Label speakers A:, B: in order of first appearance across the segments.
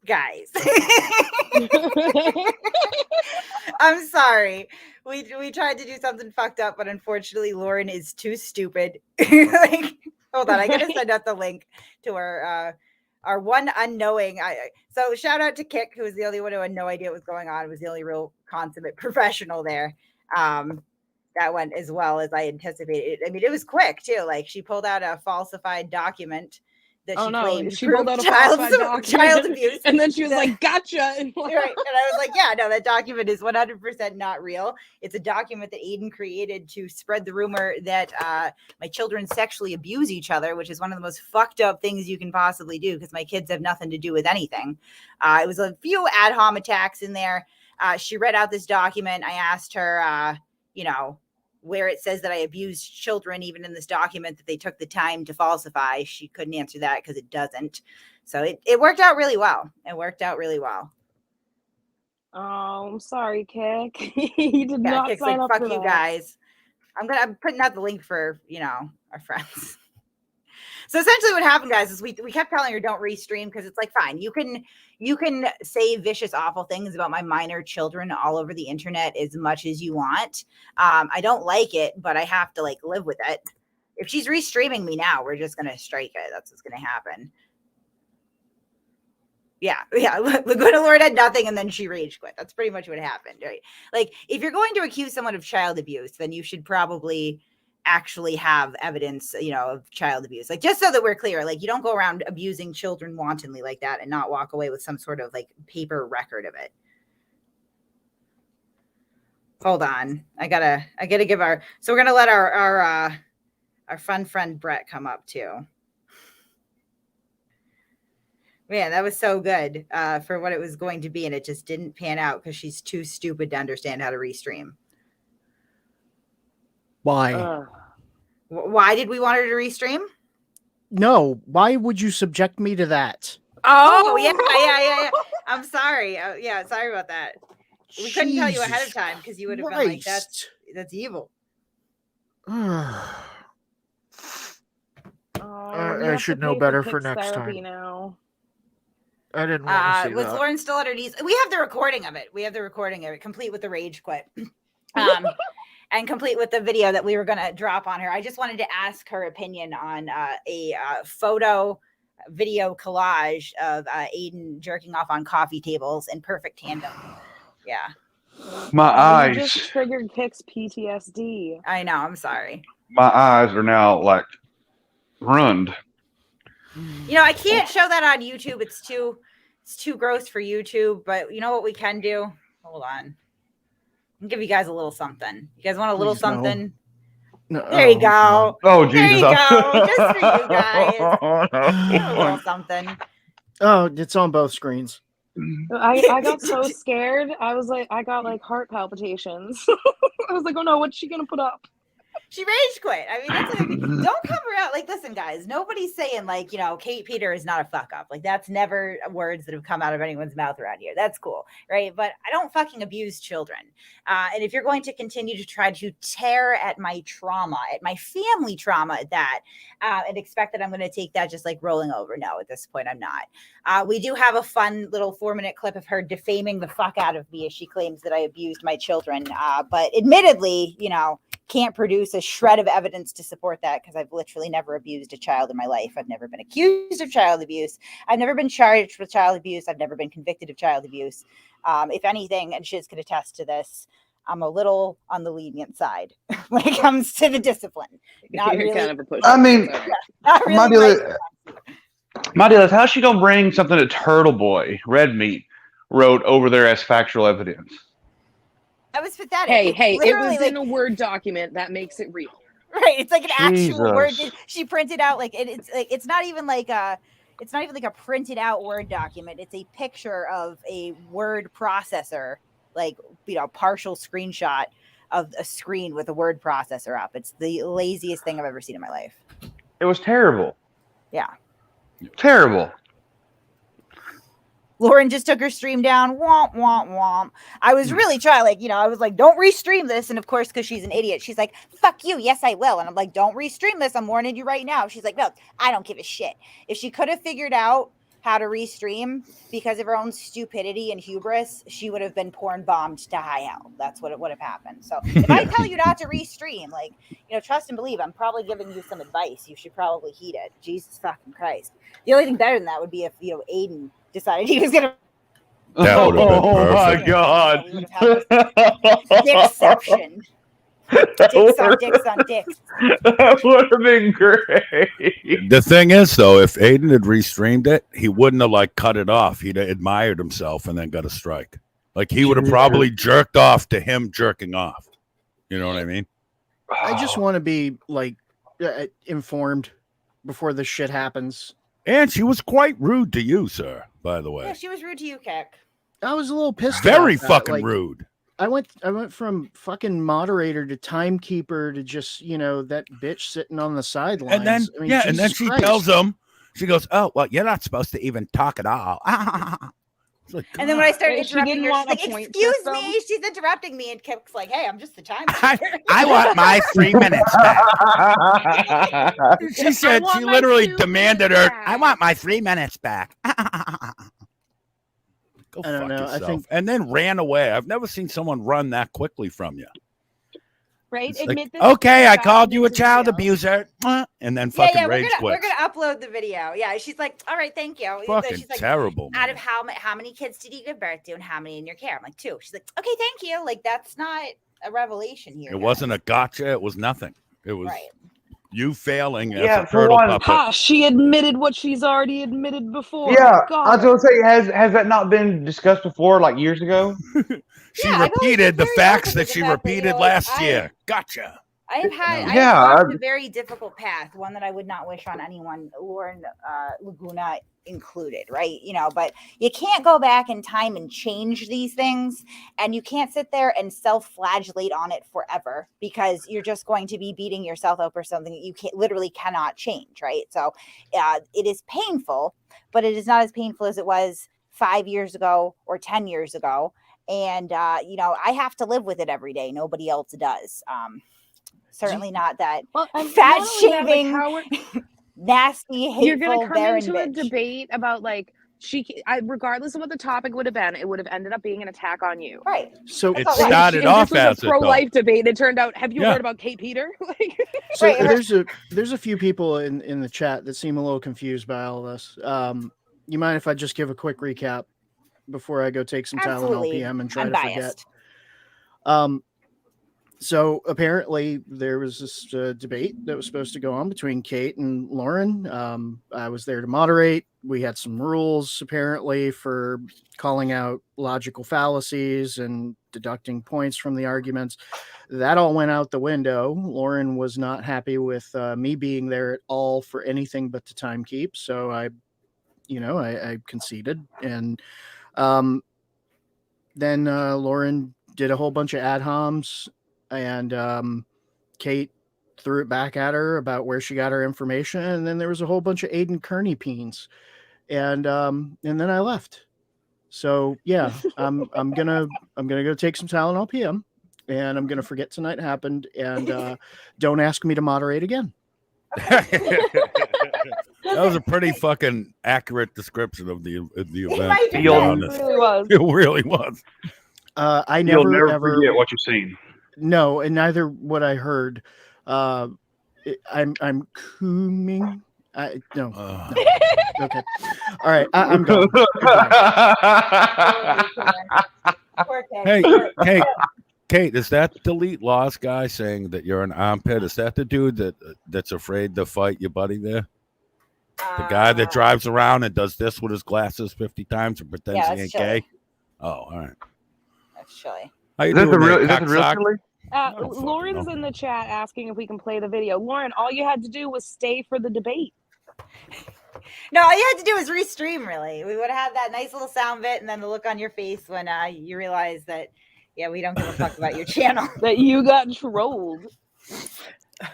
A: guys. I'm sorry. We tried to do something fucked up, but unfortunately, Lauren is too stupid. Like, hold on, I gotta send out the link to our one unknowing. So shout out to Kick, who was the only one who had no idea what was going on. Was the only real consummate professional there. Um, that went as well as I anticipated. I mean, it was quick too. Like she pulled out a falsified document that she claimed
B: she pulled
A: proved
B: out a falsified document,
A: child abuse,
B: and then she was like, "Gotcha!" And
A: right, and I was like, "Yeah, no, that document is 100% not real. It's a document that Aiden created to spread the rumor that my children sexually abuse each other, which is one of the most fucked up things you can possibly do because my kids have nothing to do with anything." It was a few ad hom attacks in there. She read out this document. I asked her, where it says that I abused children, even in this document that they took the time to falsify. She couldn't answer that because it doesn't. So it worked out really well. It worked out really well.
B: Oh, I'm sorry, Kick. You did not
A: Kick's
B: sign
A: like,
B: up
A: fuck
B: for
A: you
B: that.
A: guys. I'm putting out the link for, our friends. So essentially what happened, guys, is we kept telling her don't restream because it's like, fine, you can say vicious, awful things about my minor children all over the internet as much as you want. I don't like it, but I have to like live with it. If she's restreaming me now, we're just gonna strike it. That's what's gonna happen. Yeah. Laguna Lord had nothing and then she rage quit. That's pretty much what happened, right? Like, if you're going to accuse someone of child abuse, then you should probably actually have evidence, of child abuse. Like, just so that we're clear, like, you don't go around abusing children wantonly like that and not walk away with some sort of like paper record of it. Hold on. I gotta give so we're gonna let our fun friend Brett come up too. Man, that was so good for what it was going to be, and it just didn't pan out because she's too stupid to understand how to restream.
C: Why?
A: Why did we want her to restream?
C: No, why would you subject me to that?
A: Oh, yeah. I'm sorry. Sorry about that. We couldn't tell you ahead of time because you would have been like, that's evil.
C: I should know better for next time.
B: Now.
C: I didn't want to see
A: was
C: that.
A: Lauren still at her knees? We have the recording of it. Complete with the rage quit. And complete with the video that we were going to drop on her. I just wanted to ask her opinion on a photo video collage of Aiden jerking off on coffee tables in perfect tandem. Yeah.
D: My eyes.
B: You just triggered Kick's PTSD.
A: I know. I'm sorry.
D: My eyes are now like ruined.
A: I can't show that on YouTube. It's too gross for YouTube. But you know what we can do? Hold on. I'll give you guys a little something. You guys want a little something?
C: No.
A: There you go.
D: Oh, Jesus.
A: There you go. Just for you guys. A little something.
C: Oh, it's on both screens.
B: I got so scared. I got like heart palpitations. I was like, oh no, what's she gonna put up?
A: She rage quit. I mean, that's don't come around. Like, listen, guys, nobody's saying like, Kate Peter is not a fuck up. Like, that's never words that have come out of anyone's mouth around here. That's cool, right? But I don't fucking abuse children. And if you're going to continue to try to tear at my trauma, at my family trauma at that, and expect that I'm going to take that just like rolling over. No, at this point, I'm not. We do have a fun little 4-minute clip of her defaming the fuck out of me as she claims that I abused my children. But admittedly, can't produce a shred of evidence to support that because I've literally never abused a child in my life. I've never been accused of child abuse. I've never been charged with child abuse. I've never been convicted of child abuse. If anything, and Shiz could attest to this, I'm a little on the lenient side when it comes to the discipline. Not
B: You're
A: really.
B: kind of a push.
D: I mean,
A: Not really.
D: my deal is, how's she gonna bring something that Turtle Boy, Red Meat, wrote over there as factual evidence?
A: That was pathetic.
B: Hey, it was in a Word document. That makes it real.
A: Right. It's like an actual word.
D: Jesus.
A: She printed out it's not even like a printed out Word document. It's a picture of a word processor, like, partial screenshot of a screen with a word processor up. It's the laziest thing I've ever seen in my life.
D: It was terrible.
A: Yeah.
D: Terrible.
A: Lauren just took her stream down. Womp, womp, womp. I was really trying, I was like, don't restream this. And of course, because she's an idiot, she's like, fuck you. Yes, I will. And I'm like, don't restream this. I'm warning you right now. She's like, no, I don't give a shit. If she could have figured out how to restream, because of her own stupidity and hubris, she would have been porn bombed to high hell. That's what it would have happened. So if I tell you not to restream, like, trust and believe, I'm probably giving you some advice. You should probably heed it. Jesus fucking Christ. The only thing better than that would be if, Aiden decided he was going to.
E: That would have been
D: Oh my
E: perfect.
D: god.
A: We would have had this exception. Dicks on dicks.
D: That would have been great.
E: The thing is, though, if Aiden had restreamed it, he wouldn't have cut it off. He'd have admired himself and then got a strike. Like he would have probably jerked off to him jerking off. You know what I mean?
C: I just want to be informed before this shit happens.
E: And she was quite rude to you, sir, by the way.
A: Yeah, she was rude to you, Kick.
C: I was a little pissed.
E: Very
C: about that.
E: fucking rude.
C: I went from fucking moderator to timekeeper to just, that bitch sitting on the sidelines.
E: And then, and then she tells him, she goes, "Oh, well, you're not supposed to even talk at all."
A: And then when I started interrupting her, she's like, "Excuse me," she's interrupting me, and Kip's like, "Hey, I'm just the timekeeper."
E: I want my 3 minutes back. She said, she literally demanded her, "I want my 3 minutes back." Go
C: I don't know.
E: yourself.
C: I think,
E: and then ran away. I've never seen someone run that quickly from you.
B: Right?
E: It's
B: Admit
E: like,
B: this.
E: okay, I called you a child abuser, and then fucking rage quits.
A: We're gonna upload the video. Yeah, she's like, "All right, thank you."
E: Fucking
A: she's like,
E: terrible.
A: Out of how many kids did you give birth to, and how many in your care? I'm like, 2. She's like, "Okay, thank you." Like, that's not a revelation here.
E: It wasn't a gotcha. It was nothing. It was you failing as a
D: for
E: turtle
D: one,
E: puppet.
B: She admitted what she's already admitted before.
D: Yeah,
B: God.
D: I was going to say, has that not been discussed before, like years ago?
E: She repeated the facts that she repeated last year. Gotcha.
A: I've walked a very difficult path, one that I would not wish on anyone, Lauren Laguna included, right? But you can't go back in time and change these things, and you can't sit there and self-flagellate on it forever, because you're just going to be beating yourself up or something that you literally cannot change, right? So it is painful, but it is not as painful as it was 5 years ago or 10 years ago. And, I have to live with it every day. Nobody else does. Certainly not that fat shaming, nasty, hateful,
B: you're gonna come
A: barren
B: into
A: bitch.
B: a debate about regardless of what the topic would have been, it would have ended up being an attack on you.
A: Right.
C: So
E: it started off as
B: a pro-life debate. It turned out, have you heard about Kate Peter?
C: So there's a few people in the chat that seem a little confused by all of this. You mind if I just give a quick recap before I go take some Tylenol PM and try to forget? So apparently there was this debate that was supposed to go on between Kate and Lauren. I was there to moderate. We had some rules apparently for calling out logical fallacies and deducting points from the arguments. That all went out the window. Lauren was not happy with me being there at all for anything but the time keep. So I conceded. And then Lauren did a whole bunch of ad homs. And Kate threw it back at her about where she got her information, and then there was a whole bunch of Aiden Kearney peens, and then I left. So yeah, I'm gonna go take some Tylenol PM, and I'm gonna forget tonight happened, and don't ask me to moderate again.
E: That was a pretty fucking accurate description of the event.
B: It really was.
E: It really was.
D: You'll never forget what you've seen.
C: No, and neither what I heard. I'm cooming. No. Okay. All right. I'm going.
E: Hey, Kate, is that Delete Laws guy saying that you're an armpit? Is that the dude that's afraid to fight your buddy there? The guy that drives around and does this with his glasses 50 times and pretends he ain't gay? Oh, all right.
A: That's chilly.
D: Is that the real chili?
B: Lauren's in the chat asking if we can play the video. Lauren, all you had to do was stay for the debate.
A: No, all you had to do was restream, really. We would have had that nice little sound bit, and then the look on your face when you realize that, we don't give a fuck about your channel.
B: That you got trolled.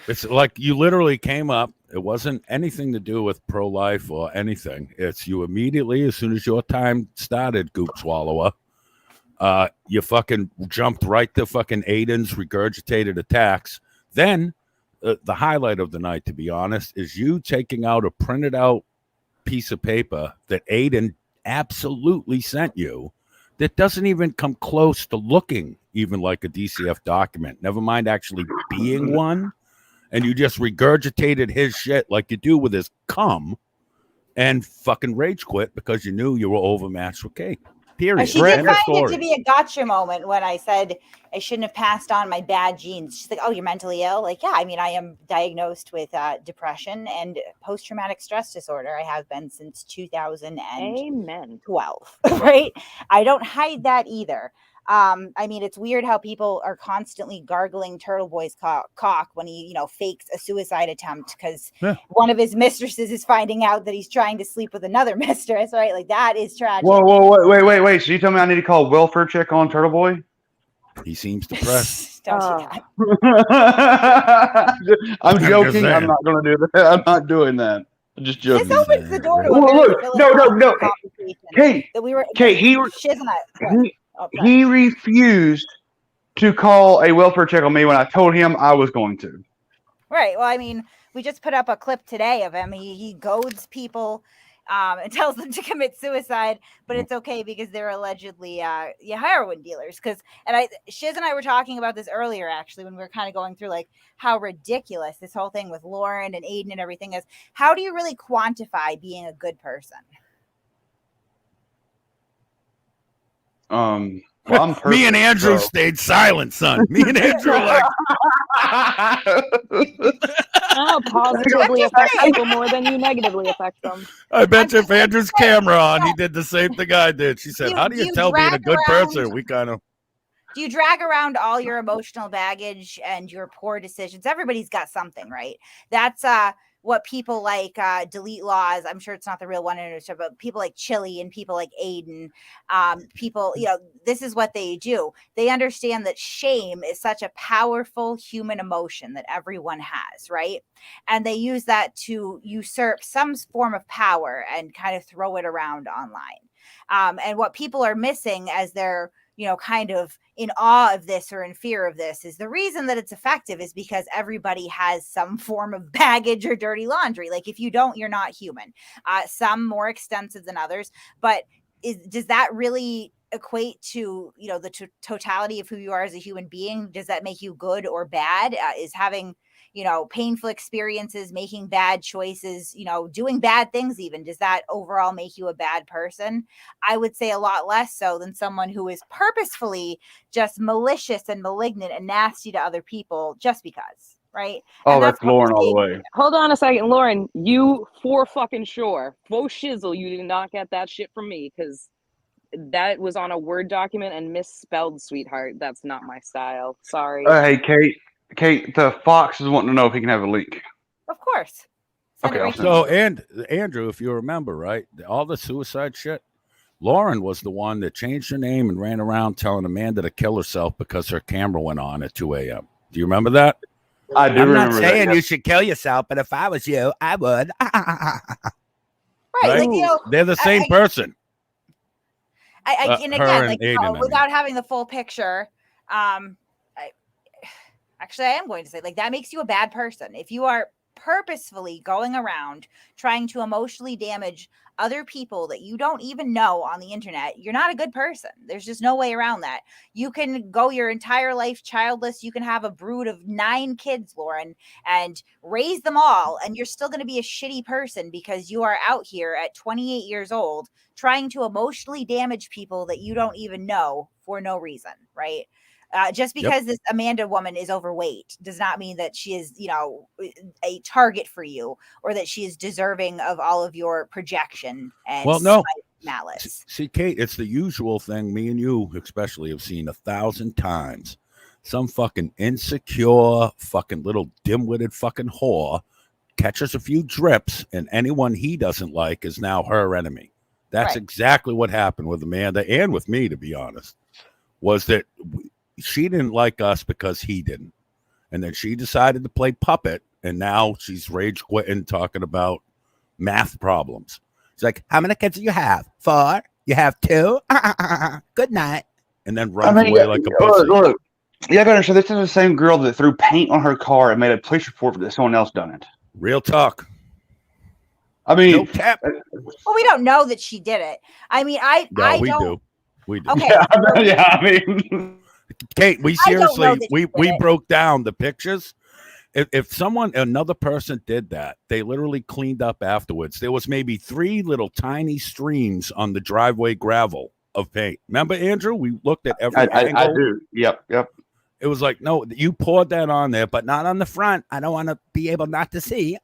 E: It's like you literally came up. It wasn't anything to do with pro-life or anything. It's you immediately, as soon as your time started, Goop Swallower, you fucking jumped right to fucking Aiden's regurgitated attacks. Then the highlight of the night, to be honest, is you taking out a printed out piece of paper that Aiden absolutely sent you that doesn't even come close to looking even like a DCF document, never mind actually being one, and you just regurgitated his shit like you do with his cum and fucking rage quit because you knew you were overmatched with Kate. Period.
A: She did
E: End of
A: find it to
E: story.
A: be a gotcha moment when I said I shouldn't have passed on my bad genes. She's like, "Oh, you're mentally ill?" Like, yeah, I mean, I am diagnosed with depression and post-traumatic stress disorder. I have been since 2012.
B: Amen.
A: Right? I don't hide that either. I mean, it's weird how people are constantly gargling Turtle Boy's cock when he, fakes a suicide attempt because one of his mistresses is finding out that he's trying to sleep with another mistress, right? Like, that is tragic.
D: Whoa, wait. So you tell me I need to call a welfare check on Turtle Boy?
E: He seems depressed.
A: Don't do that.
D: I'm joking.
E: saying.
D: I'm not going to do that. I'm not doing that. I'm just joking.
A: This opens the door to a
D: Look,
A: very
D: no.
A: philosophical conversation
D: Kate,
A: that we were.
D: Kate,
A: Shiz and I.
D: he refused to call a welfare check on me when I told him I was going to.
A: Right. Well, I mean, we just put up a clip today of him. He goads people and tells them to commit suicide, but it's okay because they're allegedly heroin dealers. Shiz and I were talking about this earlier, actually, when we were kind of going through like how ridiculous this whole thing with Lauren and Aiden and everything is. How do you really quantify being a good person?
D: Well, I'm perfect,
E: Me and Andrew
D: so.
E: stayed silent, son. Me and Andrew like,
B: Positively affect people more than you negatively affect them.
E: I bet you if Andrew's camera on, he did the same thing I did. She said, how do you tell being a good person? We kind of.
A: Do you drag around all your emotional baggage and your poor decisions? Everybody's got something, right? That's what people like Delete Laws. I'm sure it's not the real one, but people like Chili and people like Aiden, people, this is what they do. They understand that shame is such a powerful human emotion that everyone has, right? And they use that to usurp some form of power and kind of throw it around online. And what people are missing as they're kind of in awe of this or in fear of this is the reason that it's effective is because everybody has some form of baggage or dirty laundry. Like if you don't, you're not human. Some more extensive than others, but does that really equate to, the totality of who you are as a human being? Does that make you good or bad? Is having painful experiences, making bad choices, doing bad things even, does that overall make you a bad person? I would say a lot less so than someone who is purposefully just malicious and malignant and nasty to other people just because, right?
D: Oh,
A: And
D: that's Lauren all the way.
B: Hold on a second, Lauren, you for fucking sure. Faux shizzle, you did not get that shit from me because that was on a Word document and misspelled, sweetheart. That's not my style. Sorry.
D: Hey, Kate, the Fox is wanting to know if he can have a link.
A: Of course.
D: Okay, I'll send
E: So, and Andrew, if you remember, right, all the suicide shit, Lauren was the one that changed her name and ran around telling Amanda to kill herself because her camera went on at 2 a.m. Do you remember that?
D: I do remember that.
E: I'm not saying you should kill yourself, but if I was you, I would.
A: Right.
E: Like, they're the same person.
A: And again, without having the full picture, actually, I am going to say, that makes you a bad person. If you are purposefully going around trying to emotionally damage other people that you don't even know on the internet, you're not a good person. There's just no way around that. You can go your entire life childless. You can have a brood of 9 kids, Lauren, and raise them all. And you're still going to be a shitty person because you are out here at 28 years old trying to emotionally damage people that you don't even know for no reason, right? Just because this Amanda woman is overweight does not mean that she is, a target for you or that she is deserving of all of your projection and malice.
E: See, Kate, it's the usual thing. Me and you especially have seen 1,000 times. Some fucking insecure, fucking little dim-witted fucking whore catches a few drips, and anyone he doesn't like is now her enemy. That's exactly what happened with Amanda and with me, to be honest, was that she didn't like us because he didn't. And then she decided to play puppet, and now she's rage quitting, talking about math problems. She's like, how many kids do you have? 4? You have 2? Good night. And then runs away like a pussy.
D: Look. Yeah, I gotta understand, this is the same girl that threw paint on her car and made a police report that someone else done it.
E: Real talk.
D: I mean,
E: No cap.
A: Well, we don't know that she did it. I mean,
E: No, we
A: don't.
E: do. We do.
A: Okay.
D: yeah, I mean,
E: Kate, we
A: I don't know
E: seriously
A: that she
E: we
A: did it.
E: broke down the pictures. If another person did that, they literally cleaned up afterwards. There was maybe 3 little tiny streams on the driveway gravel of paint. Remember, Andrew? We looked at every angle.
D: I do. Yep.
E: It was like, no, you poured that on there, but not on the front. I don't want to be able not to see.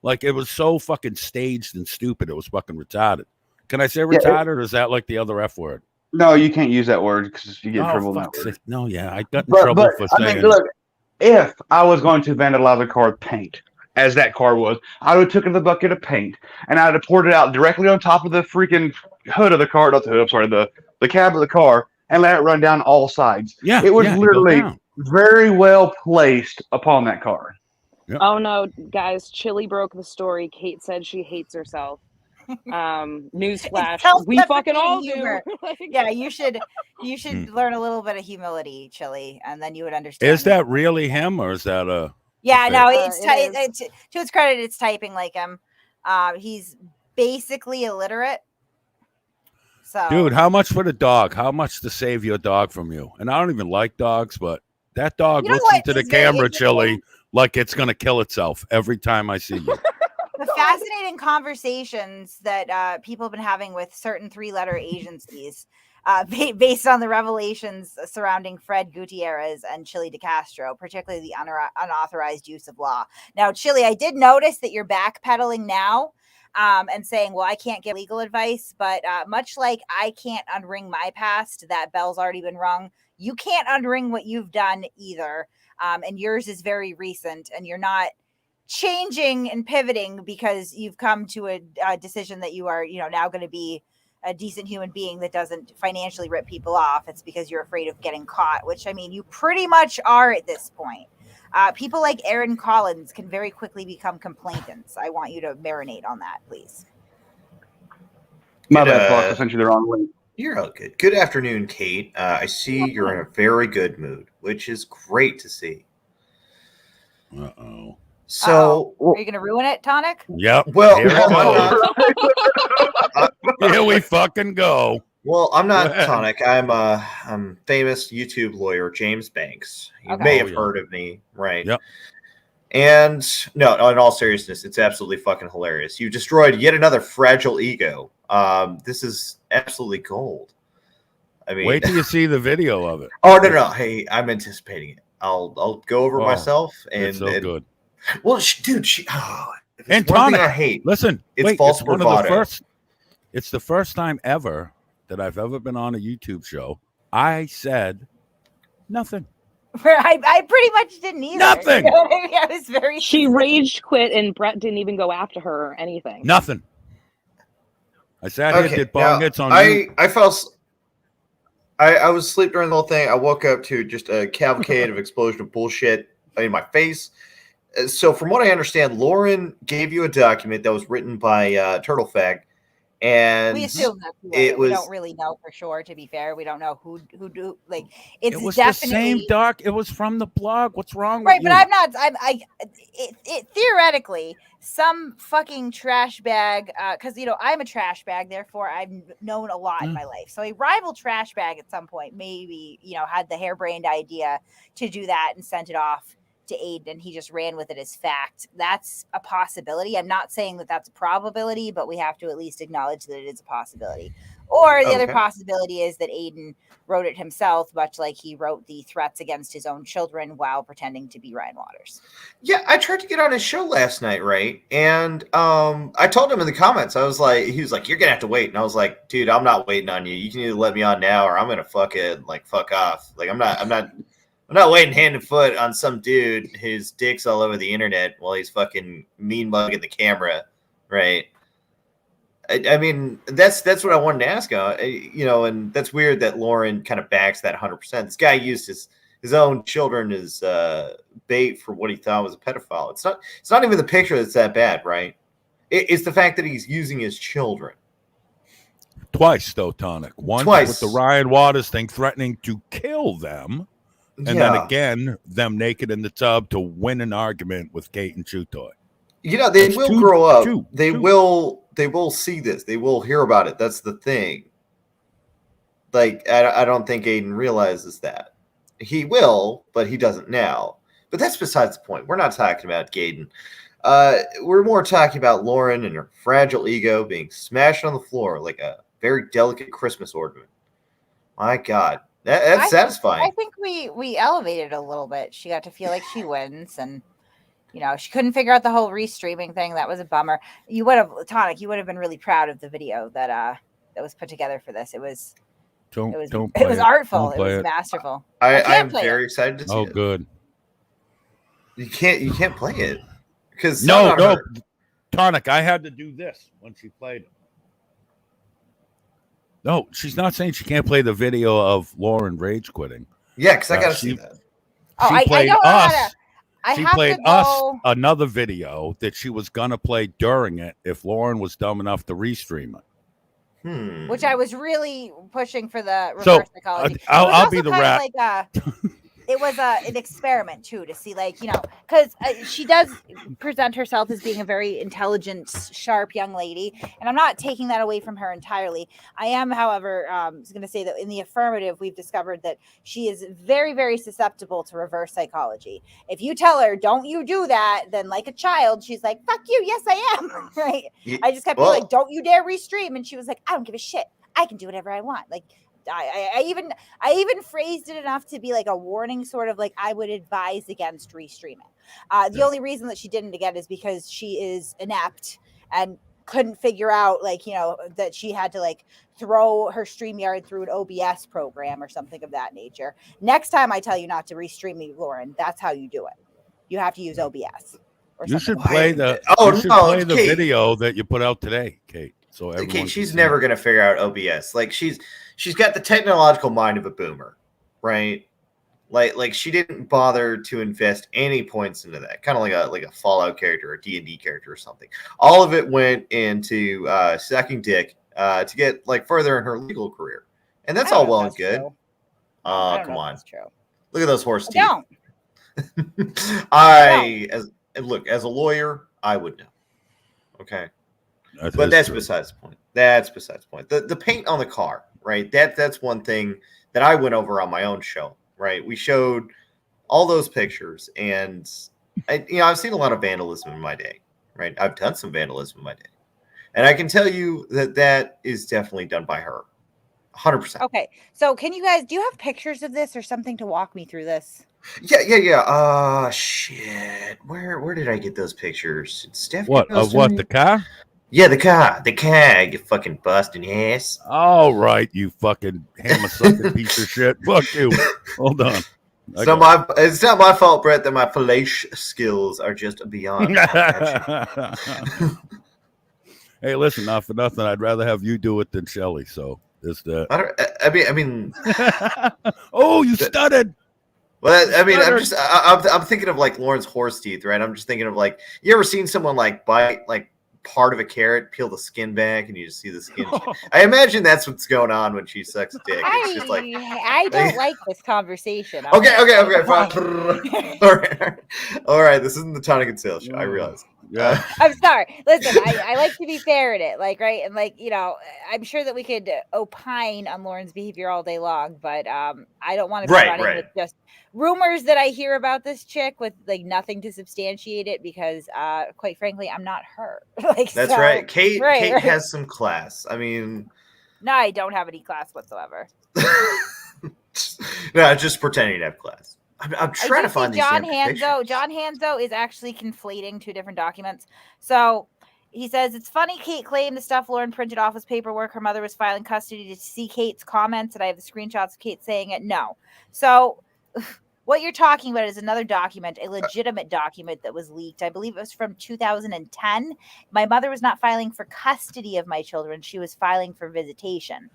E: Like, it was so fucking staged and stupid. It was fucking retarded. Can I say retarded, or is that like the other F word?
D: No, you can't use that word because you get in trouble.
E: No, yeah, I got in trouble for saying.
D: I mean, look, if I was going to vandalize a car with paint, as that car was, I would have taken the bucket of paint and I'd have poured it out directly on top of the freaking hood of the car. Not the hood, I'm sorry, the cab of the car, and let it run down all sides.
E: Yeah,
D: it was
E: yeah,
D: literally very well placed upon that car.
E: Yep.
B: Oh no, guys! Chili broke the story. Kate said she hates herself. Newsflash: we fucking all
A: humor.
B: do. Like,
A: Yeah, you should learn a little bit of humility, Chili, and then you would understand.
E: Is that really him, or is that a?
A: Yeah, no,
B: it
A: it's to his credit, it's typing like him. He's basically illiterate. So,
E: Dude, how much for the dog? How much to save your dog from you? And I don't even like dogs, but that dog
A: You know
E: looks
A: what
E: into the
A: is very
E: camera,
A: interesting?
E: Chili, like it's gonna kill itself every time I see you.
A: the fascinating conversations that people have been having with certain 3-letter agencies based on the revelations surrounding Fred Gutierrez and Chili DeCastro, particularly the unauthorized use of law. Now, Chili, I did notice that you're backpedaling now and saying, well, I can't give legal advice, but much like I can't unring my past, that bell's already been rung. You can't unring what you've done either. And yours is very recent, and you're not changing and pivoting because you've come to a decision that you are, now going to be a decent human being that doesn't financially rip people off. It's because you're afraid of getting caught, which, I mean, you pretty much are at this point. People like Aaron Collins can very quickly become complainants. I want you to marinate on that, please.
D: My bad, Fox. I sent you the wrong link.
F: You're all good. Good afternoon, Kate. I see you're in a very good mood, which is great to see.
E: Uh-oh.
F: So,
A: are you going to ruin it, Tonic?
E: Yep.
F: well,
E: Here, Here we fucking go.
F: I'm not
E: Go ahead.
F: Tonic. I'm famous YouTube lawyer James Banks. You
A: Okay.
F: may have heard of me, right?
E: Yep.
F: And no, in all seriousness, it's absolutely fucking hilarious. You destroyed yet another fragile ego. This is absolutely gold. I mean,
E: Wait till you see the video of it.
F: oh no, hey, I'm anticipating it. I'll go over myself and
E: It's so good.
F: Well, dude, if it's
E: And
F: one thing
E: Tonic,
F: I hate.
E: Listen,
F: It's
E: wait,
F: false
E: it's one of the
F: bravado.
E: first. It's the first time ever that I've ever been on a YouTube show. I said nothing.
A: I pretty much didn't either.
E: Nothing.
A: I was very.
B: she rage quit, and Brett didn't even go after her or anything.
E: Nothing. I sat here, did bong
F: now,
E: hits on you.
F: I was asleep during the whole thing. I woke up to just a cavalcade of explosion of bullshit in my face. So from what I understand, Lauren gave you a document that was written by Turtlefag, and
A: We assume that we don't really know for sure. To be fair, we don't know who do like. It's
E: It was
A: definitely
E: the same doc. It was from the blog. What's wrong
A: right,
E: with
A: but
E: you?
A: I'm not. It theoretically some fucking trash bag. Because I'm a trash bag. Therefore, I've known a lot in my life. So a rival trash bag at some point maybe had the harebrained idea to do that and sent it off to Aiden, and he just ran with it as fact. That's a possibility. I'm not saying that that's a probability, but we have to at least acknowledge that it is a possibility. Or the other possibility is that Aiden wrote it himself, much like he wrote the threats against his own children while pretending to be Ryan Waters.
F: yeah, I tried to get on his show last night, right? And I told him in the comments, he was like, "You're gonna have to wait," and I was like, "Dude, I'm not waiting on you. You can either let me on now, or I'm gonna fuck off. Like, I'm not waiting hand and foot on some dude whose dick's all over the internet while he's fucking mean mugging the camera, right?" I mean, that's what I wanted to ask and that's weird that Lauren kind of backs that 100%. This guy used his own children as bait for what he thought was a pedophile. It's not even the picture that's that bad, right? It's the fact that he's using his children.
E: Twice, though, Tonic. Once with the Ryan Waters thing, threatening to kill them. And then again, them naked in the tub to win an argument with Kate and Chew Toy.
F: You know, they
E: That's
F: will
E: two-
F: grow up.
E: two-
F: They
E: two.
F: will see this. They will hear about it. That's the thing. Like, I don't think Aiden realizes that. He will, but he doesn't now. But that's besides the point. We're not talking about Gaden. We're more talking about Lauren and her fragile ego being smashed on the floor like a very delicate Christmas ornament. My God, that's satisfying.
A: I think we elevated a little bit. She got to feel like she wins, and she couldn't figure out the whole restreaming thing. That was a bummer. You would have, Tonic, you would have been really proud of the video that was put together for this. It was
E: Don't
A: it
E: play
A: was
E: it.
A: artful.
E: Don't
A: It
E: play
A: was
E: it.
A: masterful.
F: I
A: can't
F: am
A: play
F: very
A: it.
F: excited to see
E: Oh,
F: it.
E: good.
F: You can't play it because
E: No, Tonic. I had to do this when she played it. No, she's not saying she can't play the video of Lauren rage quitting.
F: Yeah, because I got to
E: she-
F: see that.
A: Oh,
E: She
A: I
E: played
A: don't know how
E: us.
A: to. I
E: She
A: have
E: played
A: to
E: us
A: go.
E: another video that she was gonna play during it if Lauren was dumb enough to restream it.
A: Which I was really pushing for the reverse
E: So,
A: psychology.
E: I'll
A: It was
E: be
A: also
E: the
A: kind of
E: rat.
A: Like it was an experiment too, to see, like, because she does present herself as being a very intelligent, sharp young lady, and I'm not taking that away from her entirely. I am, however, going to say that in the affirmative, we've discovered that she is very, very susceptible to reverse psychology. If you tell her, "Don't you do that," then like a child, she's like, "Fuck you, yes I am." Right? I just kept being like, "Don't you dare restream," and she was like, "I don't give a shit. I can do whatever I want." Like, I even phrased it enough to be like a warning, sort of like I would advise against restreaming. The only reason that she didn't again is because she is inept and couldn't figure out, like, that she had to like throw her StreamYard through an OBS program or something of that nature. Next time I tell you not to restream me, Lauren, that's how you do it. You have to use OBS.
E: You should
A: something.
E: play the.
F: Oh,
E: you should
F: no,
E: play the
F: Kate.
E: video that you put out today, Kate. So everyone.
F: Okay,
E: can
F: she's
E: see
F: never
E: it.
F: gonna figure out OBS. Like she's got the technological mind of a boomer, right? Like she didn't bother to invest any points into that. Kind of like a Fallout character or a D&D character or something. All of it went into sucking dick to get like further in her legal career, and that's all well and good.
A: True.
F: Come on,
A: that's true.
F: look at those horse teeth.
A: Don't.
F: As a lawyer, I would know. Okay.
E: That
F: But
E: is
F: that's
E: true.
F: besides the point. That's besides the point. The paint on the car, right? That's one thing that I went over on my own show, right? We showed all those pictures, and I've seen a lot of vandalism in my day, right? I've done some vandalism in my day, and I can tell you that is definitely done by her, 100%.
A: Okay, so do you have pictures of this or something to walk me through this?
F: Yeah. Shit. Where did I get those pictures? Steph,
E: What of what the car?
F: Yeah, the car, you fucking busting ass.
E: All right, you fucking hammer sucking piece of shit. Fuck you. Hold on.
F: It's not my fault, Brett, that my fallacious skills are just beyond.
E: Hey, listen, not for nothing. I'd rather have you do it than Shelly. So there's that.
F: I mean.
E: Oh, you stuttered.
F: Well, I'm thinking of like Lauren's horse teeth, right? I'm just thinking of like, you ever seen someone like bite like part of a carrot, peel the skin back, and you just see the skin? I imagine that's what's going on when she sucks dick. It's just like,
A: I don't like this conversation.
F: Okay, fine. All right. This isn't the Tonic and Sales show. I realize.
E: Yeah.
A: I'm sorry. Listen, I like to be fair in it, like, right, and like, I'm sure that we could opine on Lauren's behavior all day long, but I don't want to be running with just rumors that I hear about this chick with like nothing to substantiate it, because quite frankly, I'm not her.
F: That's right. Kate has some class. I mean,
A: no, I don't have any class whatsoever.
F: No, just pretending to have class. I'm trying to find these
A: John
F: damn pictures.
A: Hanzo. John Hanzo is actually conflating two different documents. So he says, it's funny Kate claimed the stuff Lauren printed off was paperwork. Her mother was filing custody to see Kate's comments, and I have the screenshots of Kate saying it. No. So what you're talking about is another document, a legitimate document that was leaked. I believe it was from 2010. My mother was not filing for custody of my children. She was filing for visitation.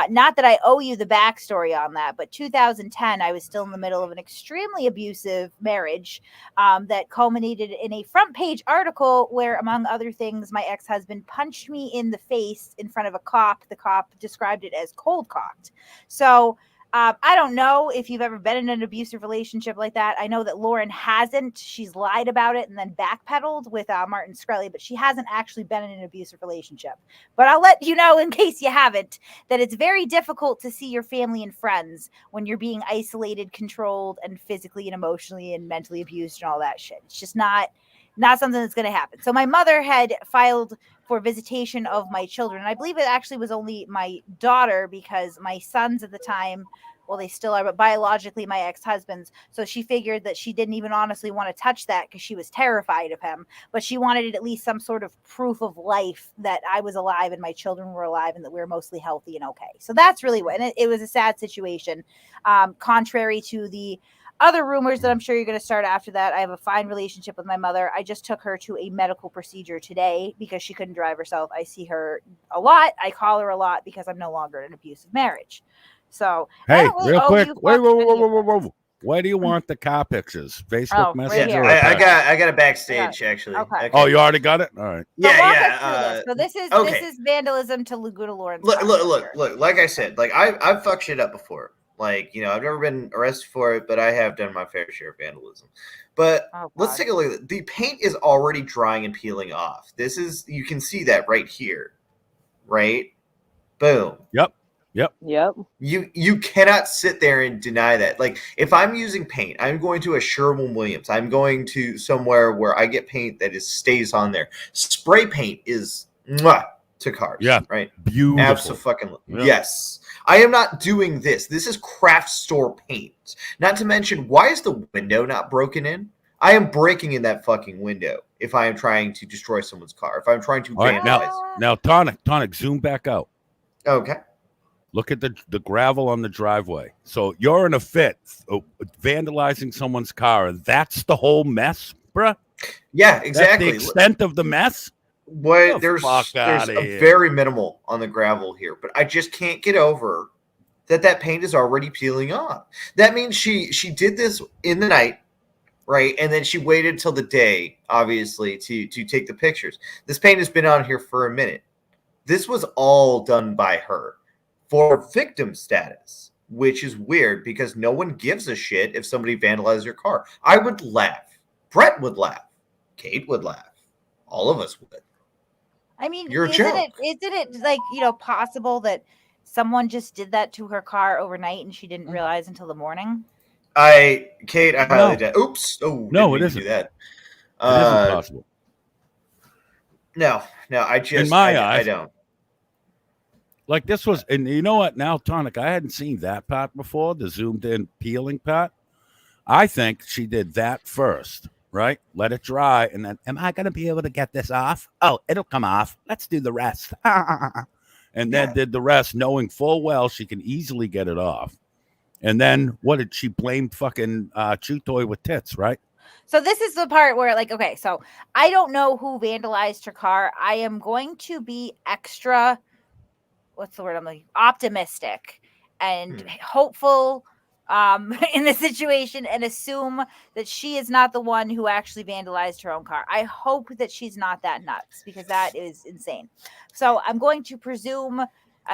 A: Not that I owe you the backstory on that, but 2010, I was still in the middle of an extremely abusive marriage that culminated in a front page article where, among other things, my ex-husband punched me in the face in front of a cop. The cop described it as cold cocked. So I don't know if you've ever been in an abusive relationship like that. I know that Lauren hasn't. She's lied about it and then backpedaled with Martin Shkreli, but she hasn't actually been in an abusive relationship. But I'll let you know, in case you haven't, that it's very difficult to see your family and friends when you're being isolated, controlled, and physically and emotionally and mentally abused and all that shit. It's just not something that's going to happen. So my mother had filed for visitation of my children. And I believe it actually was only my daughter, because my sons at the time, well, they still are, but biologically my ex-husband's. So she figured that she didn't even honestly want to touch that because she was terrified of him. But she wanted at least some sort of proof of life that I was alive and my children were alive and that we were mostly healthy and okay. So that's really what, and it was a sad situation. Contrary to the other rumors that I'm sure you're going to start after that, I have a fine relationship with my mother. I just took her to a medical procedure today because she couldn't drive herself. I see her a lot. I call her a lot because I'm no longer in an abusive marriage. So,
E: Hey,
A: really
E: real quick, wait,
A: whoa.
E: where do you want the car pictures? Facebook
A: Oh,
E: Messenger?
A: right
E: or
A: here.
F: I got a backstage actually.
A: Okay.
E: Oh, you already got it? All right.
A: So
F: Yeah,
A: walk
F: yeah.
A: us through this. So this is vandalism to Laguna Lawrence.
F: Look. Like I said, like I've fucked shit up before. Like, you know, I've never been arrested for it, but I have done my fair share of vandalism. But let's take a look at it. The paint is already drying and peeling off. You can see that right here, right? Boom.
E: Yep.
F: You cannot sit there and deny that. Like, if I'm using paint, I'm going to a Sherwin-Williams. I'm going to somewhere where I get paint that stays on there. Spray paint is to cars.
E: Yeah.
F: Right.
E: Beautiful.
F: Absolutely. Yes. I am not doing this. This is craft store paint. Not to mention, why is the window not broken in? I am breaking in that fucking window if I am trying to destroy someone's car. If I'm trying to vandalize.
E: Now, Tonic, zoom back out.
F: Okay.
E: Look at the gravel on the driveway. So you're in a fit vandalizing someone's car, and that's the whole mess, bruh?
F: Yeah, exactly.
E: That's the extent of the mess?
F: What there's a very minimal on the gravel here, but I just can't get over that paint is already peeling off. That means she did this in the night, right? And then she waited till the day, obviously, to take the pictures. This paint has been on here for a minute. This was all done by her for victim status, which is weird because no one gives a shit if somebody vandalizes your car. I would laugh. Brett would laugh. Kate would laugh. All of us would.
A: I mean,
F: isn't
A: it like, you know, possible that someone just did that to her car overnight and she didn't realize until the morning?
F: Kate, I highly doubt. Oops. Oh,
E: no, it isn't.
F: Do that.
E: It isn't possible.
F: No, I just
E: in my eyes,
F: I don't.
E: Like this was, and you know what? Now, Tonic, I hadn't seen that part before, the zoomed in peeling part. I think she did that first. Right? Let it dry. And then, am I going to be able to get this off? Oh, it'll come off. Let's do the rest. And then did the rest, knowing full well she can easily get it off. And then what did she blame fucking Chew Toy with tits, right?
A: So this is the part where, like, okay, so I don't know who vandalized her car. I am going to be extra, what's the word I'm like, optimistic and hopeful in the situation and assume that she is not the one who actually vandalized her own car. I hope that she's not that nuts because that is insane. So I'm going to presume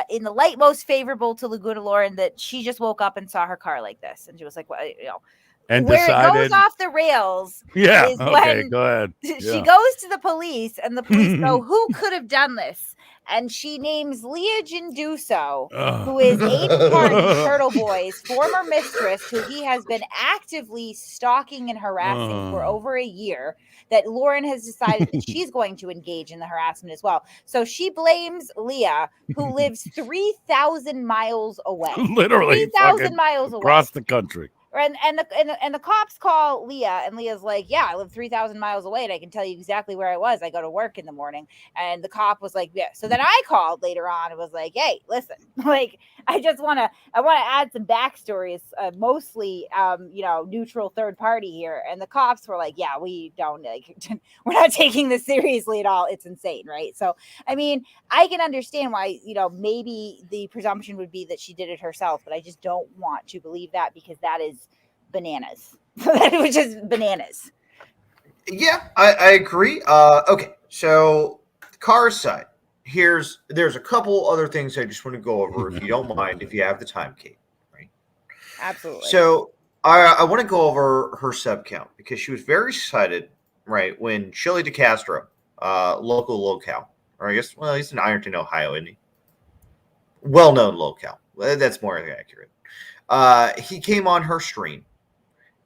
A: in the light most favorable to Laguna Lauren that she just woke up and saw her car like this. And she was like, well, you know,
E: and
A: where
E: decided,
A: it goes off the rails.
E: Yeah.
A: Is
E: okay.
A: when
E: go ahead.
A: She goes to the police and the police go, who could have done this? And she names Leah Ginduso, who is Aiden Carney's Turtle Boy's former mistress, who he has been actively stalking and harassing for over a year, that Lauren has decided that she's going to engage in the harassment as well. So she blames Leah, who lives 3,000 miles away.
E: Literally
A: 3,000 miles away.
E: Across the country.
A: And the cops call Leah, and Leah's like, yeah, I live 3,000 miles away, and I can tell you exactly where I was. I go to work in the morning. And the cop was like, yeah. So then I called later on and was like, hey, listen, like, I want to add some backstories, mostly, neutral third party here. And the cops were like, yeah, we don't, like, we're not taking this seriously at all. It's insane, right? So, I mean, I can understand why, maybe the presumption would be that she did it herself, but I just don't want to believe that because that is bananas. Which is bananas.
F: Yeah, I agree. Okay, so the car side. There's a couple other things I just want to go over if you don't mind, if you have the time, Kate. Right?
A: Absolutely.
F: So I want to go over her sub count because she was very excited, right, when Chili DeCastro, locale, or I guess, well, he's in Ironton, Ohio, isn't he? Well-known locale. That's more accurate. He came on her stream,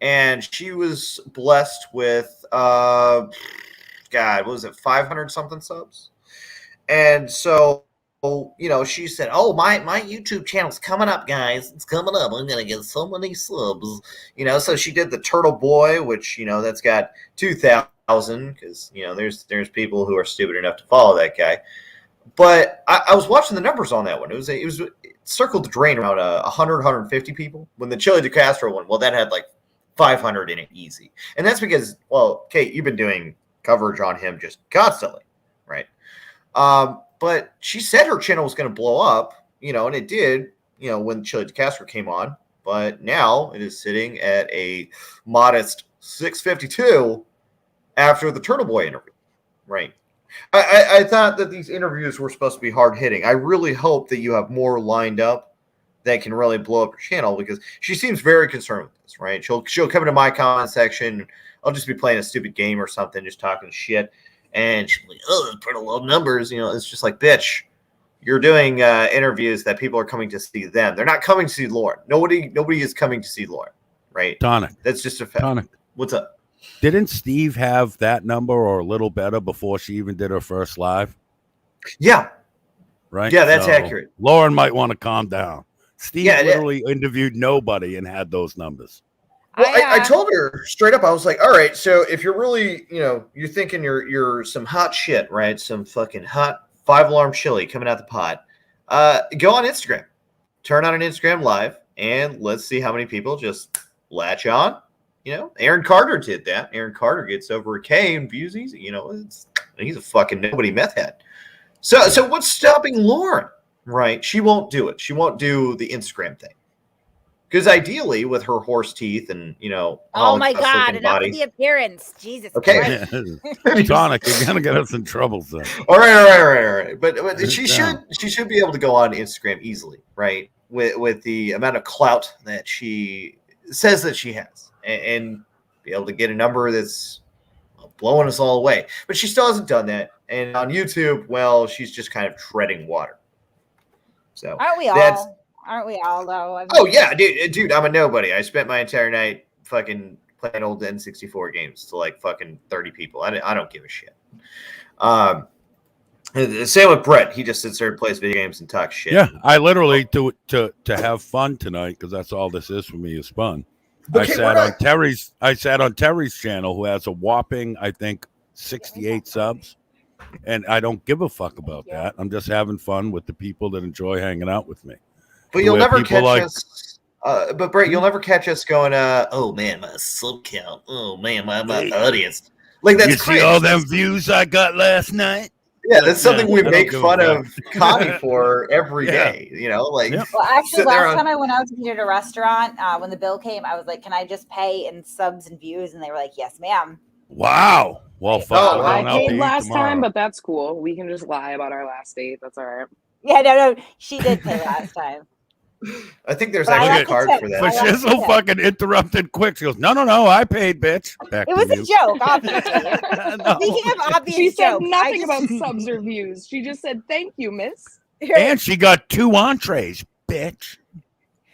F: and she was blessed with, God, what was it, 500 something subs? And so, she said, "Oh, my YouTube channel's coming up, guys. It's coming up. I'm gonna get so many subs." So she did the Turtle Boy, which that's got 2,000 because there's people who are stupid enough to follow that guy. But I was watching the numbers on that one. It circled the drain around 100, 150 people. When the Chili DeCastro one, well, that had like 500 in it easy, and that's because, well, Kate, you've been doing coverage on him just constantly, right? But she said her channel was going to blow up, and it did, when Chili DeCastro came on. But now it is sitting at a modest 652 after the Turtle Boy interview, right? I thought that these interviews were supposed to be hard hitting. I really hope that you have more lined up that can really blow up your channel because she seems very concerned with this, right? She'll come into my comment section. I'll just be playing a stupid game or something, just talking shit. And she's like, "Oh, pretty low numbers." It's just like, bitch, you're doing interviews that people are coming to see them. They're not coming to see Lauren. Nobody is coming to see Lauren, right?
E: Tonic.
F: That's just a fact.
E: Tonic.
F: What's up?
E: Didn't Steve have that number or a little better before she even did her first live?
F: Yeah.
E: Right?
F: Yeah, that's accurate.
E: Lauren might want to calm down. Steve
F: Yeah,
E: literally interviewed nobody and had those numbers.
F: Well, I told her straight up, I was like, all right, so if you're really, you're thinking you're some hot shit, right? Some fucking hot 5-alarm chili coming out the pot, go on Instagram. Turn on an Instagram live, and let's see how many people just latch on. Aaron Carter did that. Aaron Carter gets over a K in views easy. He's a fucking nobody meth head. So what's stopping Lauren, right? She won't do it. She won't do the Instagram thing. Because ideally, with her horse teeth and
A: oh my God, enough
F: body,
A: with the appearance, Jesus
F: okay.
A: Christ.
E: Tonic, you're gonna get us in trouble, son.
F: All right. But she should be able to go on Instagram easily, right? With the amount of clout that she says that she has, and be able to get a number that's blowing us all away. But she still hasn't done that. And on YouTube, well, she's just kind of treading water. So
A: Aren't we all? Aren't we all, though?
F: Oh, yeah, dude, I'm a nobody. I spent my entire night fucking playing old N64 games to like fucking 30 people. I don't give a shit. Same with Brett. He just sits there and plays video games and talks shit.
E: Yeah, I literally to have fun tonight because that's all this is for me is fun.
F: Okay,
E: I sat on Terry's channel, who has a whopping, I think, 68 subs, and I don't give a fuck about that. I'm just having fun with the people that enjoy hanging out with me.
F: But you'll never catch us. But Brett, you'll never catch us going, "Oh man, my sub count. Oh man, my audience." Like that's
E: you see all them views I got last night.
F: Yeah, that's something we make fun of Connie for every day. Like.
A: Well, actually, last time I went out to eat at a restaurant, when the bill came, I was like, "Can I just pay in subs and views?" And they were like, "Yes, ma'am."
E: Wow. Well, fuck.
B: I paid last time, but that's cool. We can just lie about our last date. That's all right.
A: Yeah, no, she did pay last time.
F: I think there's actually a card for that.
E: But Shizzle fucking interrupted quick. She goes, no, I paid, bitch. Back
A: it was a joke, obviously.
E: No.
A: Speaking of obvious
B: she said
A: jokes,
B: nothing about subs or views. She just said, "Thank you, miss."
E: And she got 2 entrees, bitch.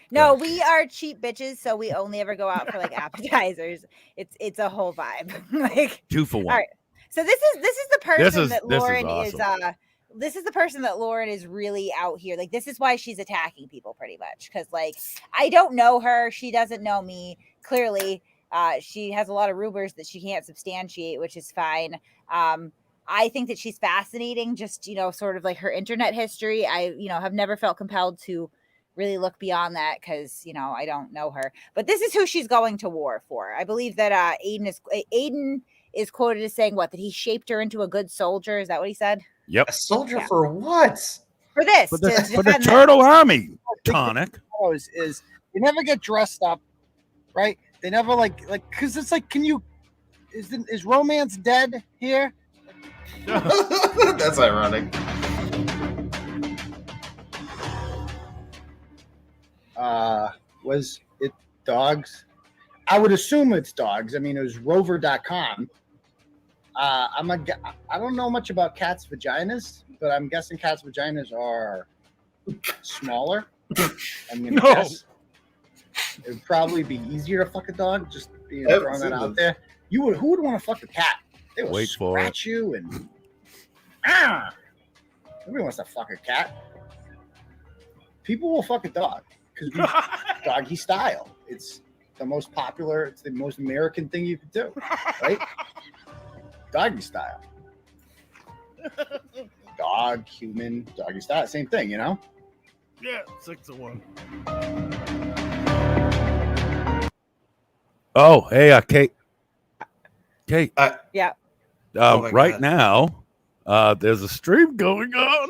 A: No, we are cheap bitches, so we only ever go out for like appetizers. It's a whole vibe. Like
E: 2 for 1.
A: All right. So this is the person that Lauren
E: awesome.
A: This is the person that Lauren is really out here. Like, this is why she's attacking people pretty much. Because, like, I don't know her. She doesn't know me. Clearly, she has a lot of rumors that she can't substantiate, which is fine. I think that she's fascinating. Just, sort of like her internet history. I, have never felt compelled to really look beyond that because, I don't know her. But this is who she's going to war for. I believe that Aiden is quoted as saying that he shaped her into a good soldier. Is that what he said?
E: Yep.
F: A soldier for what?
A: For this.
E: For the Turtle Army, Tonic.
G: Is they never get dressed up, right? They never like because it's like, is romance dead here?
F: That's ironic.
G: Was it dogs? I would assume it's dogs. I mean, it was rover.com. I don't know much about cats' vaginas, but I'm guessing cats' vaginas are smaller. I'm gonna guess. It would probably be easier to fuck a dog. Just throwing that out there. Who would want to fuck a cat? They will scratch you and nobody wants to fuck a cat. People will fuck a dog because doggy style. It's the most popular. It's the most American thing you could do, right? Doggy style. Dog, human, doggy style, same thing, you know?
H: Yeah, 6-1.
E: Oh, hey, Kate. Kate.
A: Yeah.
E: Right now, there's a stream going on.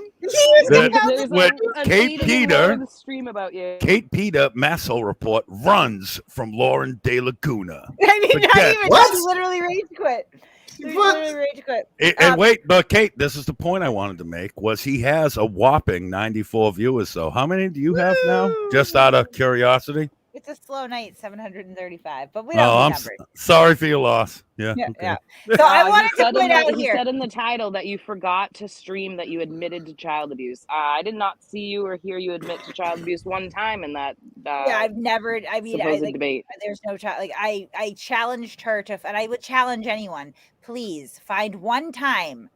B: There's
E: with
B: a
E: Kate
B: lady
E: Peter.
B: in the stream about you.
E: Kate Peter, Masso report runs from Lauren De Laguna.
A: I mean, not
E: Forget-
A: even.
F: What?
A: She literally rage quit. She
F: What?
A: literally rage quit.
E: And wait, but Kate, this is the point I wanted to make, was he has a whopping 94 viewers, so how many do you have now? Just out of curiosity?
A: It's a slow night, 735, but we don't
E: Oh,
A: have
E: I'm
A: numbers.
E: sorry for your loss. Yeah.
A: Yeah,
E: okay.
A: yeah. So I
B: He
A: wanted to
B: said in
A: point
B: the-
A: out
B: He
A: here.
B: said in the title that you forgot to stream that you admitted to child abuse. I did not see you or hear you admit to child abuse one time in that.
A: Yeah, I've never. I mean,
B: supposed debate.
A: There's no child. Like I challenged her to, and I would challenge anyone. Please find one time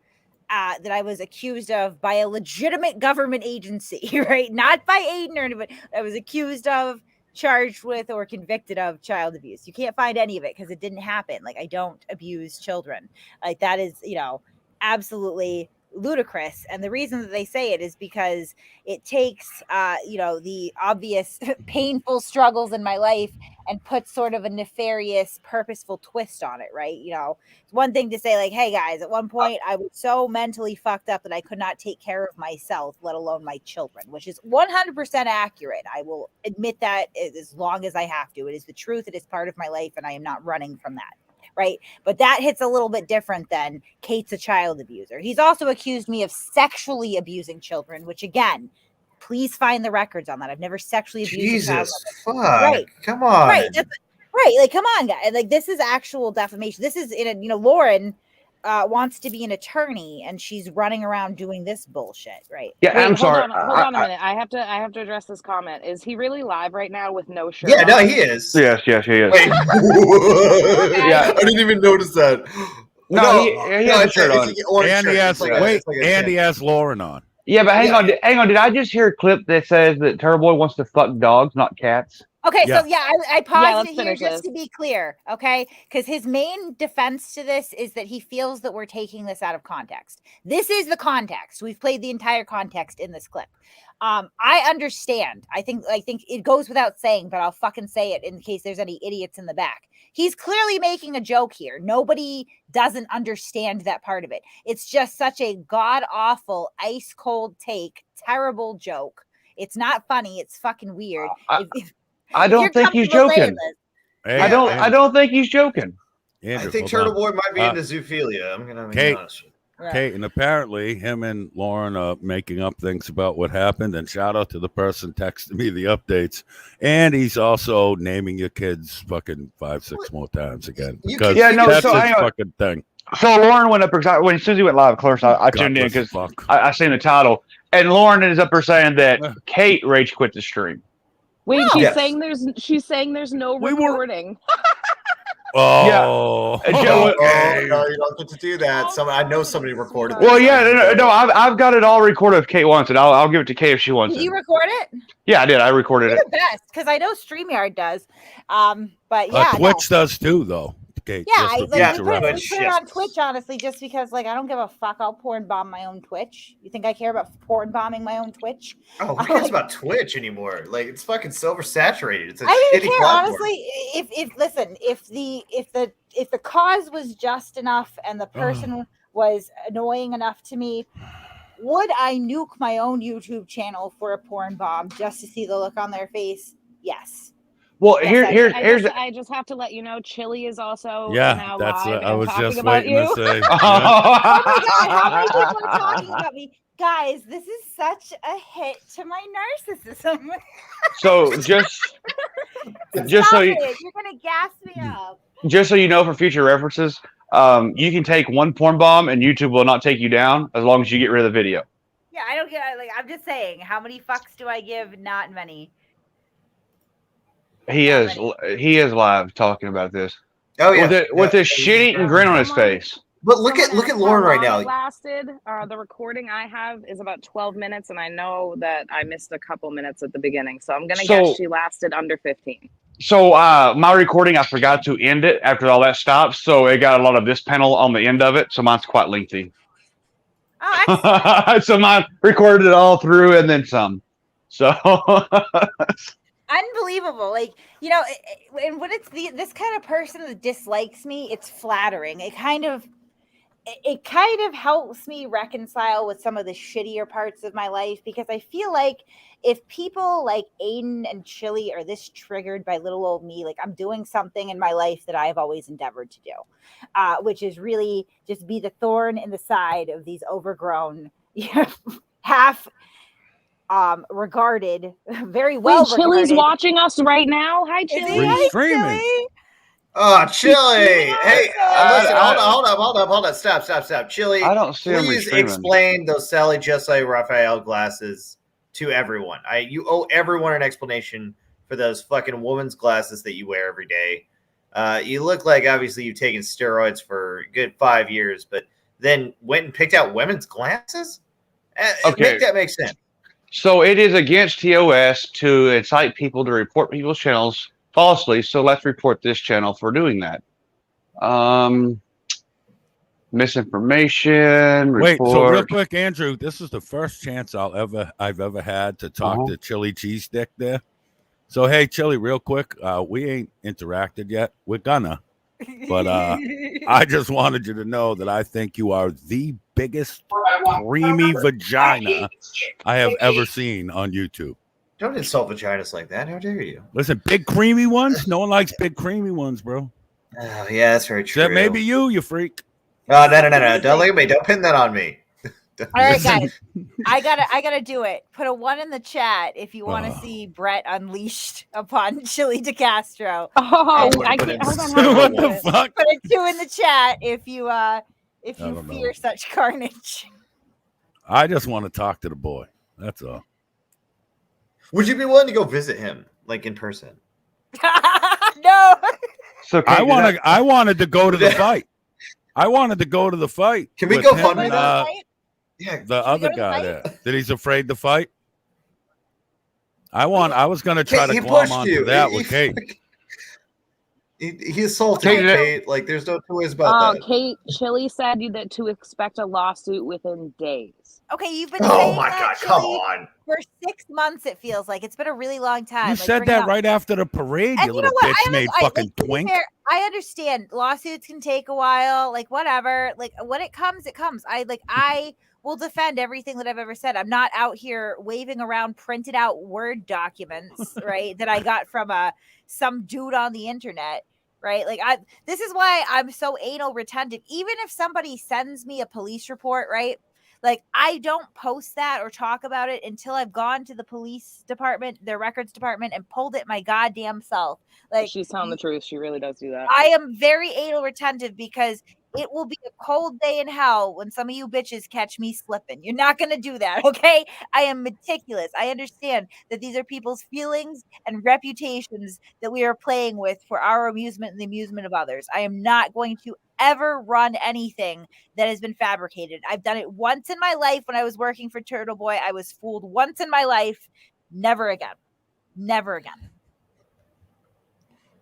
A: that I was accused of by a legitimate government agency, right? Not by Aiden or anybody. I was accused of, charged with, or convicted of child abuse. You can't find any of it because it didn't happen. Like, I don't abuse children. Like, that is, absolutely ludicrous. And the reason that they say it is because it takes the obvious painful struggles in my life and puts sort of a nefarious, purposeful twist on it, right? It's one thing to say, like, hey guys, at one point I was so mentally fucked up that I could not take care of myself, let alone my children, which is 100% accurate. I will admit that as long as I have to. It is the truth. It is part of my life, and I am not running from that. Right. But that hits a little bit different than Kate's a child abuser. He's also accused me of sexually abusing children, which, again, please find the records on that. I've never sexually abused a child.
F: Jesus, fuck.
A: Right.
F: Come on.
A: Right. Right. Like, come on, guys. Like, this is actual defamation. This is Lauren wants to be an attorney, and she's running around doing this bullshit. Right.
D: Yeah,
B: Wait,
D: I'm sorry.
B: Hold on a minute. I have to address this comment. Is he really live right now with no shirt?
F: Yeah,
B: on?
F: no, he is.
D: Yes, he is.
F: Wait.
D: Yeah.
F: I didn't even notice that.
D: No, he has a shirt on.
E: And he has Lauren on.
D: Yeah, but hang on. Did I just hear a clip that says that Turtle Boy wants to fuck dogs, not cats?
A: Okay,
E: Yeah.
A: so I paused
B: let's
A: it here
B: finish
A: just
B: this.
A: to be clear, okay? Because his main defense to this is that he feels that we're taking this out of context. This is the context. We've played the entire context in this clip. I understand. I think it goes without saying, but I'll fucking say it in case there's any idiots in the back. He's clearly making a joke here. Nobody doesn't understand that part of it. It's just such a god-awful, ice-cold take, terrible joke. It's not funny. It's fucking weird.
D: I don't think he's joking.
E: Hey,
D: I don't think he's joking.
E: Andrew,
F: I think
E: hold
F: Turtle
E: on.
F: Boy might be into zoophilia. I'm gonna be
E: Kate.
F: honest.
E: Okay, and apparently him and Lauren are making up things about what happened. And shout out to the person texting me the updates. And he's also naming your kids fucking 5-6 more times again because
D: Yeah, no,
E: that's
D: so
E: his
D: hang on.
E: fucking thing.
D: So Lauren went up as soon as he went live. Of course, I tuned in because I seen the title, and Lauren is up there saying that Kate rage quit the stream.
B: Wait,
A: No.
B: she's
F: Yes.
B: saying there's no
E: We were-
B: recording.
E: Oh,
D: Yeah. Joe-
F: Oh, no, you don't get to do that. I know somebody recorded.
D: Well,
F: this.
D: yeah, no, I've got it all recorded if Kate wants it. I'll give it to Kate if she wants
A: Did
D: it.
A: you record it?
D: Yeah, I did. I recorded
A: You're
D: it.
A: the best, because I know StreamYard does. But yeah,
E: Twitch does too, though. Okay,
A: Yeah,
E: just
A: I,
E: for
A: like,
F: Yeah,
E: future
A: we put
E: reference.
A: it on Twitch, honestly, just because, like, I don't give a fuck. I'll porn bomb my own Twitch. You think I care about porn bombing my own Twitch?
F: Oh, who cares about Twitch anymore? Like, it's fucking silver saturated. It's a
A: I don't
F: shitty
A: even care,
F: platform.
A: honestly. If the cause was just enough and the person was annoying enough to me, would I nuke my own YouTube channel for a porn bomb just to see the look on their face? Yes.
D: Well,
A: Yes,
D: here's
B: I just have to let you know, Chili is also
E: Yeah,
B: now
E: that's
B: live
E: I
B: and
E: was
B: talking
E: just
B: about
E: waiting
B: you.
E: to say.
A: Oh my god, how many people are talking about me? Guys, this is such a hit to my narcissism.
D: so just Just so you,
A: You're gonna gas me up.
D: just so you know, for future references, you can take one porn bomb and YouTube will not take you down as long as you get rid of the video.
A: Yeah, I don't get. Like, I'm just saying, how many fucks do I give? Not many.
D: He is live talking about this.
F: Oh yeah,
D: with a shit-eating grin on his face.
F: But look at Lauren right now.
B: It lasted. The recording I have is about 12 minutes, and I know that I missed a couple minutes at the beginning, so I'm gonna guess she lasted under 15.
D: So my recording, I forgot to end it after all that stopped, so it got a lot of this panel on the end of it, so mine's quite lengthy.
A: Oh,
D: so mine recorded it all through and then some. So
A: unbelievable. Like, you know, and when it's this kind of person that dislikes me, it's flattering. It kind of helps me reconcile with some of the shittier parts of my life, because I feel like if people like Aiden and Chili are this triggered by little old me, like I'm doing something in my life that I've always endeavored to do, which is really just be the thorn in the side of these overgrown, half regarded, very well.
B: Wait, Chili's watching us right now. Hi, Chili.
E: Restreaming.
F: Oh, Chili! Hey, listen, hold up! Stop! Chili,
D: I don't see him
F: please
D: restreaming.
F: explain those Sally Jesse Raphael glasses to everyone. You owe everyone an explanation for those fucking woman's glasses that you wear every day. You look like obviously you've taken steroids for a good 5 years, but then went and picked out women's glasses.
D: Okay.
F: Make that make sense.
D: So it is against TOS to incite people to report people's channels falsely. So let's report this channel for doing that. Misinformation.
E: Wait,
D: Report.
E: so real quick, Andrew, this is the first chance I've ever had to talk to Chili Cheese Stick there. So hey, Chili, real quick, we ain't interacted yet. We're gonna, but I just wanted you to know that I think you are the biggest creamy vagina I have ever seen on YouTube.
F: Don't insult vaginas like that. How dare you?
E: Listen, big creamy ones. No one likes big creamy ones, bro.
F: Oh, yeah, that's very true.
E: Except maybe you freak.
F: Oh, no. Don't look at me. Don't pin that on me.
A: All right, guys, I gotta do it. Put a 1 in the chat if you want to see Brett unleashed upon Chili DeCastro.
B: Oh, I can't. Hold on.
E: What the fuck?
A: Put a 2 in the chat if you fear such carnage.
E: I just want to talk to the boy. That's all.
F: Would you be willing to go visit him, like in person?
A: No.
D: So
E: I wanted to go to the fight. I wanted to go to the fight.
F: Can we
E: with
F: go
E: him
F: fund
E: and,
F: it?
E: Yeah,
A: Can
E: the
A: we
E: other
A: go to the
E: guy
A: fight?
E: there. That he's afraid to fight. I was gonna try to
F: He
E: glom
F: pushed
E: onto
F: you.
E: that with Kate.
F: He assaulted you, Kate. Like, there's no two ways about that.
B: Kate, Chili said that to expect a lawsuit within days.
A: Okay, you've been
F: Oh
A: saying
F: my
A: that,
F: God, come
A: Chili,
F: on.
A: for 6 months. It feels like it's been a really long time.
E: You
A: Like,
E: said
A: bring it
E: that
A: up.
E: right after the parade,
A: And
E: you
A: you
E: little
A: know what?
E: bitch made fucking
A: to be
E: twink.
A: fair, I understand lawsuits can take a while, like whatever. Like when it comes, it comes. I will defend everything that I've ever said. I'm not out here waving around printed out Word documents, right? That I got from some dude on the internet, right? Like this is why I'm so anal retentive. Even if somebody sends me a police report, right? Like I don't post that or talk about it until I've gone to the police department, their records department, and pulled it my goddamn self. Like
B: She's telling the truth. She really does do that.
A: I am very anal retentive because it will be a cold day in hell when some of you bitches catch me slipping. You're not going to do that, okay? I am meticulous. I understand that these are people's feelings and reputations that we are playing with for our amusement and the amusement of others. I am not going to ever run anything that has been fabricated. I've done it once in my life when I was working for Turtle Boy. I was fooled once in my life. Never again. Never again.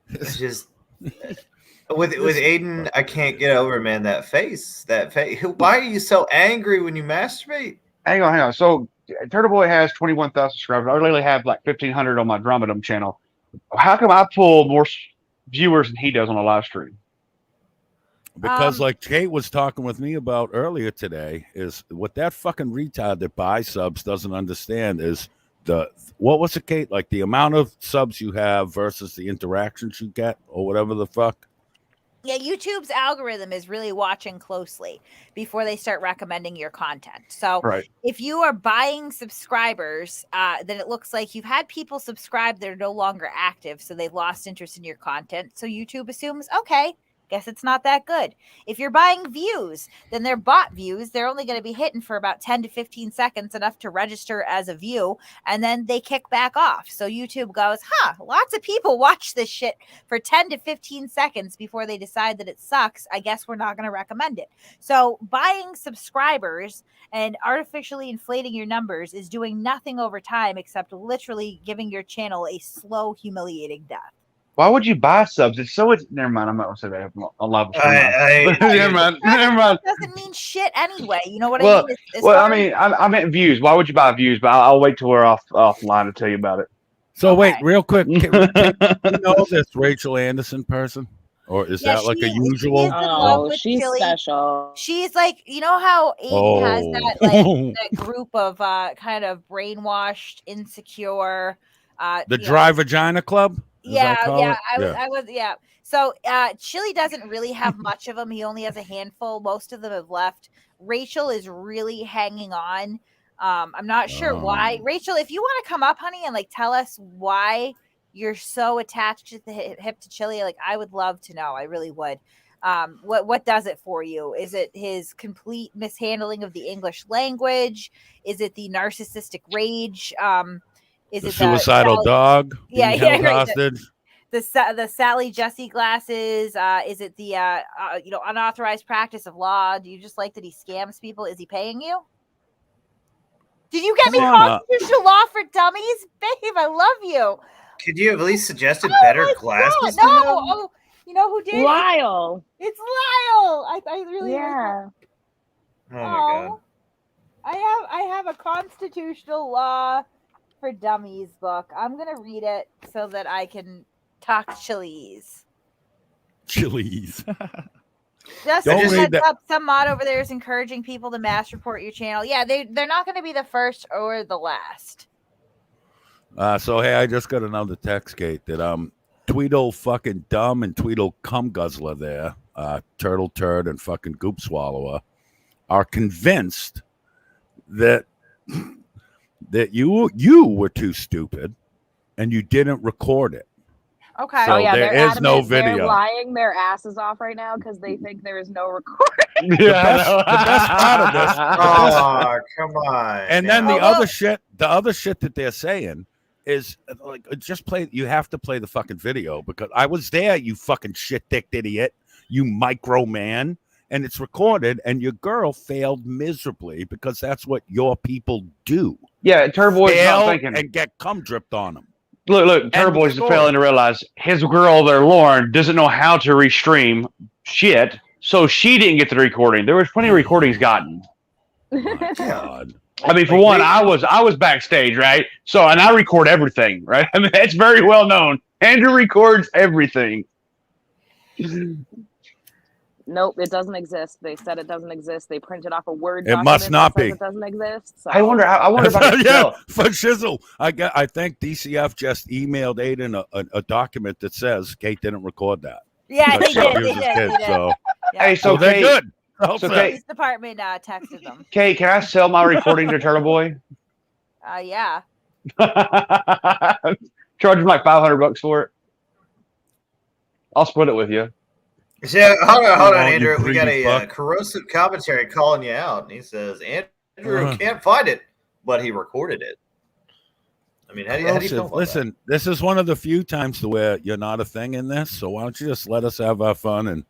F: It's just with Aiden, I can't get over, man, that face. Why are you so angry when you masturbate?
D: Hang on. So Turtle Boy has 21,000 subscribers. I literally have like 1,500 on my Dromedom channel. How come I pull more viewers than he does on a live stream?
E: Because like Kate was talking with me about earlier today, is what that fucking retard that buys subs doesn't understand is what was it, Kate? Like the amount of subs you have versus the interactions you get or whatever the fuck.
A: Yeah, YouTube's algorithm is really watching closely before they start recommending your content. So
D: Right.
A: if you are buying subscribers, then it looks like you've had people subscribe that are no longer active, so they've lost interest in your content. So YouTube assumes, okay, guess it's not that good. If you're buying views, then they're bot views. They're only going to be hitting for about 10 to 15 seconds, enough to register as a view, and then they kick back off. So YouTube goes, lots of people watch this shit for 10 to 15 seconds before they decide that it sucks. I guess we're not going to recommend it. So buying subscribers and artificially inflating your numbers is doing nothing over time except literally giving your channel a slow, humiliating death.
D: Why would you buy subs? Never mind. I'm not gonna say that. I'll love
F: I-
D: never mind. Never mind.
A: Doesn't mean shit anyway. You know what
D: Well,
A: I mean? As
D: well,
A: far
D: I
A: as-
D: mean, I meant views. Why would you buy views? But I'll wait till we're offline to tell you about it.
E: So wait,
A: Okay.
E: real quick, do you know this Rachel Anderson person, or is that like a
A: she is
E: usual?
A: in love
B: Oh,
A: with
B: she's
A: Chili.
B: special.
A: She's like, you know how Aiden has that that group of kind of brainwashed, insecure,
E: The
A: you know,
E: Dry Vagina Club? Is that called it?
A: I was. So Chili doesn't really have much of them. He only has a handful. Most of them have left. Rachel is really hanging on. I'm not sure why.
E: Oh.
A: Rachel, if you want to come up, honey, and like tell us why you're so attached to the hip to Chili, like I would love to know. I really would. What does it for you? Is it his complete mishandling of the English language? Is it the narcissistic rage? Is
E: The
A: it
E: suicidal dog?
A: Yeah,
E: being
A: yeah,
E: held
A: right.
E: hostage?
A: The Sally Jesse glasses? Is it the unauthorized practice of law? Do you just like that he scams people? Is he paying you? Did you get me
E: Come on,
A: constitutional law for dummies, babe? I love you.
F: Could you have at least suggested
A: Oh
F: better
A: my
F: glasses?
A: God,
F: to
A: no,
F: him?
A: oh, you know who did?
B: Lyle.
A: It's Lyle. I really like
B: Yeah.
F: Oh my god.
A: I have a constitutional law for dummies book. I'm gonna read it so that I can talk Chili's.
E: Chili's.
A: Just
E: Don't
A: a
E: read
A: heads
E: that.
A: up, some mod over there is encouraging people to mass report your channel. Yeah, they're not gonna be the first or the last.
E: So hey, I just got another text, Kate, that Tweedle fucking dumb and Tweedle cum guzzler there, turtle turd and fucking goop swallower, are convinced that you were too stupid and you didn't record it.
A: Okay.
E: So there
B: they're
E: is no
B: adamant. They're
E: video.
B: lying their asses off right now because they think there is no recording.
E: The best part of this,
F: Oh, come on.
E: and then
F: now.
E: the other shit that they're saying is like, just play. You have to play the fucking video because I was there. You fucking shit-dicked idiot. You micro man, and it's recorded. And your girl failed miserably because that's what your people do.
D: Yeah, Turboy's
E: Fail
D: not thinking.
E: and get cum dripped on them.
D: Look, Turboy's
E: story.
D: failing to realize his girl there, Lauren, doesn't know how to restream shit, so she didn't get the recording. There was plenty of recordings gotten.
E: My God.
D: I mean, for
F: Like,
D: one, I was backstage, right? So, and I record everything, right? I mean, that's very well known. Andrew records everything.
B: Nope, it doesn't exist. They said it doesn't exist. They printed off a Word
E: It
B: document
E: must not
B: that says
E: be.
B: It doesn't exist. So.
D: I wonder if I can
E: Yeah,
D: tell.
E: for shizzle. I think DCF just emailed Aiden a document that says Kate didn't record that.
A: Yeah,
E: But
A: they
E: she
A: did. They
E: uses
A: did.
E: his,
A: They did.
E: so
A: Yeah.
D: Hey,
E: so
D: so
E: they're
D: Kate,
E: good. All
D: so
E: set.
D: Kate,
A: Police department texted them.
D: Kate, can I sell my recording to Turtle Boy?
A: Yeah.
D: Charge him like $500 for it. I'll split it with you.
F: So, hold on,
E: Oh, you
F: Andrew. We got
E: greedy
F: a
E: fuck.
F: corrosive commentary calling you out. And he says, Andrew can't find it, but he recorded it. I mean, how do you feel
E: Corrosive.
F: about
E: Listen, this is one of the few times to where you're not a thing in this. So why don't you just let us have our fun and,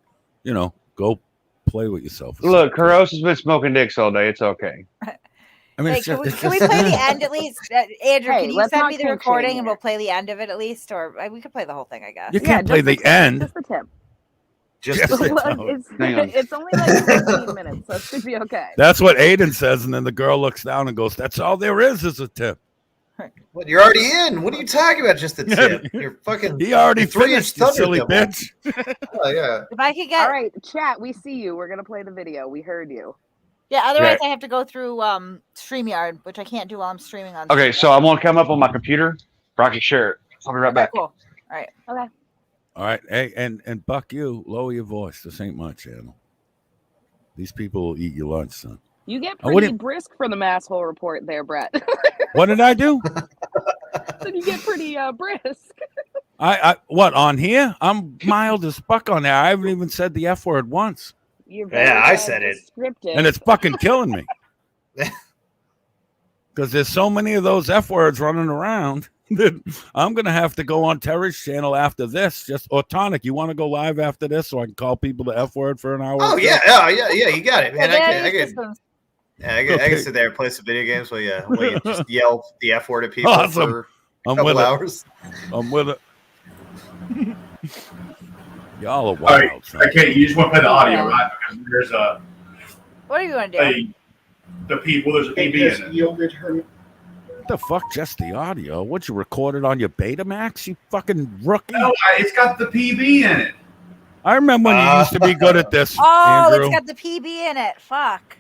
E: go play with yourself.
D: Look, Kuros has been smoking dicks all day. It's okay.
E: I mean,
A: Hey,
E: it's
A: can
E: just,
A: we play the end at least? Andrew,
B: Hey,
A: can you
B: let's
A: send
B: not
A: me the
B: kink
A: recording
B: shame
A: and
B: here.
A: we'll play the end of it at least? Or we could play the whole thing, I guess.
E: you can't play
B: just
E: the end.
B: Just the tip.
F: Just
E: Just
F: the
E: the
F: tip.
E: tip.
B: It's,
D: Hang on.
B: it's only like 15 minutes, so it should be okay.
E: That's what Aiden says, and then the girl looks down and goes, "That's all there is a tip."
F: What, you're already in. What are you talking about? Just the tip. You're fucking.
E: He already
F: you're 3
E: finished,
F: inch
E: you silly
F: thunder
E: bitch.
F: Oh, yeah.
A: If I could get,
B: All right, chat, we see you. We're going to play the video. We heard you.
A: yeah. Otherwise,
D: Right.
A: I have to go through StreamYard, which I can't do while I'm streaming on.
D: Okay,
A: StreamYard.
D: so I'm gonna come up on my computer. I can share it. I'll be right
A: Okay,
D: back.
A: cool. All right.
B: Okay.
E: All right. Hey, and Buck, you lower your voice. This ain't my channel. These people will eat your lunch, son.
B: You get
E: I wouldn't-
B: pretty brisk for the masshole report there, Brett.
E: What did I do?
B: So you get pretty brisk.
E: I what on here? I'm mild as fuck on there. I haven't even said the F word once,
B: You're very
F: Yeah, I said it.
B: descriptive.
E: and it's fucking killing me. Because there's so many of those F words running around that I'm gonna have to go on Terry's channel after this. Just or Tonic, you want to go live after this so I can call people the F word for an hour?
F: Oh
E: or so?
F: yeah, you got it, man. I could
A: Systems.
F: I can sit there and play some video games while you just yell the F word at people
E: Awesome.
F: for a
E: I'm
F: couple
E: with it.
F: hours.
E: I'm with it. Y'all are wild.
I: All right,
E: son.
I: okay, you just want to play the audio, right? Because there's
A: What are you going to do?
I: there's a
G: It
I: PB
G: just
I: in it.
G: yielded her.
E: What the fuck? Just the audio? What, you recorded on your Betamax? You fucking rookie.
I: No, it's got the PB in it.
E: I remember when you used to be good at this,
A: Oh,
E: Andrew.
A: it's got the PB in it. Fuck.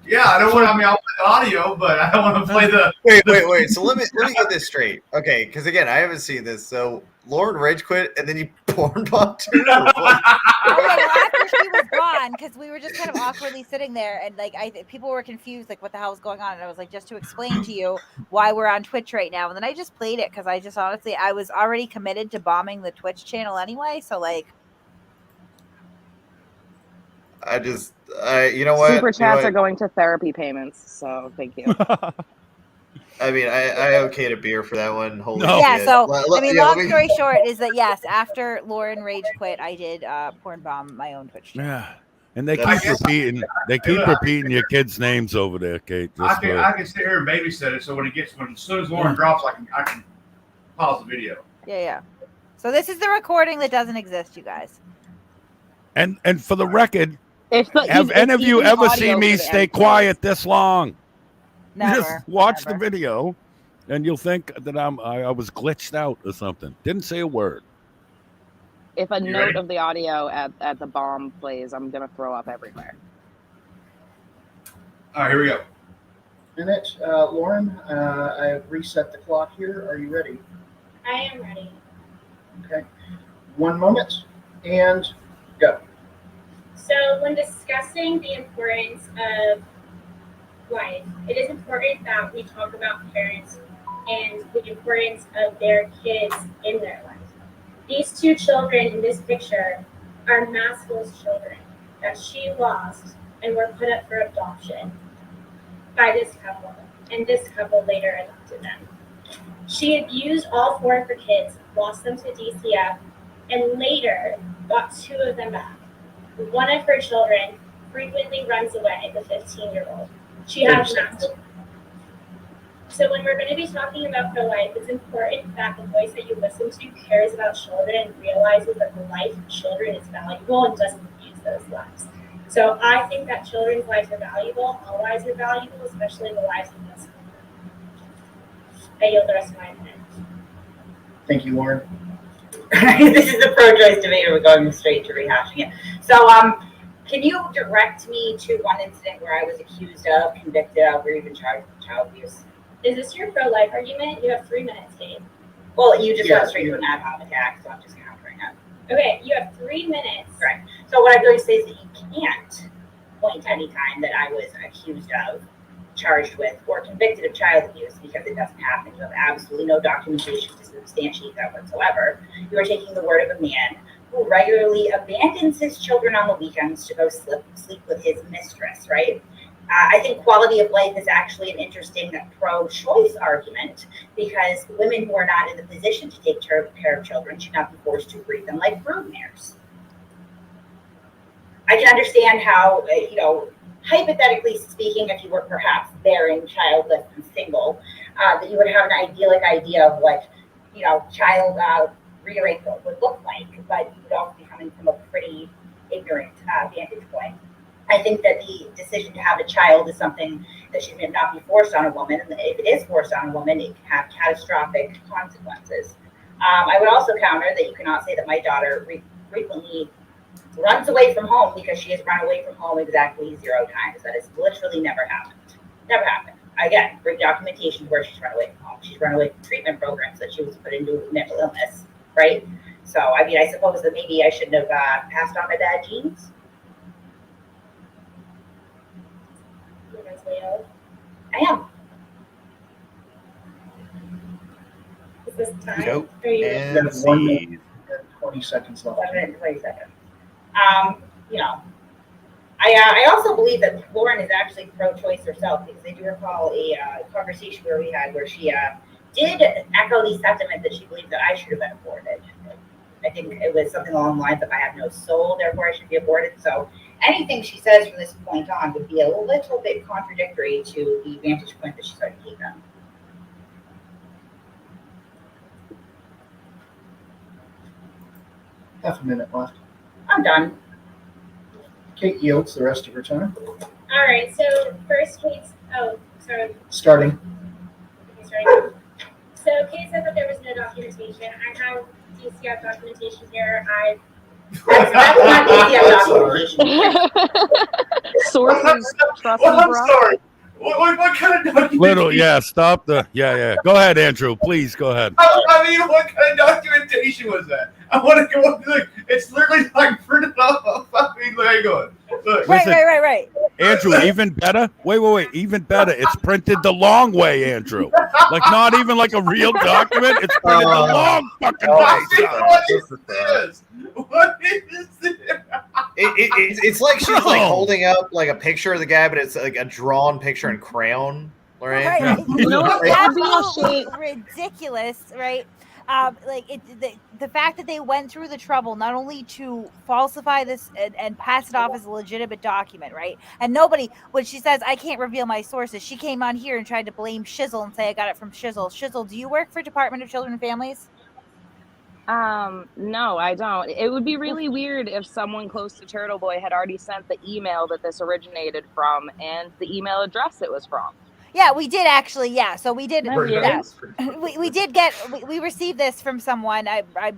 I: Yeah, I don't want. I mean, I'll play the audio, but I don't want to play the.
F: Wait. So let me get this straight, okay? Because again, I haven't seen this. So Lauren rage quit, and then you porn bombed her. Or what?
A: Okay, well, after she was gone, because we were just kind of awkwardly sitting there, and like people were confused, like what the hell is going on, and I was like, just to explain to you why we're on Twitch right now, and then I just played it because I just honestly I was already committed to bombing the Twitch channel anyway, so like.
F: You know what?
B: Super chats are going to therapy payments, so thank you.
F: I mean, I okayed a beer for that one. Holy
E: No.
A: Yeah,
F: shit.
A: so
F: Let
A: I mean,
F: yeah,
A: long
F: let me-
A: story short is that yes, after Lauren rage quit, I did porn bomb my own Twitch channel.
E: Yeah. And they
F: I
E: keep
F: guess-
E: repeating. They keep repeating your kids' names over there, Kate.
I: I
E: Just
I: can sit here and babysit it, so as soon as Lauren drops, I can pause the video.
A: Yeah. So this is the recording that doesn't exist, you guys.
E: and for the record,
B: If the,
E: have any of you
B: even
E: ever
B: audio
E: seen me
B: for the
E: stay
B: end
E: quiet this long?
A: Never.
E: Just watch
A: never.
E: the video, and you'll think that I was glitched out or something. Didn't say a word.
B: If a
I: You
B: note
I: ready?
B: of the audio at the bomb plays, I'm gonna throw up everywhere.
I: All right, here we go.
G: Minute, Lauren, I have reset the clock here. Are you ready?
J: I am ready.
G: Okay. 1 moment and go.
J: So, when discussing the importance of life, it is important that we talk about parents and the importance of their kids in their life. These two children in this picture are Maslo's children that she lost and were put up for adoption by this couple, and this couple later adopted them. She abused all four of her kids, lost them to DCF, and later got two of them back. One of her children frequently runs away, the 15-year-old. She has not. So when we're going to be talking about pro-life, it's important that the voice that you listen to cares about children and realizes that the life of children is valuable and doesn't abuse those lives. So I think that children's lives are valuable. All lives are valuable, especially the lives of us. I yield the rest of my minute.
G: Thank you, Lauren.
K: This is the pro-choice debater. We're going straight to rehashing it. So, can you direct me to one incident where I was accused of, convicted of, or even charged with child abuse?
J: Is this your pro-life argument? You have 3 minutes, Kate.
K: Well, you just
G: Yeah.
K: went straight to an ad hoc attack, so I'm just countering it.
J: Okay, you have 3 minutes.
K: Right. So what I'm going to say is that you can't point to any time that I was accused of, charged with, or convicted of child abuse, because it doesn't happen. You have absolutely no documentation to substantiate that whatsoever. You are taking the word of a man who regularly abandons his children on the weekends to go sleep with his mistress, right? I think quality of life is actually an interesting pro-choice argument, because women who are not in the position to take care of children should not be forced to breed them like broodmares. I can understand how, hypothetically speaking, if you were perhaps barren, childless, and single, that you would have an idyllic idea of what, child rearing would look like, but you would also be coming from a pretty ignorant vantage point. I think that the decision to have a child is something that should not be forced on a woman, and if it is forced on a woman, it can have catastrophic consequences. I would also counter that you cannot say that my daughter frequently runs away from home, because she has run away from home exactly 0 times. That has literally never happened. Never happened. Again, bring documentation where she's run away from home. She's run away from treatment programs that she was put into with mental illness, right? So, I mean, I suppose that maybe I shouldn't have passed on my bad genes.
J: You're mentally ill.
K: I am.
J: Is this time?
F: Nope.
J: Are you?
F: And
I: That's 1
F: see.
I: minute, 20 seconds left.
K: 1 minute and 20 seconds. You know, I also believe that Lauren is actually pro-choice herself, because I do recall a conversation where we had where she did echo the sentiment that she believed that I should have been aborted. I think it was something along the lines of I have no soul, therefore I should be aborted. So anything she says from this point on would be a little bit contradictory to the vantage point that she's already taken.
I: Half a minute left.
K: I'm done.
I: Kate yields the rest of her time.
J: All right. So first, Kate's. Oh, sorry.
I: Starting.
J: Okay, sorry. So Kate said that there was no documentation. I have DCF documentation here.
K: That's not DCF documentation.
B: Sources trust
I: Well,
B: me,
I: I'm
B: bro.
I: sorry. What kind of documentation?
E: Little, yeah. Stop the. Yeah. Go ahead, Andrew. Please go ahead.
I: I mean, what kind of documentation was that? I want to go up. Like, it's literally like printed off. I mean, hang on. Look.
E: Listen,
A: Right.
E: Andrew, even better. Wait. Even better. It's printed the long way, Andrew. Like not even like a real document. It's printed the long fucking way.
I: What is this? What is this?
F: It's like she's like
E: Bro.
F: holding up like a picture of the guy, but it's like a drawn picture in crayon, right?
A: Right.
B: You know what?
A: It's
B: That'd be a
A: absolutely
B: shame.
A: ridiculous, right? Like the fact that they went through the trouble not only to falsify this and pass it off as a legitimate document, right? And nobody, when she says I can't reveal my sources, she came on here and tried to blame Shizzle and say I got it from Shizzle. Shizzle, do you work for Department of Children and Families?
B: No, I don't. It would be really weird if someone close to Turtle Boy had already sent the email that this originated from and the email address it was from.
A: Yeah, we did actually. Yeah, so we did.
B: Isn't that weird?
A: Yeah, we did get. We received this from someone.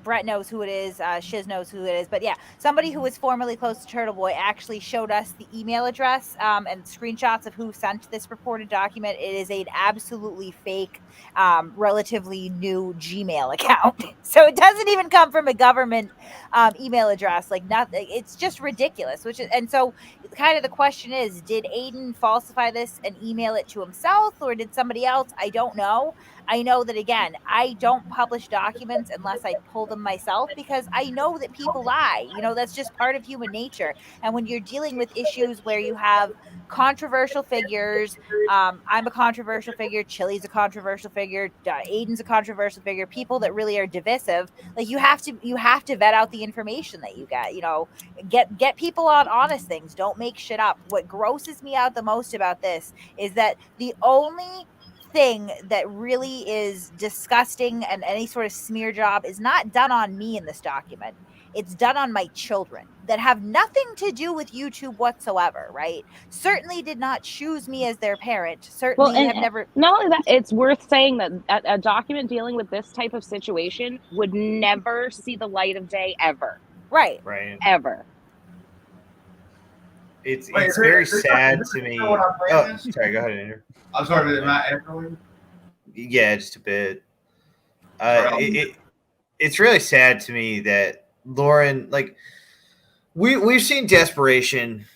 A: Brett knows who it is. Shiz knows who it is. But yeah, somebody who was formerly close to Turtle Boy actually showed us the email address and screenshots of who sent this purported document. It is an absolutely fake, relatively new Gmail account. So it doesn't even come from a government email address. Like nothing. It's just ridiculous. And so kind of the question is, did Aiden falsify this and email it to himself, or did somebody else? I don't know. I know that, again, I don't publish documents unless I pull them myself, because I know that people lie. You know, that's just part of human nature. And when you're dealing with issues where you have controversial figures, I'm a controversial figure, Chili's a controversial figure, Aiden's a controversial figure, people that really are divisive, like you have to vet out the information that you get. You know, get people on honest things. Don't make shit up. What grosses me out the most about this is that the only thing that really is disgusting and any sort of smear job is not done on me in this document. It's done on my children that have nothing to do with YouTube whatsoever, right? Certainly did not choose me as their parent. Certainly have never.
B: Not only that, it's worth saying that a document dealing with this type of situation would never see the light of day ever.
A: Right.
B: Ever.
F: It's very sad to me. Oh, sorry. Go ahead, Andrew.
I: I'm sorry, am I echoing?
F: Yeah, just a bit. It's really sad to me that Lauren, like, we've seen desperation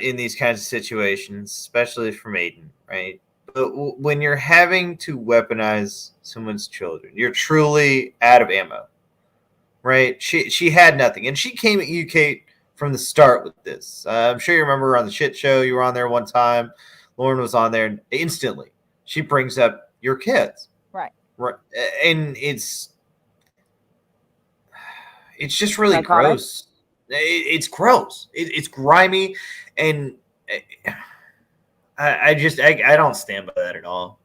F: in these kinds of situations, especially from Aiden, right? But when you're having to weaponize someone's children, you're truly out of ammo, right? She had nothing, and she came at you, Kate, from the start with this. I'm sure you remember her on the shit show. You were on there one time. Lauren was on there, and instantly she brings up your kids.
A: Right.
F: And it's just really gross. It's gross. It's grimy, and I don't stand by that at all.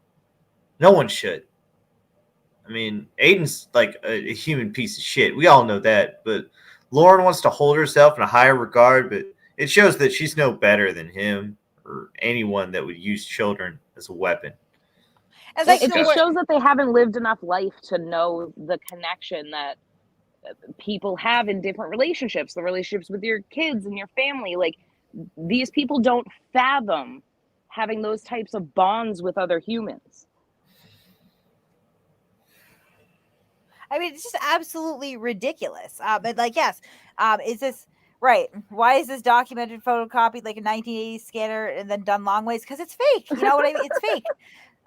F: No one should. I mean, Aiden's like a human piece of shit. We all know that, but Lauren wants to hold herself in a higher regard, but it shows that she's no better than him or anyone that would use children as a weapon.
B: It just shows that they haven't lived enough life to know the connection that people have in different relationships, the relationships with your kids and your family. Like, these people don't fathom having those types of bonds with other humans.
A: I mean, it's just absolutely ridiculous. But like, yes, is this right? Why is this documented, photocopied like a 1980s scanner and then done long ways? Because it's fake. You know what I mean? It's fake.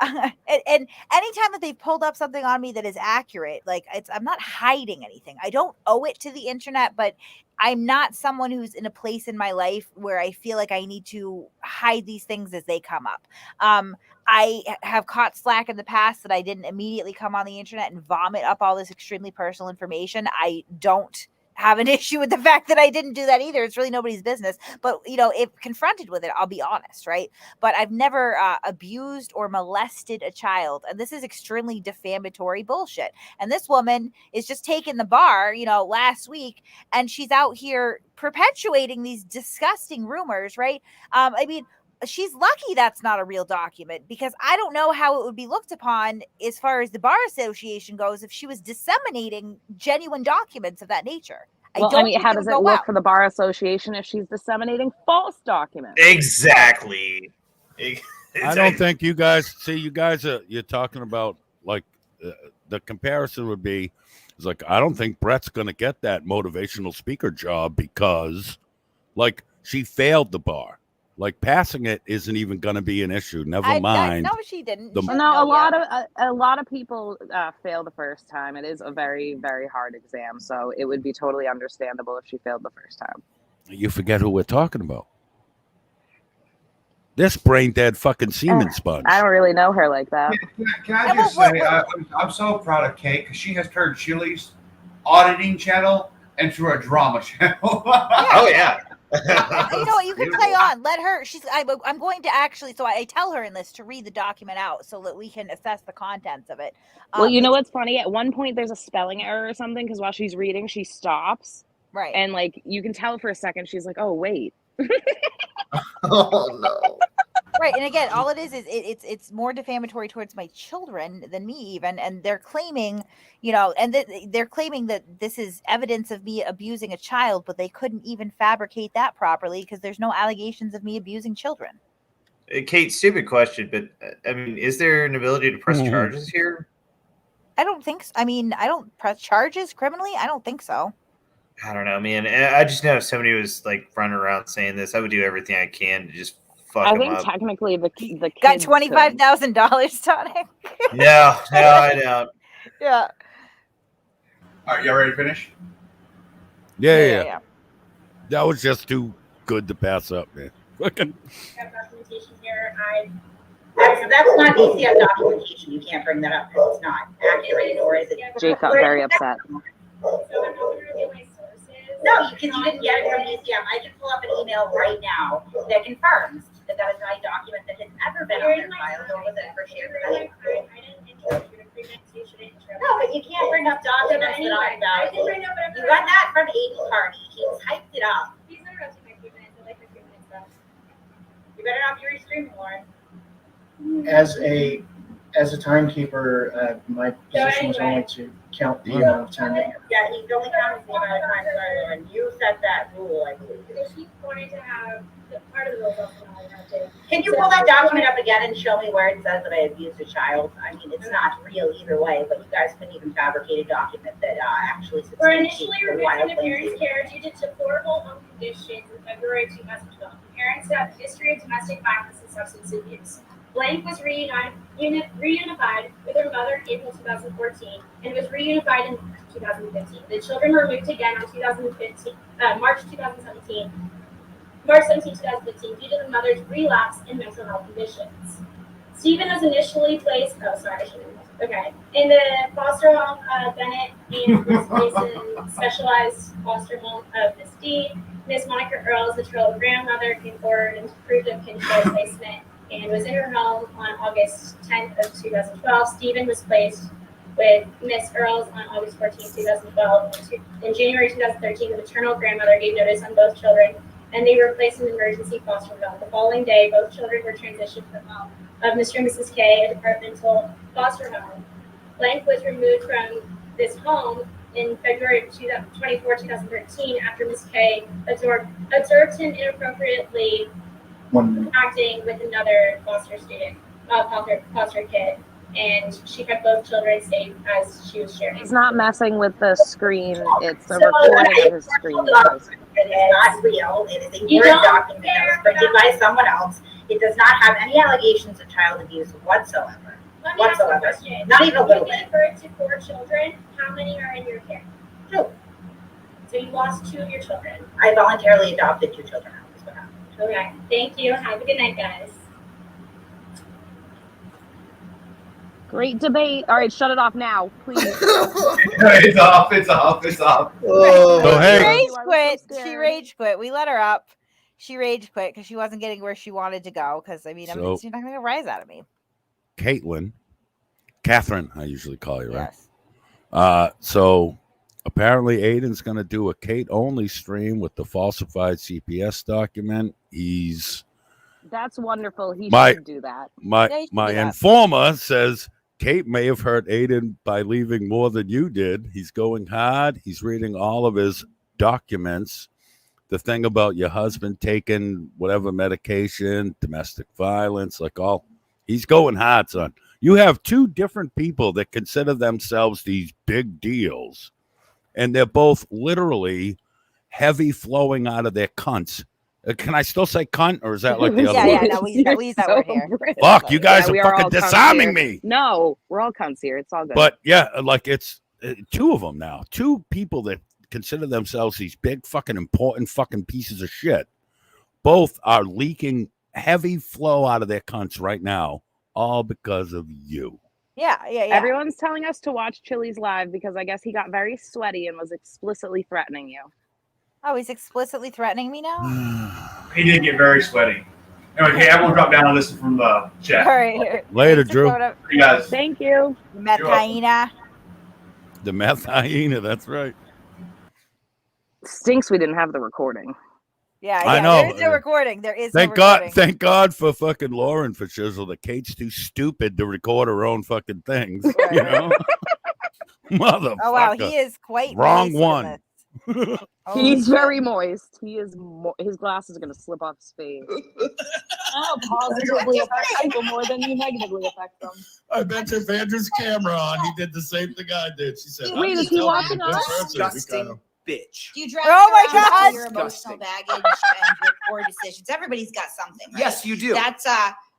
A: And anytime that they've pulled up something on me that is accurate, like I'm not hiding anything. I don't owe it to the internet, but I'm not someone who's in a place in my life where I feel like I need to hide these things as they come up. I have caught slack in the past that I didn't immediately come on the internet and vomit up all this extremely personal information. I don't have an issue with the fact that I didn't do that either. It's really nobody's business. But, you know, if confronted with it, I'll be honest, right? But I've never abused or molested a child. And this is extremely defamatory bullshit. And this woman is just taking the bar, you know, last week, and she's out here perpetuating these disgusting rumors, right? I mean, she's lucky that's not a real document, because I don't know how it would be looked upon as far as the Bar Association goes if she was disseminating genuine documents of that nature.
B: Well, I mean, how does it look for the Bar Association if she's disseminating false documents?
F: Exactly.
E: I don't think you guys you're talking about like the comparison would be is like, I don't think Brett's going to get that motivational speaker job because like she failed the bar. Like passing it isn't even going to be an issue. Never mind.
A: No, she didn't.
B: A lot of people fail the first time. It is a very, very hard exam, so it would be totally understandable if she failed the first time.
E: You forget who we're talking about. This brain dead fucking semen sponge.
B: I don't really know her like that.
I: Can I just say, I'm so proud of Kate because she has turned Chili's auditing channel into a drama channel.
F: Oh yeah.
A: You know what? You can play on. Let her. I'm going to actually. So I tell her in this to read the document out so that we can assess the contents of it.
B: Well, you know what's funny? At one point, there's a spelling error or something because while she's reading, she stops.
A: Right.
B: And like you can tell for a second, she's like, "Oh wait."
F: Oh no.
A: Right, and again, all it is it's more defamatory towards my children than me even, and they're claiming, you know, and they're claiming that this is evidence of me abusing a child, but they couldn't even fabricate that properly because there's no allegations of me abusing children.
F: Kate, stupid question, but I mean, is there an ability to press charges here?
A: I don't think so. I mean, I don't press charges criminally. I don't think so.
F: I don't know, man. I just know if somebody was like running around saying this, I would do everything I can to just fuck
B: I
F: them
B: think
F: up.
B: technically the
A: got $25,000, Tonic.
F: No, I don't.
A: Yeah.
I: All right, y'all ready to finish?
E: Yeah. That was just too good to pass up, man. Fucking.
K: Documentation here. That's not DCF documentation. You can't bring that up because it's not accurate, or is it?
B: Jake got very upset.
J: So I'm not going to reveal my sources.
K: No, because you didn't get it from DCF. I can pull up an email right now that confirms that is not a document that has ever been on their file, nor was it ever shared.
J: I didn't interrupt you to prevent you should interrupt.
K: No, but you can't bring up documents that aren't valid.
J: I can bring up whatever.
K: You got that from Aiden Carney. He typed it up.
J: He's interrupting my 3 minutes. I like my 3 minutes though.
K: You better not be restreaming, Lauren.
C: As a timekeeper, my position was only to count the amount of time.
K: Yeah, he's only counting the amount of time, and you set that rule, I believe.
J: Because she wanted to have part of the rules also not allowed to.
K: Can you pull that document up again and show me where it says that I abused a child? I mean, it's not real either way, but you guys couldn't even fabricate a document that actually
J: Were initially removed from the parents' care due to deplorable home conditions in February 2012. The parents have a history of domestic violence and substance abuse. Blank was reunified with her mother in April 2014 and was reunified in 2015. The children were moved again on March 17, 2015 due to the mother's relapse in mental health conditions. Stephen was initially placed, in the foster home Bennett and was placed in specialized foster home of Miss D. Miss Monica Earls, the child's grandmother, came forward and approved of control placement and was in her home on August 10th of 2012. Stephen was placed with Miss Earls on August 14th, 2012. In January 2013, the maternal grandmother gave notice on both children, and they were placed in emergency foster home. The following day, both children were transitioned from home of Mr. and Mrs. K, a departmental foster home. Blank was removed from this home in February of 2013 after Miss K observed him inappropriately acting with another foster kid. and she kept both children safe as she was sharing.
B: He's not messing with the screen. It's a
K: So,
B: recording of his screen. guys.
K: It is not real. It is a
J: You
K: Word
J: don't
K: document that was
J: care
K: printed
J: about-
K: by someone else. It does not have any allegations of child abuse whatsoever.
J: Let me ask you a
K: Whatsoever.
J: question.
K: Not even a little
J: You
K: bit.
J: gave birth to 4 children. How many are in your care?
K: 2.
J: So you lost 2 of your children.
K: I voluntarily adopted 2 children. That's what happened.
J: Okay. Thank you. Have a good night, guys.
B: Great debate. All right, shut it off now, please.
I: It's off. It's off. It's off.
F: Oh,
E: So,
A: She
E: hey.
A: rage
B: I was so
A: quit. She
B: scared.
A: rage quit. We let her up. She rage quit because she wasn't getting where she wanted to go. Because I mean,
E: So-
A: she's not going to rise out of me.
E: Catherine, I usually call you, right?
A: Yes.
E: So apparently Aiden's going to do a Kate only stream with the falsified CPS document.
B: That's wonderful. He
E: My-
B: should do that.
E: My
A: Yeah, you should
E: my
A: do that.
E: informer says Kate may have hurt Aiden by leaving more than you did. He's going hard. He's reading all of his documents. The thing about your husband taking whatever medication, domestic violence, he's going hard, son. You have 2 different people that consider themselves these big deals, and they're both literally heavy flowing out of their cunts. Can I still say cunt, or is that like the other
A: Yeah,
E: word?
A: yeah, no, we use that word here.
B: British.
E: Fuck, you guys
B: Yeah, we
E: are
B: all
E: fucking
B: cunts
E: disarming
B: here.
E: me.
B: No, we're all cunts here. It's all good.
E: But yeah, like it's 2 of them now. 2 people that consider themselves these big fucking important fucking pieces of shit. Both are leaking heavy flow out of their cunts right now, all because of you.
A: Yeah.
B: Everyone's telling us to watch Chili's live because I guess he got very sweaty and was explicitly threatening you.
A: Oh, he's explicitly threatening me now?
I: He did get very sweaty. Anyway, hey, everyone drop down and listen from the chat.
A: All right. Here.
E: Later,
A: Thanks for
E: Drew.
A: coming up.
I: You guys.
B: Thank you.
A: Meth hyena.
E: The meth hyena, that's right.
B: Stinks we didn't have the recording.
A: Yeah,
E: I know.
A: There is no recording. There is
E: Thank
A: no
E: God,
A: recording.
E: thank God for fucking Lauren for Chisel that Kate's too stupid to record her own fucking things. You know? Motherfucker.
A: Oh wow, he is quite
E: Wrong
A: moist in
E: one.
A: this. Holy
B: He's
A: shit.
B: very moist. He is. His glasses are gonna slip off his face. Oh, positively affect people more than you negatively affect them.
E: I bet you if Andrew's camera on, he did the same thing I did. She said,
B: Wait, is he watching us?
L: Disgusting bitch.
K: Do you drag
A: Oh my
K: around
A: God.
K: your emotional baggage and your poor decisions? Everybody's got something, right?
L: Yes, you do.
K: That's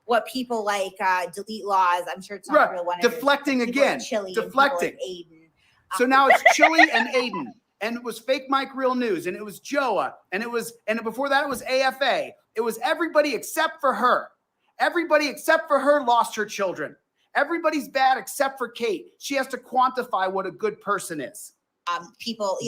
K: what people like delete laws. I'm sure it's not
L: Right.
K: a real one.
L: Deflecting
K: People
L: again.
K: like Chili
L: Deflecting.
K: And people like Aiden.
L: So now it's Chili and Aiden. And it was Fake Mike Real News. And it was Joa. And before that it was AFA. It was everybody except for her. Everybody except for her lost her children. Everybody's bad except for Kate. She has to quantify what a good person is.
K: People,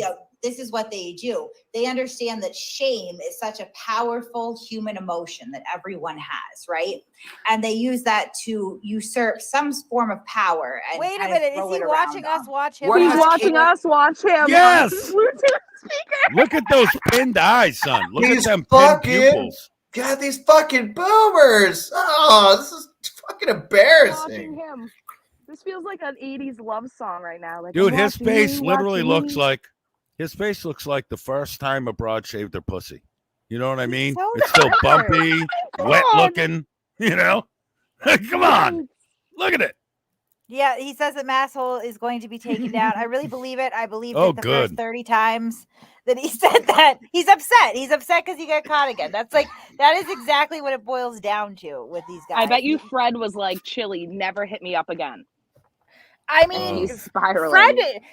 K: this is what they do. They understand that shame is such a powerful human emotion that everyone has, right? And they use that to usurp some form of power. And
A: Wait a
K: kind of
A: minute, is
K: throw
A: he
K: it around
A: watching
K: them.
A: us watch him?
L: What
B: He's
L: has
B: watching
L: Kate-
B: us watch him.
E: Yes!
B: On his Bluetooth speaker.
E: Look at those pinned eyes, son. Look
F: These
E: at them pinned
F: fucking-
E: pupils.
F: God, these fucking boomers. Oh, this is fucking
B: Watching
F: embarrassing.
B: him. This feels like an 80s love song right now. Like,
E: Dude,
B: I'm
E: his
B: watching
E: face
B: you,
E: literally
B: watching
E: looks
B: me.
E: like the first time a broad shaved her pussy. You know what I mean?
A: so
E: It's still
A: hurt.
E: bumpy, wet
B: God.
E: looking, you know? Come on. Look at it.
A: Yeah, he says that Masshole is going to be taken down. I really believe it. I believe
E: Oh,
A: it the
E: good.
A: first 30 times that he said that. He's upset. He's upset because he got caught again. That is exactly what it boils down to with these guys.
B: I bet you Fred was like, Chili, never hit me up again.
A: I
B: And
A: mean,
B: he's spiraling.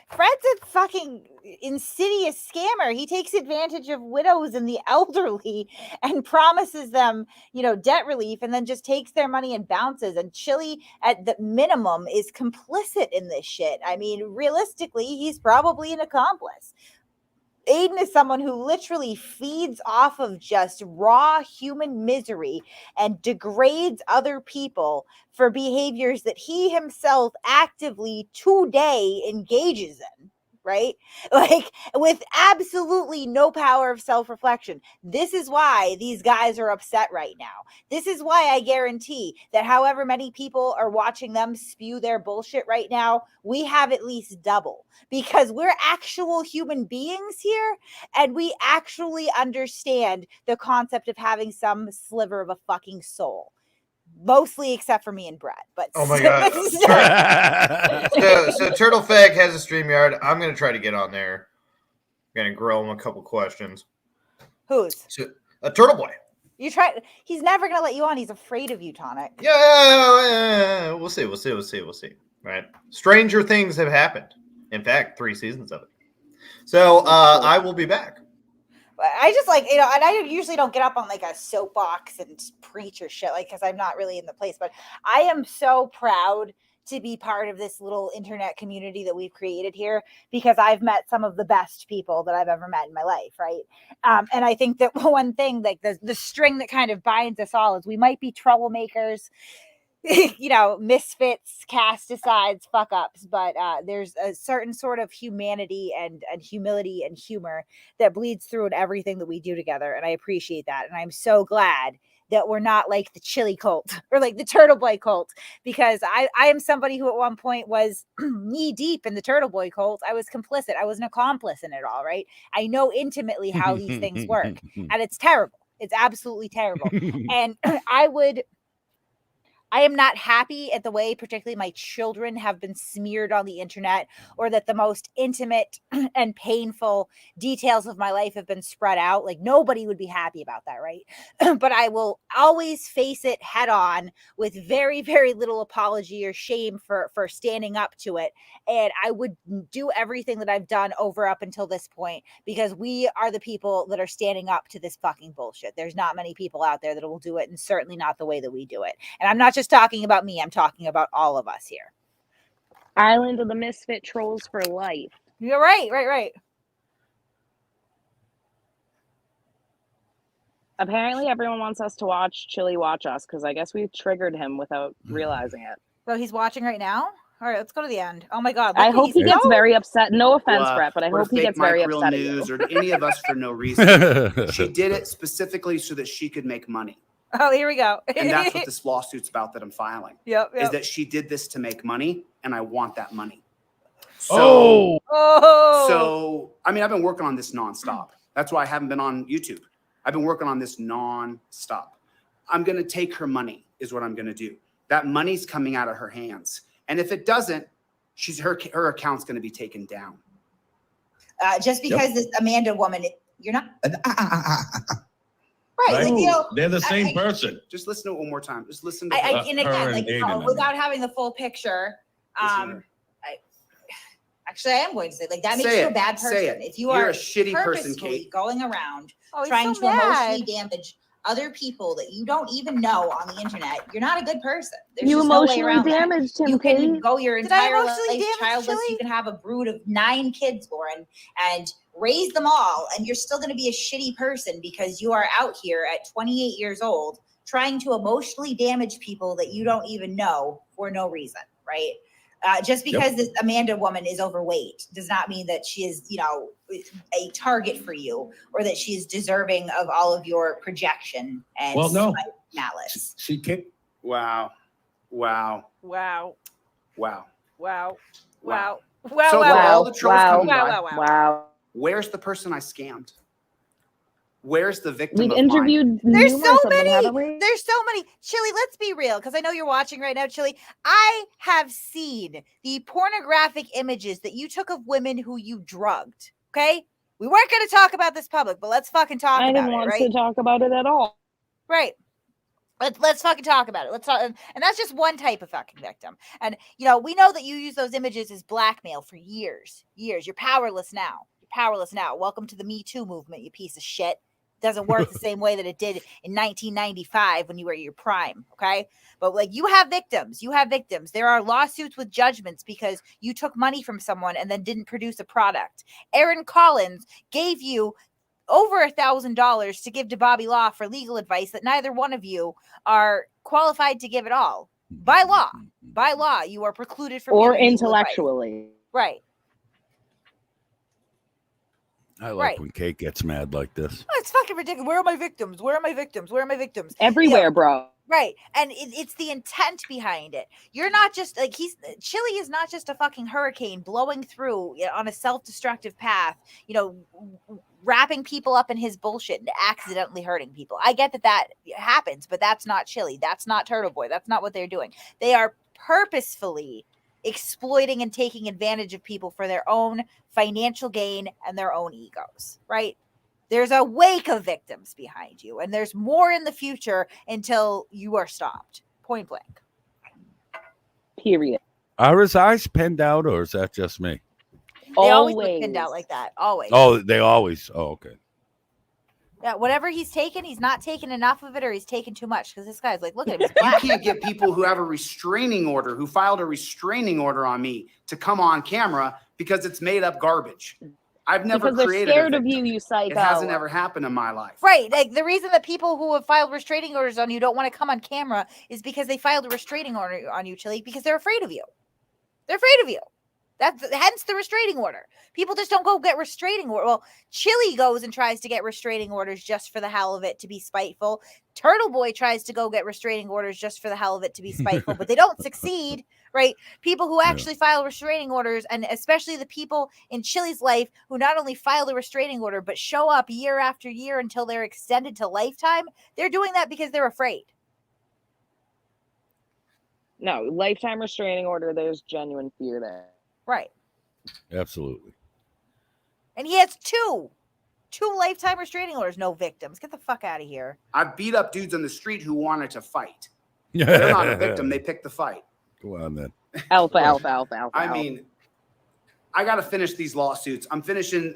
A: Fred's a fucking insidious scammer. He takes advantage of widows and the elderly and promises them, debt relief, and then just takes their money and bounces. And Chili, at the minimum, is complicit in this shit. I mean, realistically, he's probably an accomplice. Aiden is someone who literally feeds off of just raw human misery and degrades other people for behaviors that he himself actively today engages in, right? Like, with absolutely no power of self-reflection. This is why these guys are upset right now. This is why I guarantee that however many people are watching them spew their bullshit right now, we have at least double, because we're actual human beings here and we actually understand the concept of having some sliver of a fucking soul. mostly except for me and Brett. But
F: Oh my god! So Turtle Fag has a StreamYard. I'm gonna try to get on there. I'm gonna grill him a couple questions.
A: Who's?
F: So, Turtle Boy.
A: You try. He's never gonna let you on. He's afraid of you, Tonic.
F: Yeah, we'll see. Right. Stranger things have happened. In fact, 3 seasons of it. So I will be back.
A: I just like, and I usually don't get up on like a soapbox and preach or shit, like, because I'm not really in the place, but I am so proud to be part of this little internet community that we've created here, because I've met some of the best people that I've ever met in my life, right? And I think that one thing, like the string that kind of binds us all, is we might be troublemakers, misfits, cast asides, fuck ups, but there's a certain sort of humanity and humility and humor that bleeds through in everything that we do together, and I appreciate that. And I'm so glad that we're not like the chili cult or like the Turtle Boy cult, because I am somebody who at one point was knee deep in the Turtle Boy cult. I was complicit. I was an accomplice in it all, right? I know intimately how these things work, and it's terrible. It's absolutely terrible. And I am not happy at the way particularly my children have been smeared on the internet, or that the most intimate and painful details of my life have been spread out. Like, nobody would be happy about that, right? But I will always face it head on with very, very little apology or shame for standing up to it. And I would do everything that I've done up until this point, because we are the people that are standing up to this fucking bullshit. There's not many people out there that will do it, and certainly not the way that we do it. And I'm not just talking about me, I'm talking about all of us here.
B: Island of the Misfit Trolls for life.
A: You're right.
B: Apparently everyone wants us to watch Chili Watch Us, because I guess we triggered him without realizing it.
A: So he's watching right now? All right, let's go to the end. Oh my God.
B: I hope he gets very upset. No offense, Brett, but I hope he gets very upset at you.
L: Or to any of us for no reason. She did it specifically so that she could make money.
A: Oh, here we go.
L: And that's what this lawsuit's about that I'm filing.
A: Yep.
L: Is that she did this to make money, and I want that money. So, I mean, I've been working on this nonstop. That's why I haven't been on YouTube. I've been working on this nonstop. I'm going to take her money is what I'm going to do. That money's coming out of her hands. And if it doesn't, her account's going to be taken down.
K: Just because this Amanda woman, you're not.
H: Right. Like, they're the same person.
L: Just listen to it one more time. Just listen to
A: and again, like, without having the full picture, actually, I am going to say, like, that makes you a bad person. If you're
L: a shitty person, Kate,
K: going around trying to emotionally damage other people that you don't even know on the internet, you're not a good person. There's
B: you
K: just
B: emotionally
K: no way around
B: damaged him,
K: You can
B: Kate.
K: go your entire life
A: damage
K: childless.
A: Chili?
K: You can have a brood of 9 kids born and raise them all, and you're still going to be a shitty person because you are out here at 28 years old trying to emotionally damage people that you don't even know for no reason, right? Just because this Amanda woman is overweight does not mean that she is, a target for you, or that she is deserving of all of your projection and malice.
H: She kicked.
L: Wow.
A: Wow.
L: So
A: Wow.
L: all the trolls coming by,
B: Wow.
L: Where's the person I scammed? Where's the victim?
B: We've
L: of
B: interviewed.
A: There's so many.
B: Haven't we?
A: There's so many. Chili, let's be real, because I know you're watching right now, Chili. I have seen the pornographic images that you took of women who you drugged. Okay, we weren't going to talk about this public, but let's fucking talk about it. I
B: didn't want to talk about it at all.
A: Right. Let's fucking talk about it. Let's talk, and that's just one type of fucking victim. And we know that you use those images as blackmail for years. You're powerless now. Welcome to the Me Too movement, you piece of shit. Doesn't work the same way that it did in 1995 when you were at your prime. Okay. But like, you have victims. There are lawsuits with judgments because you took money from someone and then didn't produce a product. Aaron Collins gave you over $1,000 to give to Bobby Law for legal advice that neither one of you are qualified to give at all. By law, you are precluded from
B: or
A: giving
B: intellectually.
A: Right.
E: I like when Kate gets mad like this.
A: Oh, it's fucking ridiculous. Where are my victims?
B: Everywhere, bro.
A: Right. And it's the intent behind it. You're not just like Chili is not just a fucking hurricane blowing through on a self-destructive path, wrapping people up in his bullshit and accidentally hurting people. I get that happens, but that's not Chili. That's not Turtle Boy. That's not what they're doing. They are purposefully exploiting and taking advantage of people for their own financial gain and their own egos, right? There's a wake of victims behind you, and there's more in the future until you are stopped. Point blank.
B: Period.
E: Are his eyes pinned out, or is that just me?
A: They always look pinned out like that. Always.
E: Oh, they always. Oh, okay.
A: Yeah, whatever he's taken, he's not taking enough of it, or he's taking too much. Because this guy's like, look at him. He's
L: You
A: black.
L: can't get people who have a restraining order, who filed a restraining order on me, to come on camera because it's made up garbage. I've never
B: Because they're
L: created
B: scared
L: a
B: of you,
L: victim.
B: you psycho.
L: It hasn't ever happened in my life.
A: Right. Like the reason that people who have filed restraining orders on you don't want to come on camera is because they filed a restraining order on you, Chili, because they're afraid of you. They're afraid of you. That's hence the restraining order. People just don't go get restraining order. Well, Chili goes and tries to get restraining orders just for the hell of it to be spiteful. Turtle Boy tries to go get restraining orders just for the hell of it to be spiteful, but they don't succeed, right? People who actually file restraining orders, and especially the people in Chili's life who not only file the restraining order, but show up year after year until they're extended to lifetime, they're doing that because they're afraid.
B: No, lifetime restraining order, there's genuine fear there.
A: Right.
E: Absolutely.
A: And he has two lifetime restraining orders, no victims. Get the fuck out of here.
L: I've beat up dudes on the street who wanted to fight. They're not a victim. They picked the fight.
E: Go on then.
B: Alpha.
L: I mean, I got to finish these lawsuits. I'm finishing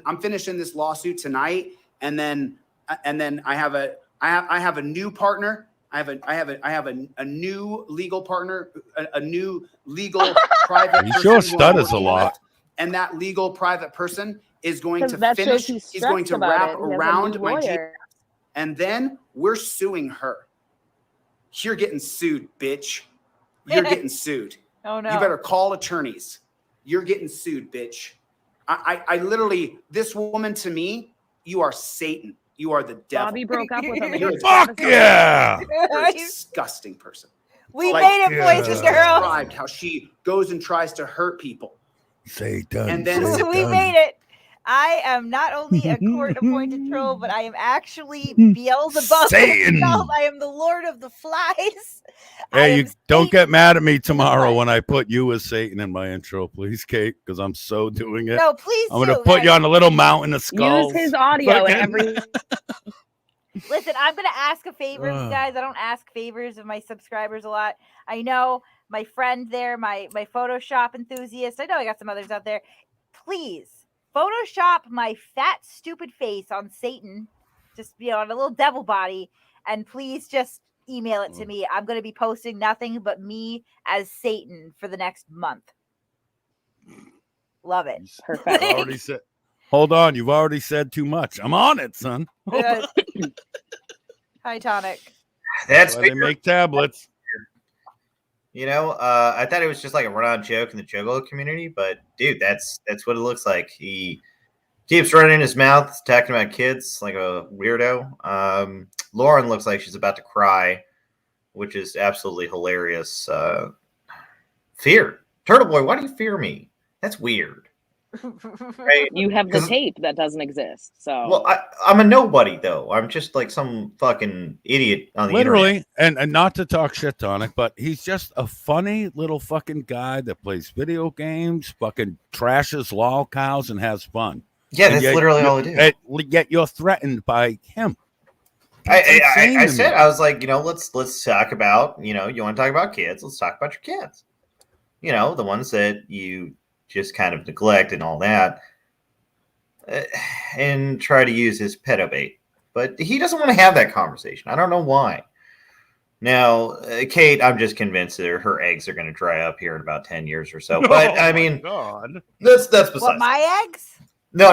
L: this lawsuit tonight, and then I have a new partner. I have a new legal partner, a new legal private.
E: You
L: person
E: sure
L: who I'm
E: stutters a
L: working
E: lot.
L: with, and that legal private person is going
B: 'Cause
L: to
B: that shows
L: finish.
B: he's
L: He's going to
B: stressed about
L: wrap
B: it. He has a
L: around
B: new
L: my
B: lawyer.
L: and then we're suing her. You're getting sued, bitch. You're getting sued.
A: Oh no.
L: You better call attorneys. You're getting sued, bitch. I literally, this woman to me, you are Satan. You are the devil.
B: Bobby broke up with him.
L: You're a
E: Fuck yeah!
L: You're a disgusting person.
A: We
L: Like,
A: made it, boys and girls.
L: Described how she goes and tries to hurt people.
E: Satan.
L: And then
A: We made it. I am not only a court-appointed troll, but I am actually Beelzebub
E: Satan.
A: himself. I am the Lord of the Flies.
E: Hey, you don't get mad at me tomorrow when I put you as Satan in my intro, please, Kate, because I'm so doing it.
A: No, please
E: I'm gonna
A: do,
E: put
A: guys.
E: you on a little mountain of skulls.
B: Use his audio in
E: Fucking-
B: every.
A: Listen, I'm going to ask a favor of you guys. I don't ask favors of my subscribers a lot. I know my friend there, my Photoshop enthusiast. I know I got some others out there. Please Photoshop my fat, stupid face on Satan, just on a little devil body, and please just email it to me. I'm going to be posting nothing but me as Satan for the next month. Love it.
B: Perfect.
E: I've already said. Hold on, you've already said too much. I'm on it, son.
A: Yes. Hi, Tonic.
F: That's
E: Why they make tablets.
F: You know, I thought it was just like a run-on joke in the Juggalo community, but dude, that's what it looks like. He keeps running his mouth, talking about kids like a weirdo. Lauren looks like she's about to cry, which is absolutely hilarious. Fear. Turtle Boy, why do you fear me? That's weird. Right?
B: You have the tape that doesn't exist. So
F: Well, I'm a nobody though. I'm just like some fucking idiot on the
E: Literally,
F: internet.
E: and not to talk shit, Tonic, but he's just a funny little fucking guy that plays video games, fucking trashes lol cows, and has fun.
F: Yeah,
E: And
F: that's
E: yet
F: literally all I do.
E: Yet you're threatened by him.
F: I said, I was like, let's talk about, you want to talk about kids. Let's talk about your kids. The ones that you just kind of neglect and all that, and try to use his pedo bait. But he doesn't want to have that conversation. I don't know why. Now, Kate, I'm just convinced that her eggs are going to dry up here in about 10 years or so. But I mean, that's besides.
A: What, my eggs?
F: No.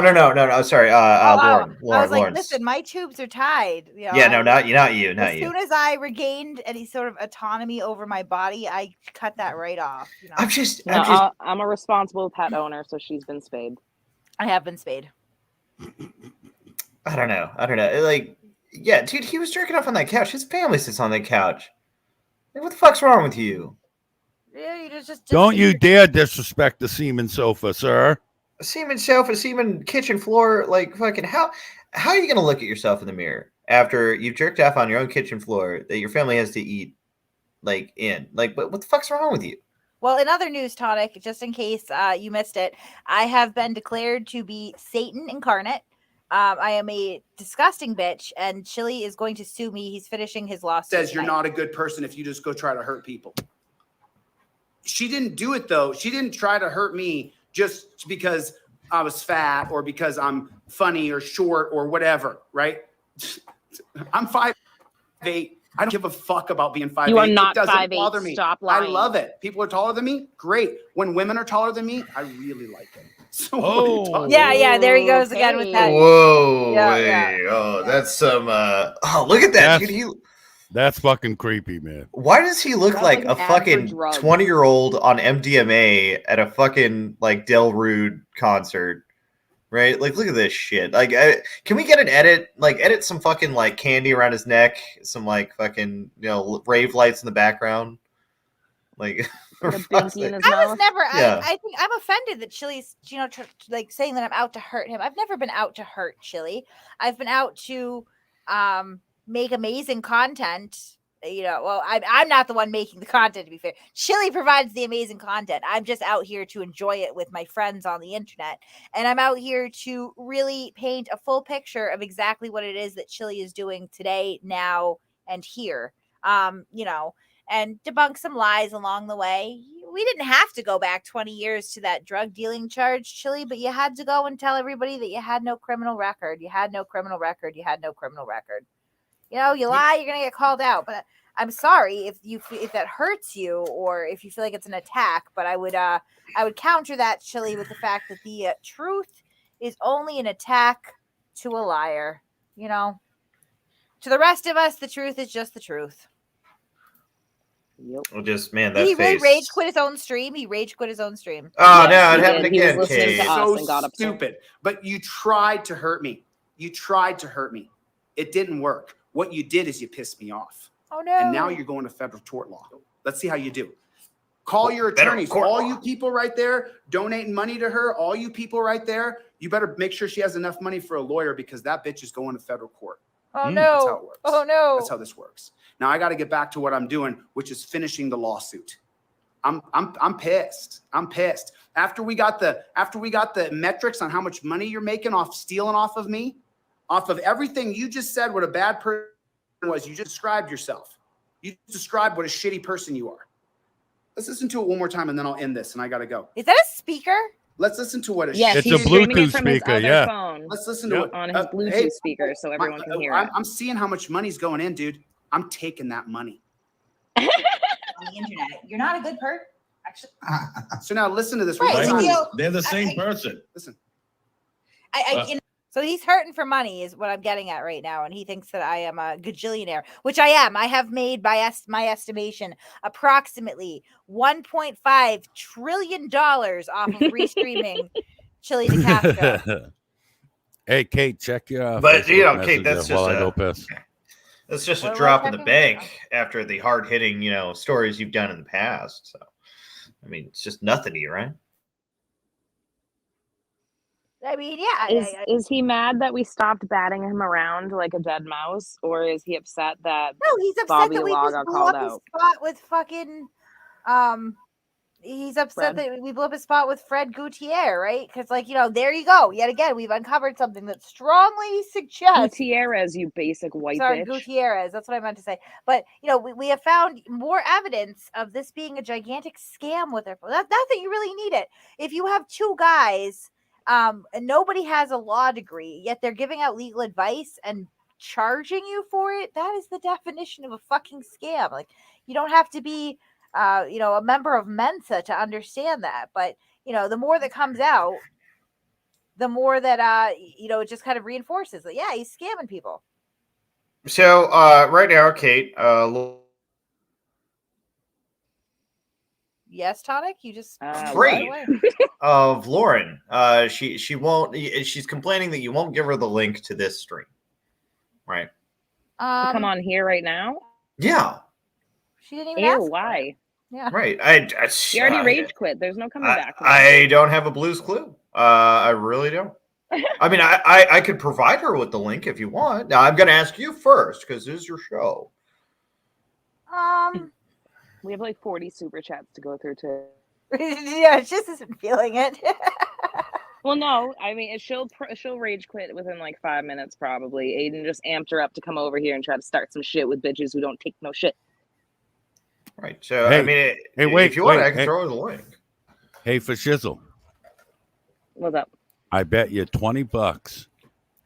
F: Sorry, Lauren.
A: I was like,
F: Lauren's.
A: listen, my tubes are tied.
F: Yeah, no, not you.
A: As soon as I regained any sort of autonomy over my body, I cut that right off.
B: I'm a responsible pet owner, so she's been spayed.
A: I have been spayed.
F: I don't know. Like, yeah, dude, he was jerking off on that couch. His family sits on that couch. Like, what the fuck's wrong with you?
A: Yeah, you just
E: Don't you dare disrespect the semen sofa, sir.
F: semen sofa, semen kitchen floor, like fucking how are you gonna look at yourself in the mirror after you've jerked off on your own kitchen floor that your family has to eat like in? Like what the fuck's wrong with you?
A: Well, in other news, Tonic, just in case you missed it, I have been declared to be Satan incarnate. I am a disgusting bitch, and Chili is going to sue me. He's finishing his lawsuit.
L: Says you're
A: tonight.
L: not a good person if you just go try to hurt people. She didn't do it though. She didn't try to hurt me just because I was fat or because I'm funny or short or whatever, right? I'm 5'8". I don't give a fuck about being 5'8".
B: You are not
L: it doesn't
B: 5'8".
L: bother me.
B: Stop
L: I
B: lying.
L: love it. People are taller than me. Great. When women are taller than me, I really like it. So what are you talking
A: Yeah, there he goes again with that.
F: Whoa,
A: Yeah,
F: wait. Oh, that's some oh, look at that, dude.
E: That's fucking creepy, man.
F: Why does he look
B: That's
F: like
B: like
F: a
B: an ad for
F: fucking
B: drugs.
F: 20-year-old on MDMA at a fucking like Del Rude concert? Right? Like, look at this shit. Like, can we get an edit? Like, edit some fucking like candy around his neck, some like fucking rave lights in the background. Like,
B: The binky in his
A: I
B: mouth.
A: was never.
F: Yeah.
A: I think I'm offended that Chili's, like saying that I'm out to hurt him. I've never been out to hurt Chili. I've been out to make amazing content. Well, I'm not the one making the content, to be fair. Chili provides the amazing content. I'm just out here to enjoy it with my friends on the internet, and I'm out here to really paint a full picture of exactly what it is that Chili is doing today, now, and here. And debunk some lies along the way. We didn't have to go back 20 years to that drug dealing charge, Chili, but you had to go and tell everybody that you had no criminal record. You had no criminal record. You had no criminal record. You lie, you're gonna get called out. But I'm sorry if that hurts you or if you feel like it's an attack. But I would counter that, Chili, with the fact that the truth is only an attack to a liar. To the rest of us, the truth is just the truth.
B: Yep.
F: Well, just man,
A: Did
F: that
A: he really
F: face.
A: rage quit his own stream? He rage quit his own stream.
F: Oh no,
B: Yes,
F: it
B: he
F: happened
B: did. He was
F: again,
B: listening
F: Kate.
B: to us
L: so
B: and got upset.
L: stupid. But you tried to hurt me. You tried to hurt me. It didn't work. What you did is you pissed me off.
A: Oh no!
L: And now you're going to federal tort law. Let's see how you do. Call your
F: Federal
L: attorneys.
F: court
L: All
F: law.
L: you people right there donating money to her. All you people right there. You better make sure she has enough money for a lawyer because that bitch is going to federal court.
A: Oh
L: That's how
A: no!
L: it works.
A: Oh no!
L: That's how this works. Now I got to get back to what I'm doing, which is finishing the lawsuit. I'm pissed. I'm pissed. After we got the metrics on how much money you're making off stealing off of me, off of everything you just said, what a bad person was. You just described yourself. You described what a shitty person you are. Let's listen to it one more time and then I'll end this and I got to go.
A: Is that a speaker?
L: Let's listen to what a
B: Yes,
E: It's
B: he's
E: a
B: streaming it
E: Bluetooth
B: from his
E: speaker,
B: other
E: yeah.
B: phone
L: Let's listen to it
B: on his Bluetooth
L: hey,
B: speaker so everyone can hear it.
L: I'm seeing how much money's going in, dude. I'm taking that money.
K: On the internet. You're not a good person. Actually,
L: So now listen to this.
A: Right,
L: one more
A: so
L: time.
H: They're the same person.
L: Listen.
A: So he's hurting for money is what I'm getting at right now. And he thinks that I am a gajillionaire, which I am. I have made, by my estimation, approximately $1.5 trillion off of restreaming Chili de Castro.
E: Hey, Kate, check your.
F: But,
E: Facebook
F: Kate, that's
E: Messenger while I
F: just
E: go
F: a-
E: piss.
F: That's just a
A: What
F: drop
A: am
F: in
A: I
F: the
A: checking?
F: bank after the hard hitting, stories you've done in the past. So, I mean, it's just nothing to you, right?
A: I mean, yeah.
B: Is he mad that we stopped batting him around like a dead mouse, or is he upset that
A: No, he's upset
B: Bobby
A: that we
B: Law
A: just
B: got
A: blew
B: called
A: up his
B: out?
A: spot with fucking he's upset that we blew up his spot with Fred Gutierrez, right? Because there you go. Yet again, we've uncovered something that strongly suggests
B: Gutierrez, you basic white
A: Sorry,
B: bitch?
A: Gutierrez. That's what I meant to say. But we have found more evidence of this being a gigantic scam with her. Not that you really need it. If you have two guys, and nobody has a law degree, yet they're giving out legal advice and charging you for it, that is the definition of a fucking scam. Like, you don't have to be a member of Mensa to understand that. But the more that comes out, the more that it just kind of reinforces that, yeah, he's scamming people.
F: So, right now, Kate,
A: Yes, Tonic, you just
F: afraid of Lauren. She won't. She's complaining that you won't give her the link to this stream, right?
B: To come on here right now?
F: Yeah.
A: She didn't even
B: Ew,
A: ask.
B: why?
A: Yeah.
F: Right.
B: You already rage quit. There's no coming back.
F: I don't have a blue's clue. I really don't. I mean, I could provide her with the link if you want. Now, I'm going to ask you first because this is your show.
B: We have like 40 super chats to go through too.
A: Yeah, she just isn't feeling it.
B: Well, no, I mean, she'll rage quit within like 5 minutes probably. Aiden just amped her up to come over here and try to start some shit with bitches who don't take no shit.
F: Right. So,
E: Hey,
F: I mean,
E: wait,
F: if you want,
E: wait,
F: I can throw her the link.
E: Hey, for shizzle.
B: What's up?
E: I bet you $20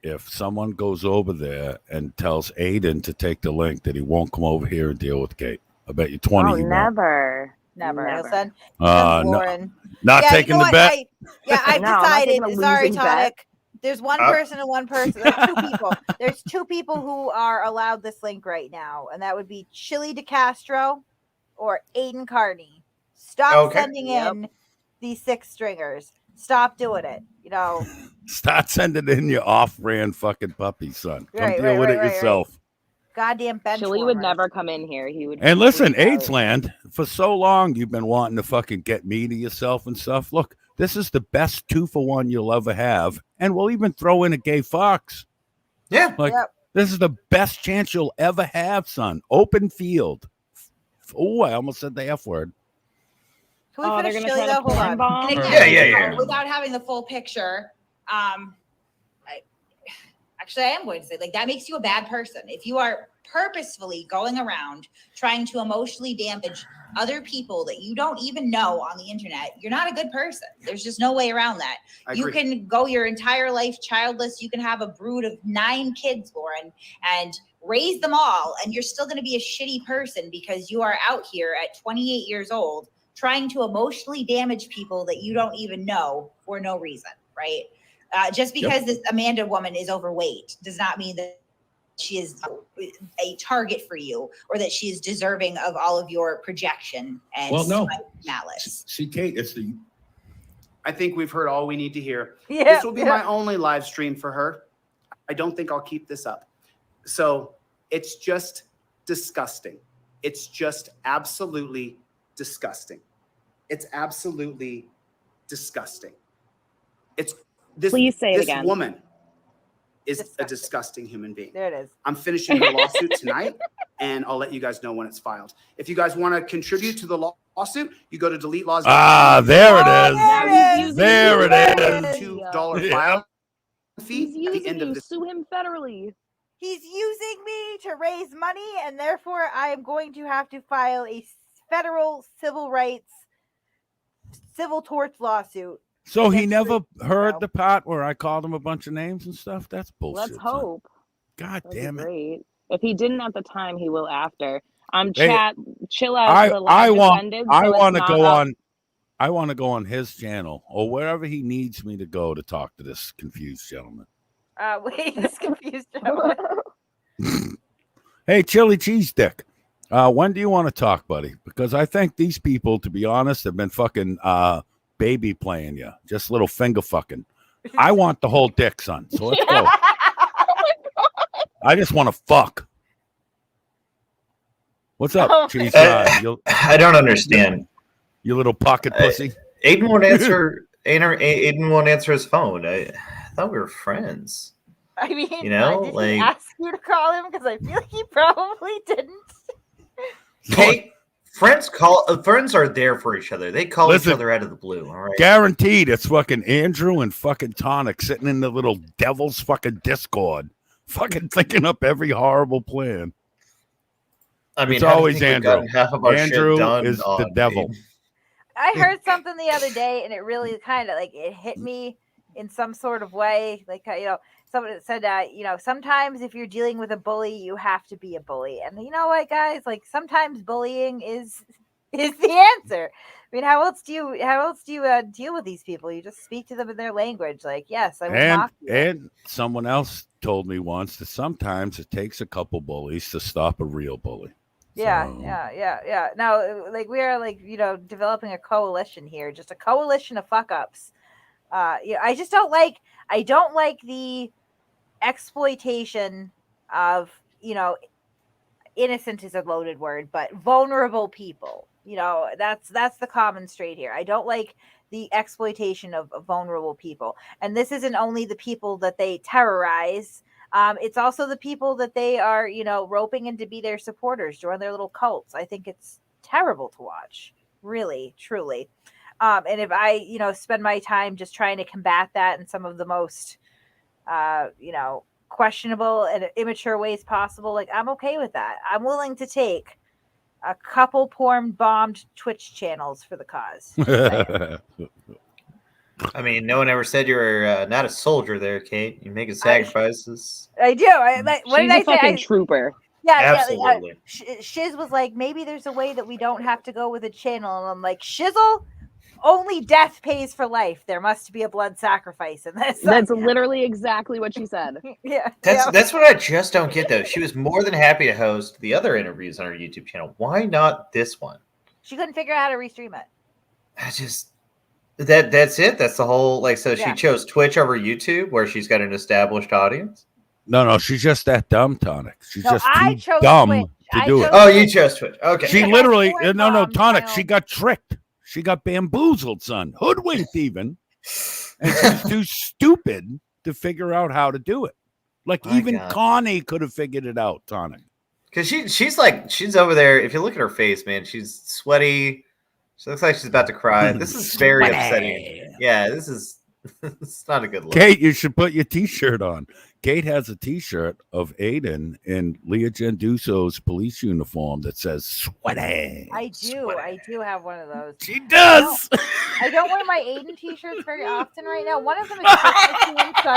E: if someone goes over there and tells Aiden to take the link that he won't come over here and deal with Kate. I bet you 20
B: Oh,
E: he
B: never.
A: Never. He'll
B: Never.
A: send
E: won't.
A: Lauren.
E: Not taking the bet.
A: I've
B: No, I'm not
A: decided.
B: taking a
A: Sorry,
B: losing bet.
A: Tonic. There's one person and one person. There's two people. There's two people who are allowed this link right now, and that would be Chili DeCastro or Aiden Carney. Stop sending in these 6 stringers. Stop doing it. You know.
E: Start sending in your off-brand fucking puppy, son. Come
A: Right,
E: deal with it yourself.
A: Right. Goddamn bench.
B: Chili would never come in here. He would.
E: And listen,
B: freak out.
E: AIDS land, for so long you've been wanting to fucking get me to yourself and stuff. Look, this is the best 2-for-1 you'll ever have. And we'll even throw in a gay fox.
F: Yeah.
E: Like, this is the best chance you'll ever have, son. Open field. Oh, I almost said the F word.
A: Can we finish Chili though? Hold on.
B: bomb?
A: And again,
F: Yeah.
A: without having the full picture, actually, I am going to say, like, that makes you a bad person. If you are purposefully going around trying to emotionally damage other people that you don't even know on the internet, you're not a good person. There's just no way around that. You can go your entire life childless. You can have a brood of 9 kids, Lauren, and raise them all, and you're still going to be a shitty person because you are out here at 28 years old trying to emotionally damage people that you don't even know for no reason, right? Just because this Amanda woman is overweight does not mean that she is a target for you or that she is deserving of all of your projection and malice.
H: See, Kate, it's the.
L: I think we've heard all we need to hear.
A: Yeah,
L: This will be my only live stream for her. I don't think I'll keep this up. So it's just disgusting. It's just absolutely disgusting. It's absolutely disgusting. It's this.
B: Please say it
L: this
B: again.
L: woman is a disgusting human being.
A: There it is.
L: I'm finishing her lawsuit tonight, and I'll let you guys know when it's filed. If you guys want to contribute to the lawsuit, you go to delete laws.
E: There it is. There it is.
L: $2 file fee
B: He's
L: at the
B: using
L: end of
B: you.
L: this.
B: Sue him federally.
A: He's using me to raise money, and therefore I am going to have to file a federal civil rights, civil torts lawsuit.
E: So he never heard the part where I called him a bunch of names and stuff? That's bullshit.
B: Let's hope.
E: God damn it.
B: Great. If he didn't at the time, he will after.
E: Hey,
B: Chat, chill out.
E: I want to go on. I want to go on his channel or wherever he needs me to go to talk to this confused gentleman.
A: Wait, this confused gentleman.
E: Hey, Chili Cheese Dick. When do you want to talk, buddy? Because I think these people, to be honest, have been fucking baby playing you. Just little finger fucking. I want the whole dick, son. So let's go. I just want to fuck. What's up, Cheese?
F: I don't understand.
E: You little pocket pussy.
F: Aiden won't answer. Aiden won't answer his phone. I thought we were friends.
A: I mean,
F: You know,
A: did
F: like-
A: he ask you to call him? Because I feel like he probably didn't.
F: Hey, friends are there for each other. They call
E: Listen,
F: each other out of the blue. All right.
E: Guaranteed, it's fucking Andrew and fucking Tonic sitting in the little devil's fucking Discord, fucking thinking up every horrible plan.
F: I mean,
E: it's
F: how do you
E: always
F: think we've
E: Andrew.
F: gotten half of our shit
E: Andrew
F: done
E: is the
F: on
E: devil.
F: Aiden?
A: I heard something the other day, and it really kind of like it hit me in some sort of way. Like, you know, someone said that, you know, sometimes if you're dealing with a bully, you have to be a bully. And you know what, guys? Like, sometimes bullying is the answer. I mean, how else do you deal with these people? You just speak to them in their language. Like, yes, I will mock you.
E: And someone else told me once that sometimes it takes a couple bullies to stop a real bully.
A: Yeah. Now, like, we are, like, you know, developing a coalition here, just a coalition of fuck ups. Yeah, I just don't like the exploitation of, you know, innocent is a loaded word, but vulnerable people. You know, that's the common trait here. I don't like the exploitation of vulnerable people. And this isn't only the people that they terrorize. It's also the people that they are, roping in to be their supporters, join their little cults. I think it's terrible to watch, really, truly. And if I, spend my time just trying to combat that in some of the most, questionable and immature ways possible, like, I'm okay with that. I'm willing to take a couple porn bombed Twitch channels for the cause.
F: I mean, no one ever said you were not a soldier there, Kate. You're making sacrifices.
A: I do. What
B: She's
A: did I
B: a
A: say?
B: fucking trooper.
A: Yeah,
F: Absolutely.
A: Shiz was like, maybe there's a way that we don't have to go with a channel. And I'm like, Shizzle, only death pays for life. There must be a blood sacrifice in this.
B: That's literally exactly what she said.
A: Yeah.
F: That's what I just don't get, though. She was more than happy to host the other interviews on her YouTube channel. Why not this one?
A: She couldn't figure out how to restream it.
F: That's it. That's the whole
A: Yeah.
F: she chose Twitch over YouTube, where she's got an established audience.
E: No, she's just that dumb, Tonic. She's just
A: I
E: too
A: chose
E: dumb
A: Twitch.
E: to
A: I
E: do it.
A: chose
F: Oh, you chose Twitch. Okay.
E: She
A: Yeah,
E: literally,
A: porn
E: no,
A: bomb
E: Tonic.
A: channel.
E: She got tricked. She got bamboozled, son. Hoodwinked even. And she's too stupid to figure out how to do it. Like,
F: My
E: even
F: God.
E: Connie could have figured it out, Tonic.
F: Because she's over there. If you look at her face, man, she's sweaty. She looks like she's about to cry. This is very
E: Sweaty.
F: upsetting. Yeah, this is it's not a good look.
E: Kate, you should put your T-shirt on. Kate has a T-shirt of Aiden in Leah Genduso's police uniform that says "Sweaty."
A: I do have one of those.
E: She does.
A: I don't wear my Aiden t-shirts very often right now. One of them is Christmas themed, so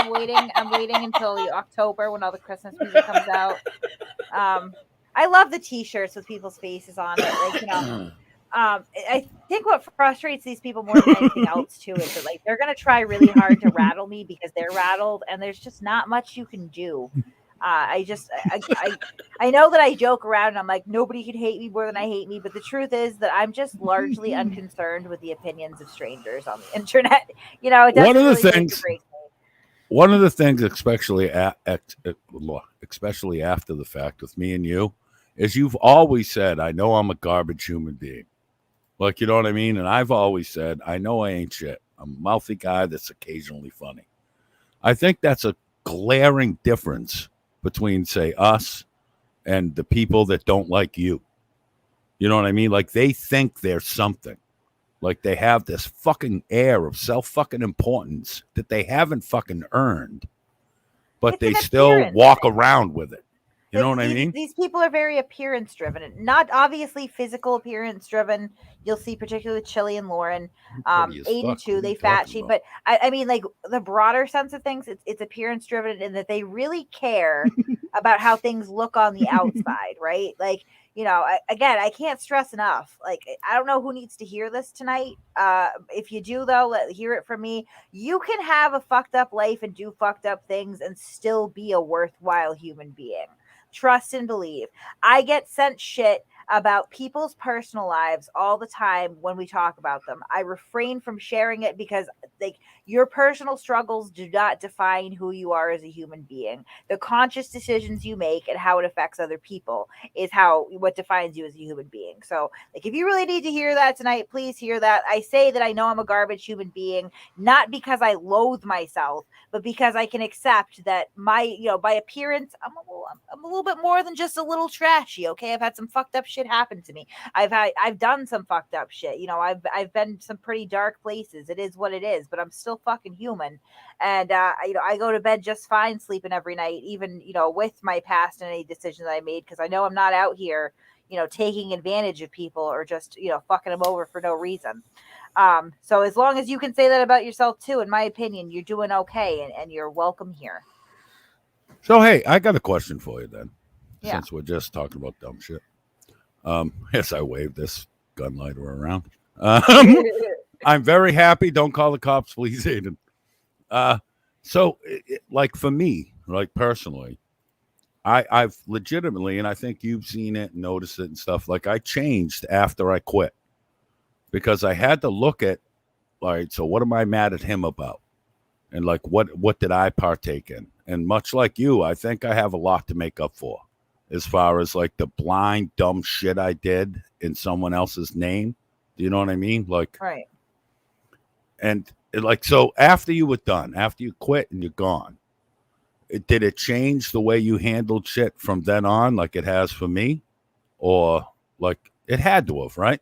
A: I'm waiting until October when all the Christmas music comes out. I love the t-shirts with people's faces on it. Like, I think what frustrates these people more than anything else too is that, like, they're gonna try really hard to rattle me because they're rattled, and there's just not much you can do. I know that I joke around and I'm like, nobody can hate me more than I hate me, but the truth is that I'm just largely unconcerned with the opinions of strangers on the internet. It doesn't
E: One of the
A: really make or
E: things-
A: break me.
E: One of the things, especially after the fact with me and you, is you've always said, I know I'm a garbage human being. Like, you know what I mean? And I've always said, I know I ain't shit. I'm a mouthy guy that's occasionally funny. I think that's a glaring difference between, say, us and the people that don't like you. You know what I mean? Like, they think they're something. Like, they have this fucking air of self-fucking importance that they haven't fucking earned, but
A: It's
E: they
A: an
E: still
A: appearance
E: walk
A: thing.
E: around with it. You know what I
A: These-
E: mean?
A: These people are very appearance driven, not obviously physical appearance driven. You'll see, particularly with Chili and Lauren,
E: Pretty as
A: Aiden
E: fuck.
A: too.
E: What are
A: They
E: you
A: fat
E: talking
A: shame,
E: about?
A: but I mean, like, the broader sense of things, it's appearance driven in that they really care about how things look on the outside, right? Like, again, I can't stress enough. Like, I don't know who needs to hear this tonight. If you do, though, hear it from me. You can have a fucked up life and do fucked up things and still be a worthwhile human being. Trust and believe. I get sent shit about people's personal lives all the time when we talk about them. I refrain from sharing it because, like, your personal struggles do not define who you are as a human being. The conscious decisions you make and how it affects other people is what defines you as a human being. So, like, if you really need to hear that tonight, please hear that. I say that I know I'm a garbage human being, not because I loathe myself, but because I can accept that by appearance, I'm a little bit more than just a little trashy. Okay, I've had some fucked up shit happen to me. I've done some fucked up shit. I've been some pretty dark places. It is what it is, but I'm still fucking human. And I go to bed just fine, sleeping every night, even with my past and any decisions I made, because I know I'm not out here taking advantage of people or just fucking them over for no reason. So as long as you can say that about yourself too, in my opinion, you're doing okay, and you're welcome here.
E: So, hey, I got a question for you then,
A: Yeah.
E: since we're just talking about dumb shit. Yes, I waved this gun lighter around. I'm very happy. Don't call the cops, please, Aiden. So, like, for me, like, personally, I've legitimately, and I think you've seen it and noticed it and stuff, like, I changed after I quit because I had to look at, like, so what am I mad at him about? And, like, what did I partake in? And much like you, I think I have a lot to make up for as far as, like, the blind, dumb shit I did in someone else's name. Do you know what I mean? Like,
A: Right.
E: And like, so after you were done, after you quit and you're gone, did it change the way you handled shit from then on, like it has for me? Or like it had to have, right?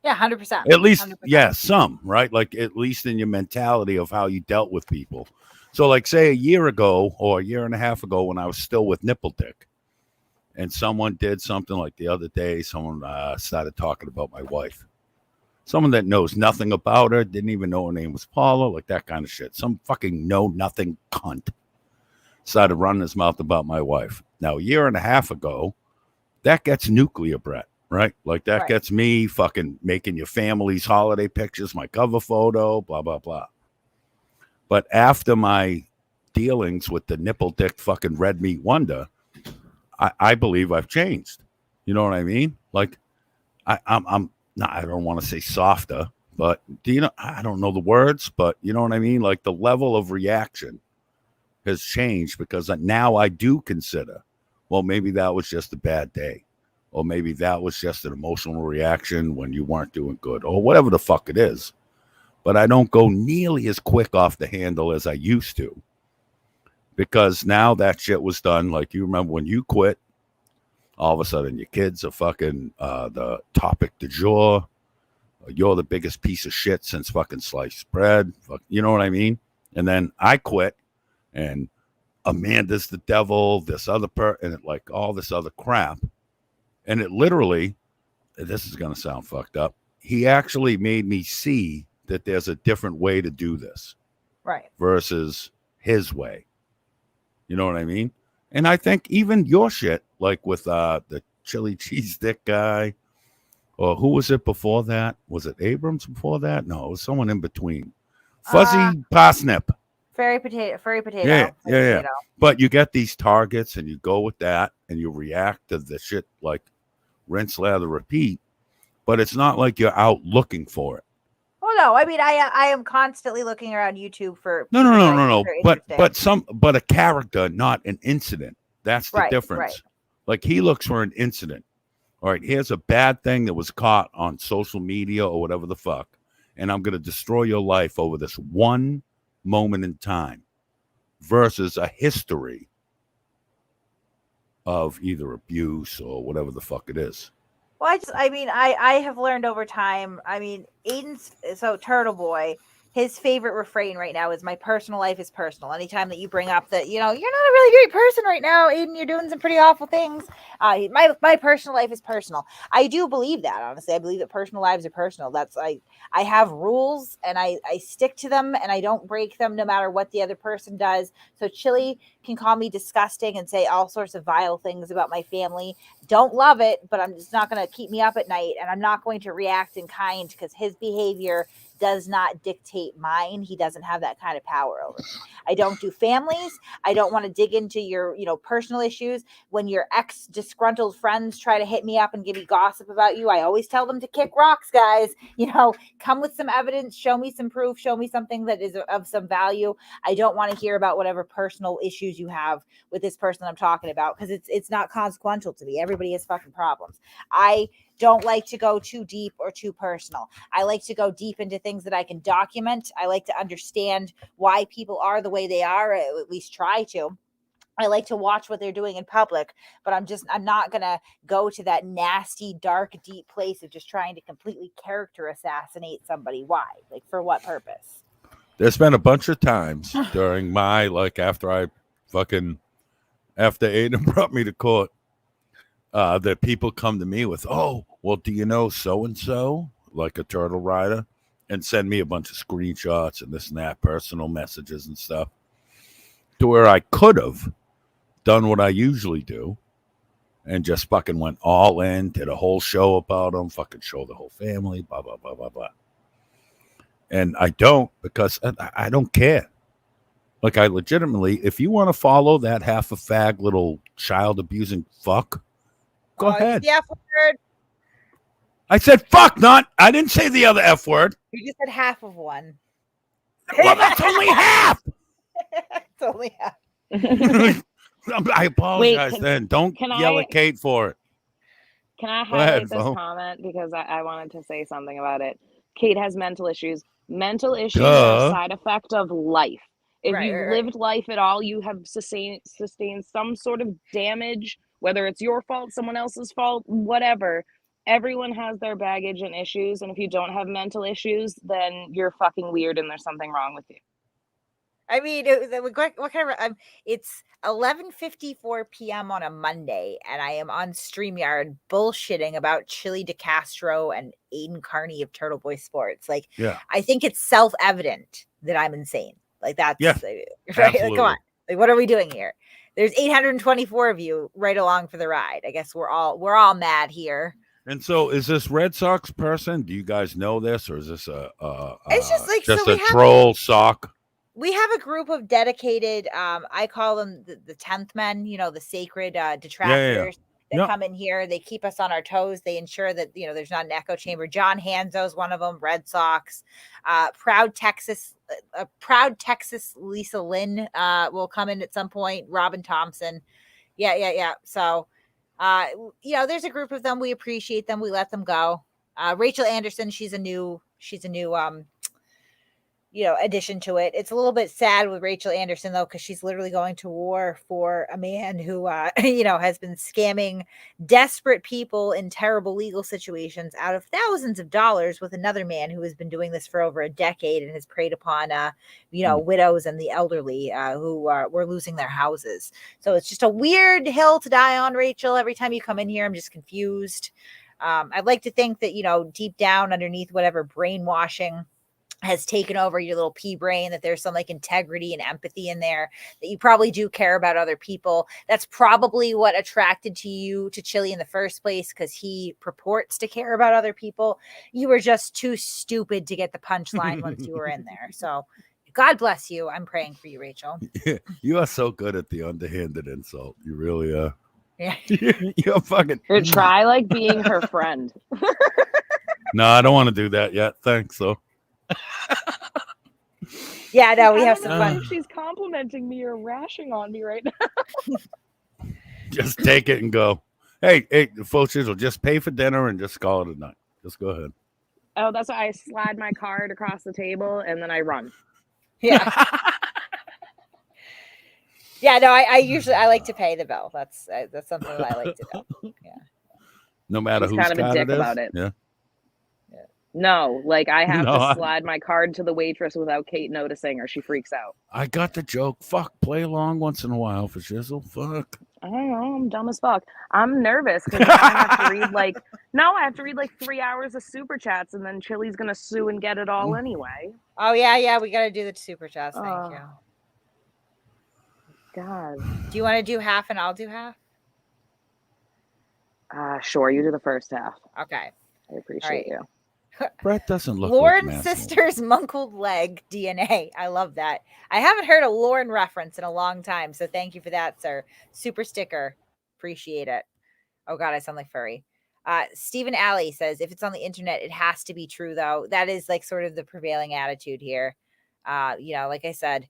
A: Yeah, 100%.
E: At least,
A: 100%.
E: yeah, some, right? Like at least in your mentality of how you dealt with people. So like say a year ago or a year and a half ago when I was still with Nipple Dick and someone did something like the other day, someone started talking about my wife. Someone that knows nothing about her, didn't even know her name was Paula, like that kind of shit. Some fucking know-nothing cunt started running his mouth about my wife. Now, a year and a half ago, that gets nuclear, Brett, right? Like that gets me fucking making your family's holiday pictures, my cover photo, blah, blah, blah. But after my dealings with the Nipple Dick fucking red meat wonder, I believe I've changed. You know what I mean? Like I'm not, I don't want to say softer, but I don't know the words, but you know what I mean? Like the level of reaction has changed because now I do consider, well, maybe that was just a bad day, or maybe that was just an emotional reaction when you weren't doing good, or whatever the fuck it is. But I don't go nearly as quick off the handle as I used to, because now that shit was done. Like you remember when you quit, all of a sudden your kids are fucking the topic du jour. You're the biggest piece of shit since fucking sliced bread. You know what I mean? And then I quit, and Amanda's the devil, this other and it, like all this other crap. And it literally, this is going to sound fucked up, he actually made me see that there's a different way to do this.
A: Right.
E: Versus his way. You know what I mean? And I think even your shit, like with the chili cheese stick guy, or who was it before that? Was it Abrams before that? No, it was someone in between. Fuzzy Parsnip.
A: Furry potato.
E: Yeah. But you get these targets and you go with that and you react to the shit like rinse, lather, repeat. But it's not like you're out looking for it.
A: Well, no, I mean, I am constantly looking around YouTube for
E: No. But a character, not an incident. That's the difference.
A: Right.
E: Like he looks for an incident. All right, here's a bad thing that was caught on social media or whatever the fuck, and I'm going to destroy your life over this one moment in time, versus a history of either abuse or whatever the fuck it is.
A: Well, I have learned over time. I mean, Turtle Boy, his favorite refrain right now is, my personal life is personal. Anytime that you bring up that, you're not a really great person right now, Aiden, you're doing some pretty awful things. My personal life is personal. I do believe that, honestly. I believe that personal lives are personal. That's I have rules and I stick to them and I don't break them no matter what the other person does. So Chili can call me disgusting and say all sorts of vile things about my family. Don't love it, but I'm just not going to keep me up at night, and I'm not going to react in kind because his behavior does not dictate mine. He doesn't have that kind of power over me. I don't do families. I don't want to dig into your, personal issues. When your ex disgruntled friends try to hit me up and give me gossip about you, I always tell them to kick rocks, guys. Come with some evidence, show me some proof, show me something that is of some value. I don't want to hear about whatever personal issues you have with this person I'm talking about, because it's not consequential to me. Everybody has fucking problems. I don't like to go too deep or too personal. I like to go deep into things that I can document. I like to understand why people are the way they are, or at least try to. I like to watch what they're doing in public, but I'm not going to go to that nasty, dark, deep place of just trying to completely character assassinate somebody. Why? Like, for what purpose?
E: There's been a bunch of times during my, after Aiden brought me to court, that people come to me with, oh, well, do you know so-and-so, like a turtle rider, and send me a bunch of screenshots and this and that, personal messages and stuff, to where I could have done what I usually do and just fucking went all in, did a whole show about them, fucking show the whole family, blah, blah, blah, blah, blah. And I don't, because I don't care. Like, I legitimately, if you want to follow that half a fag little child abusing fuck, go ahead.
A: The F word.
E: I said fuck, I didn't say the other F word.
A: You just said half of one.
E: Well, that's only half.
A: It's only half.
E: I apologize. Then don't yell at Kate for it.
B: Can I highlight this comment because I wanted to say something about it. Kate has mental issues. Mental issues are a
E: Duh.
B: side effect of life. If
A: Right,
B: you've
A: right, right.
B: lived life at all, you have sustained some sort of damage, whether it's your fault, someone else's fault, whatever. Everyone has their baggage and issues, and if you don't have mental issues, then you're fucking weird and there's something wrong with you.
A: I mean, what kind of? It's 11:54 p.m. on a Monday, and I am on StreamYard bullshitting about Chili DeCastro and Aiden Carney of Turtle Boy Sports. Like,
E: Yeah.
A: I think it's self-evident that I'm insane. Like that's
E: Yeah,
A: right. Like, come
E: absolutely.
A: on, like what are we doing here? There's 824 of you right along for the ride. I guess we're all mad here.
E: And so, is this Red Sox person? Do you guys know this, or is this
A: It's just like
E: just
A: so
E: a
A: we have
E: troll sock?
A: we have a group of dedicated I call them the 10th men, you know, the sacred detractors that
E: Yep.
A: come in here. They keep us on our toes. They ensure that, you know, there's not an echo chamber. John Hanzo's one of them. Red Sox, proud Texas Lisa Lynn will come in at some point. Robin Thompson, yeah. So you know, there's a group of them. We appreciate them. We let them go. Rachel Anderson, she's a new you know, addition to it. It's a little bit sad with Rachel Anderson though, because she's literally going to war for a man who you know, has been scamming desperate people in terrible legal situations out of thousands of dollars with another man who has been doing this for over a decade and has preyed upon you know, widows and the elderly who were losing their houses. So it's just a weird hill to die on, Rachel. Every time you come in here, I'm just confused. I'd like to think that, you know, deep down underneath whatever brainwashing has taken over your little pea brain, that there's some like integrity and empathy in there, that you probably do care about other people. That's probably what attracted to you to Chili in the first place, because he purports to care about other people. You were just too stupid to get the punchline once you were in there. So God bless you. I'm praying for you, Rachel.
E: You are so good at the underhanded insult. You really are.
A: Yeah.
E: You're fucking.
B: Or try like being her friend.
E: No, I don't want to do that yet. Thanks, though.
A: Yeah, no, we have
B: I
A: some
B: don't know
A: fun.
B: if she's complimenting me or rashing on me right now.
E: Just take it and go. Hey, full chisel, just pay for dinner and just call it a night. Just go ahead.
B: Oh, that's why I slide my card across the table and then I run.
A: Yeah. Yeah, no, I usually like to pay the bill. That's something that I like to do. Yeah.
E: No matter
B: She's
E: who's
B: kind of a
E: card
B: dick
E: it is.
B: about it.
E: Yeah.
B: No, like I have
E: No,
B: to slide my card to the waitress without Kate noticing or she freaks out.
E: I got the joke. Fuck, play along once in a while for shizzle. Fuck.
B: I don't know, I'm dumb as fuck. I'm nervous because I have to read I have to read like 3 hours of super chats and then Chili's gonna sue and get it all anyway.
A: Oh yeah, we gotta do the super chats. Thank you.
B: God.
A: Do you want to do half and I'll do half?
B: Sure, you do the first half.
A: Okay.
B: I appreciate you.
E: Brett doesn't look
A: Lauren
E: like an asshole.
A: Sisters Munkled Leg DNA. I love that. I haven't heard a Lauren reference in a long time, so thank you for that, sir. Super sticker. Appreciate it. Oh God, I sound like furry. Stephen Alley says, if it's on the internet, it has to be true, though. That is like sort of the prevailing attitude here. You know, like I said,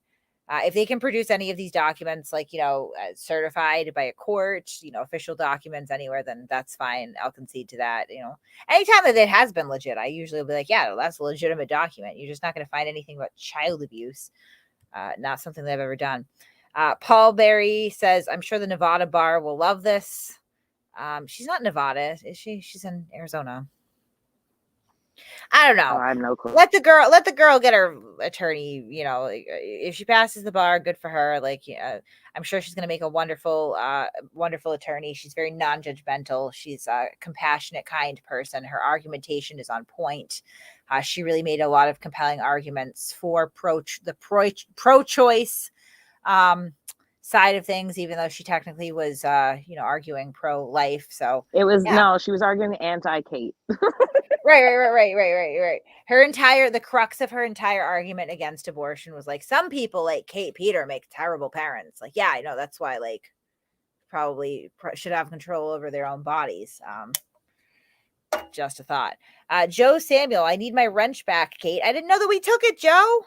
A: if they can produce any of these documents, like, you know, certified by a court, you know, official documents anywhere, then that's fine. I'll concede to that. You know, anytime that it has been legit, I usually will be like, yeah, that's a legitimate document. You're just not going to find anything about child abuse. Not something they've ever done. Paul Berry says, I'm sure the Nevada bar will love this. She's not in Nevada, is she? She's in Arizona. I don't know.
B: Oh, I have no clue.
A: Let the girl get her attorney. You know, if she passes the bar, good for her. Like, I'm sure she's going to make a wonderful attorney. She's very non-judgmental. She's a compassionate, kind person. Her argumentation is on point. She really made a lot of compelling arguments for pro-choice side of things, even though she technically was, arguing pro-life. So
B: it was
A: yeah.
B: she was arguing anti-Kate.
A: Right. The crux of her entire argument against abortion was like, some people like Kate Peter make terrible parents. Like, yeah, I know, that's why, like, probably should have control over their own bodies. Just a thought. Joe Samuel, I need my wrench back, Kate. I didn't know that we took it, Joe.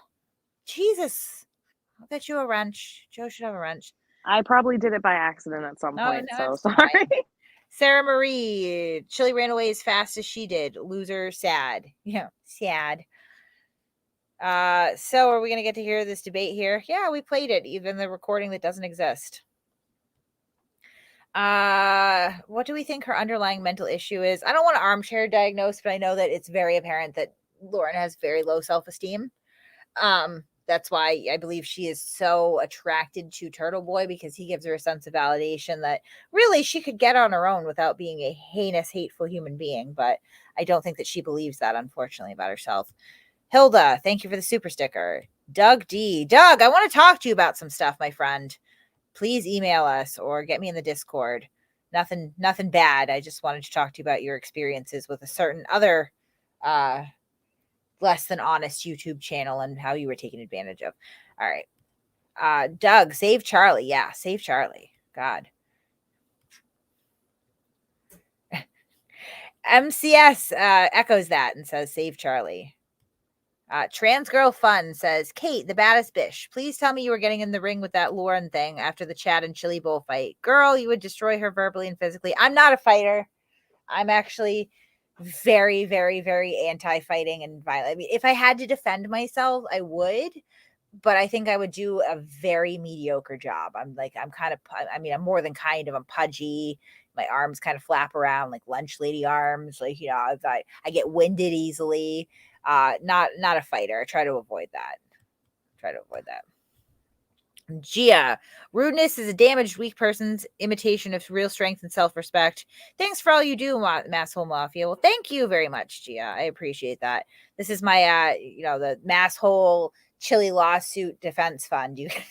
A: Jesus. I'll get you a wrench. Joe should have a wrench.
B: I probably did it by accident at some point, so sorry.
A: Fine. Sarah Marie, Chili ran away as fast as she did. Loser, sad. Yeah, sad. So are we going to get to hear this debate here? Yeah, we played it, even the recording that doesn't exist. What do we think her underlying mental issue is? I don't want to armchair diagnose, but I know that it's very apparent that Lauren has very low self-esteem. That's why I believe she is so attracted to Turtle Boy, because he gives her a sense of validation that really she could get on her own without being a heinous, hateful human being. But I don't think that she believes that, unfortunately, about herself. Hilda, thank you for the super sticker. Doug D. Doug, I want to talk to you about some stuff, my friend. Please email us or get me in the Discord. Nothing bad. I just wanted to talk to you about your experiences with a certain other less than honest YouTube channel and how you were taken advantage of. All right. Doug, save Charlie. Yeah, save Charlie. God. MCS echoes that and says, save Charlie. Trans Girl Fun says, Kate, the baddest bitch, please tell me you were getting in the ring with that Lauren thing after the Chad and Chili Bowl fight. Girl, you would destroy her verbally and physically. I'm not a fighter. I'm actually very, very, very anti-fighting and violent. I mean, if I had to defend myself, I would, but I think I would do a very mediocre job. I'm more than kind of, I'm pudgy. My arms kind of flap around like lunch lady arms. Like, I get winded easily. Not a fighter. I try to avoid that. Gia, rudeness is a damaged, weak person's imitation of real strength and self-respect. Thanks for all you do, Masshole Mafia. Well, thank you very much, Gia. I appreciate that. This is my, the Masshole Chili Lawsuit Defense Fund. You guys,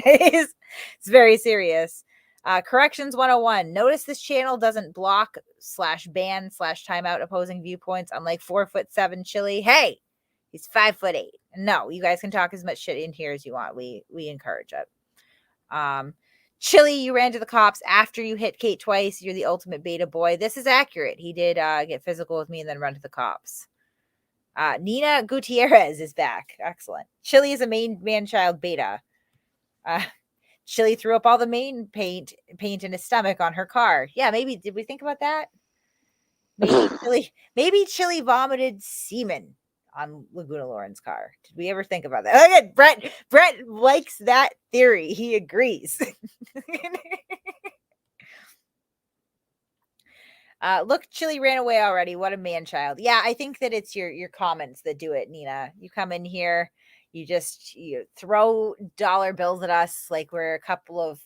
A: it's very serious. Corrections 101. Notice this channel doesn't block /ban /timeout opposing viewpoints, unlike 4'7" Chili. Hey, he's 5'8". No, you guys can talk as much shit in here as you want. We encourage it. Chili, you ran to the cops after you hit Kate twice. You're the ultimate beta boy. This is accurate. He did get physical with me and then run to the cops. Nina Gutierrez is back. Excellent. Chili is a main man-child beta. Chili threw up all the main paint in his stomach on her car. Yeah, maybe. Did we think about that? Maybe Chili vomited semen on Laguna Lauren's car. Did we ever think about that? Look at Brett. Brett likes that theory. He agrees. Look, Chili ran away already. What a man-child. Yeah, I think that it's your comments that do it, Nina. You come in here, you throw dollar bills at us like we're a couple of,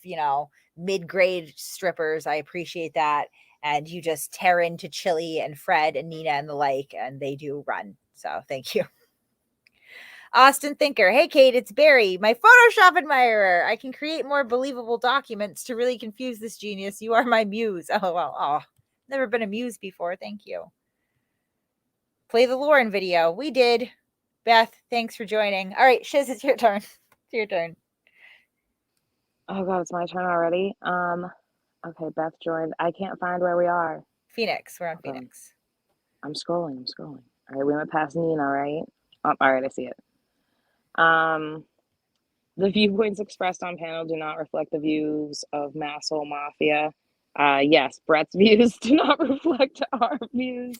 A: mid-grade strippers. I appreciate that. And you just tear into Chili and Fred and Nina and the like, and they do run. So thank you. Austin Thinker. Hey, Kate, it's Barry, my Photoshop admirer. I can create more believable documents to really confuse this genius. You are my muse. Oh, well, never been a muse before. Thank you. Play the Lauren video. We did. Beth, thanks for joining. All right, Shiz, it's your turn. It's your turn.
B: Oh God, it's my turn already. Okay, Beth joined. I can't find where we are.
A: Phoenix. We're on Phoenix.
B: I'm scrolling. All right, we went past Nina, right? Oh, all right, I see it. The viewpoints expressed on panel do not reflect the views of Masshole Mafia. Yes, Brett's views do not reflect our views.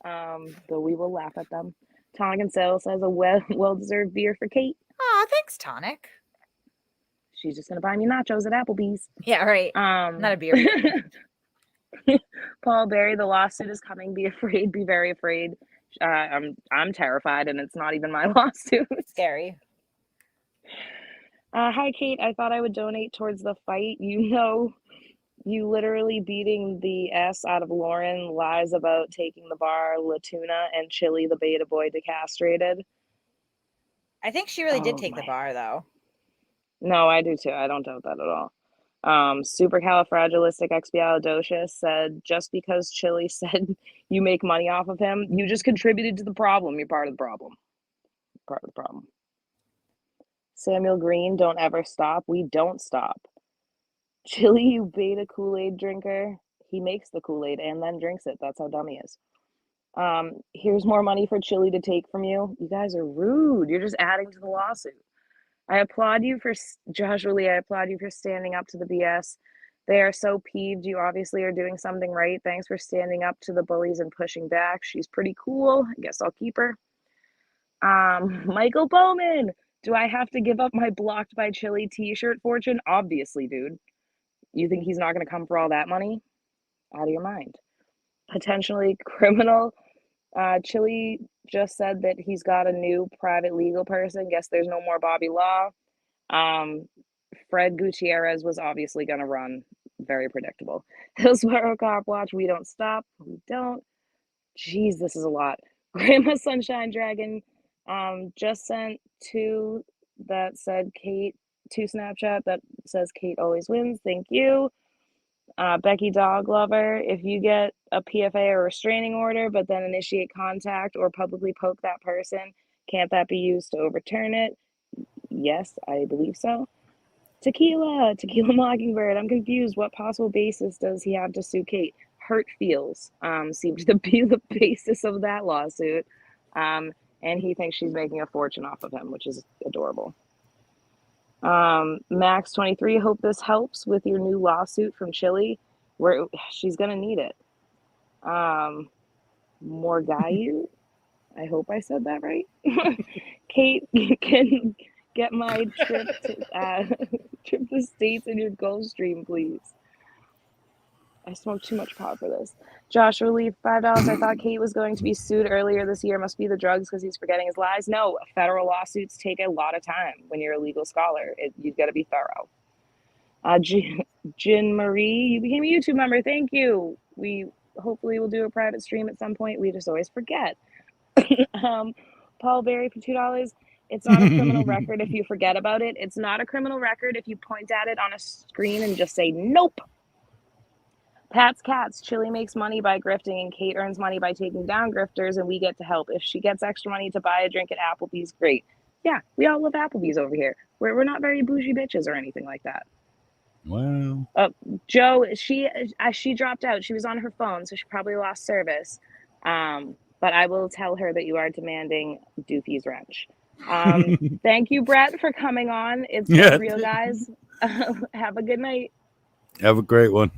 B: Though we will laugh at them. Tonic and Sale says a well-deserved beer for Kate.
A: Oh, thanks, Tonic.
B: She's just gonna buy me nachos at Applebee's.
A: Yeah, right. Not a beer.
B: Paul Berry, the lawsuit is coming. Be afraid. Be very afraid. I'm terrified, and it's not even my lawsuit.
A: Scary.
B: Hi, Kate. I thought I would donate towards the fight. You literally beating the S out of Lauren, lies about taking the bar, Latuna, and Chili, the beta boy, decastrated.
A: I think she really did take the bar, though.
B: No, I do too. I don't doubt that at all. Supercalifragilisticexpialidocious said, just because Chili said you make money off of him, you just contributed to the problem. You're part of the problem. Samuel Green, don't ever stop. We don't stop. Chili, you beta Kool-Aid drinker. He makes the Kool-Aid and then drinks it. That's how dumb he is. Here's more money for Chili to take from you. You guys are rude. You're just adding to the lawsuit. I applaud you for, Joshua Lee, I applaud you for standing up to the BS. They are so peeved. You obviously are doing something right. Thanks for standing up to the bullies and pushing back. She's pretty cool. I guess I'll keep her. Michael Bowman. Do I have to give up my blocked by Chili t-shirt fortune? Obviously, dude. You think he's not going to come for all that money? Out of your mind. Potentially criminal. Chili just said that he's got a new private legal person. Guess there's no more Bobby Law. Fred Gutierrez was obviously going to run. Very predictable. Hillsborough Cop Watch. We don't stop. We don't. Jeez, this is a lot. Grandma Sunshine Dragon just sent two that said Kate, two Snapchat that says Kate always wins. Thank you. Becky Dog Lover, if you get a PFA or restraining order, but then initiate contact or publicly poke that person, can't that be used to overturn it? Yes, I believe so. Tequila Mockingbird. I'm confused. What possible basis does he have to sue Kate? Hurt feels seems to be the basis of that lawsuit. And he thinks she's making a fortune off of him, which is adorable. Max 23, hope this helps with your new lawsuit from Chili, where she's gonna need it. Morgayu, I hope I said that right. Kate can get my trip to States in your Gulf Stream, please. I smoked too much pot for this. Josh Relief, $5. I thought Kate was going to be sued earlier this year. Must be the drugs because he's forgetting his lies. No, federal lawsuits take a lot of time when you're a legal scholar. You've got to be thorough. Jin Marie, you became a YouTube member. Thank you. We hopefully will do a private stream at some point. We just always forget. Paul Berry for $2. It's not a criminal record if you forget about it. It's not a criminal record if you point at it on a screen and just say, nope. Pat's Cats, Chili makes money by grifting and Kate earns money by taking down grifters and we get to help. If she gets extra money to buy a drink at Applebee's, great. Yeah, we all love Applebee's over here. We're not very bougie bitches or anything like that.
E: Well,
B: Joe, she dropped out. She was on her phone, so she probably lost service. But I will tell her that you are demanding Doofy's wrench. Thank you, Brett, for coming on. It's been real, guys. Have a good night.
E: Have a great one.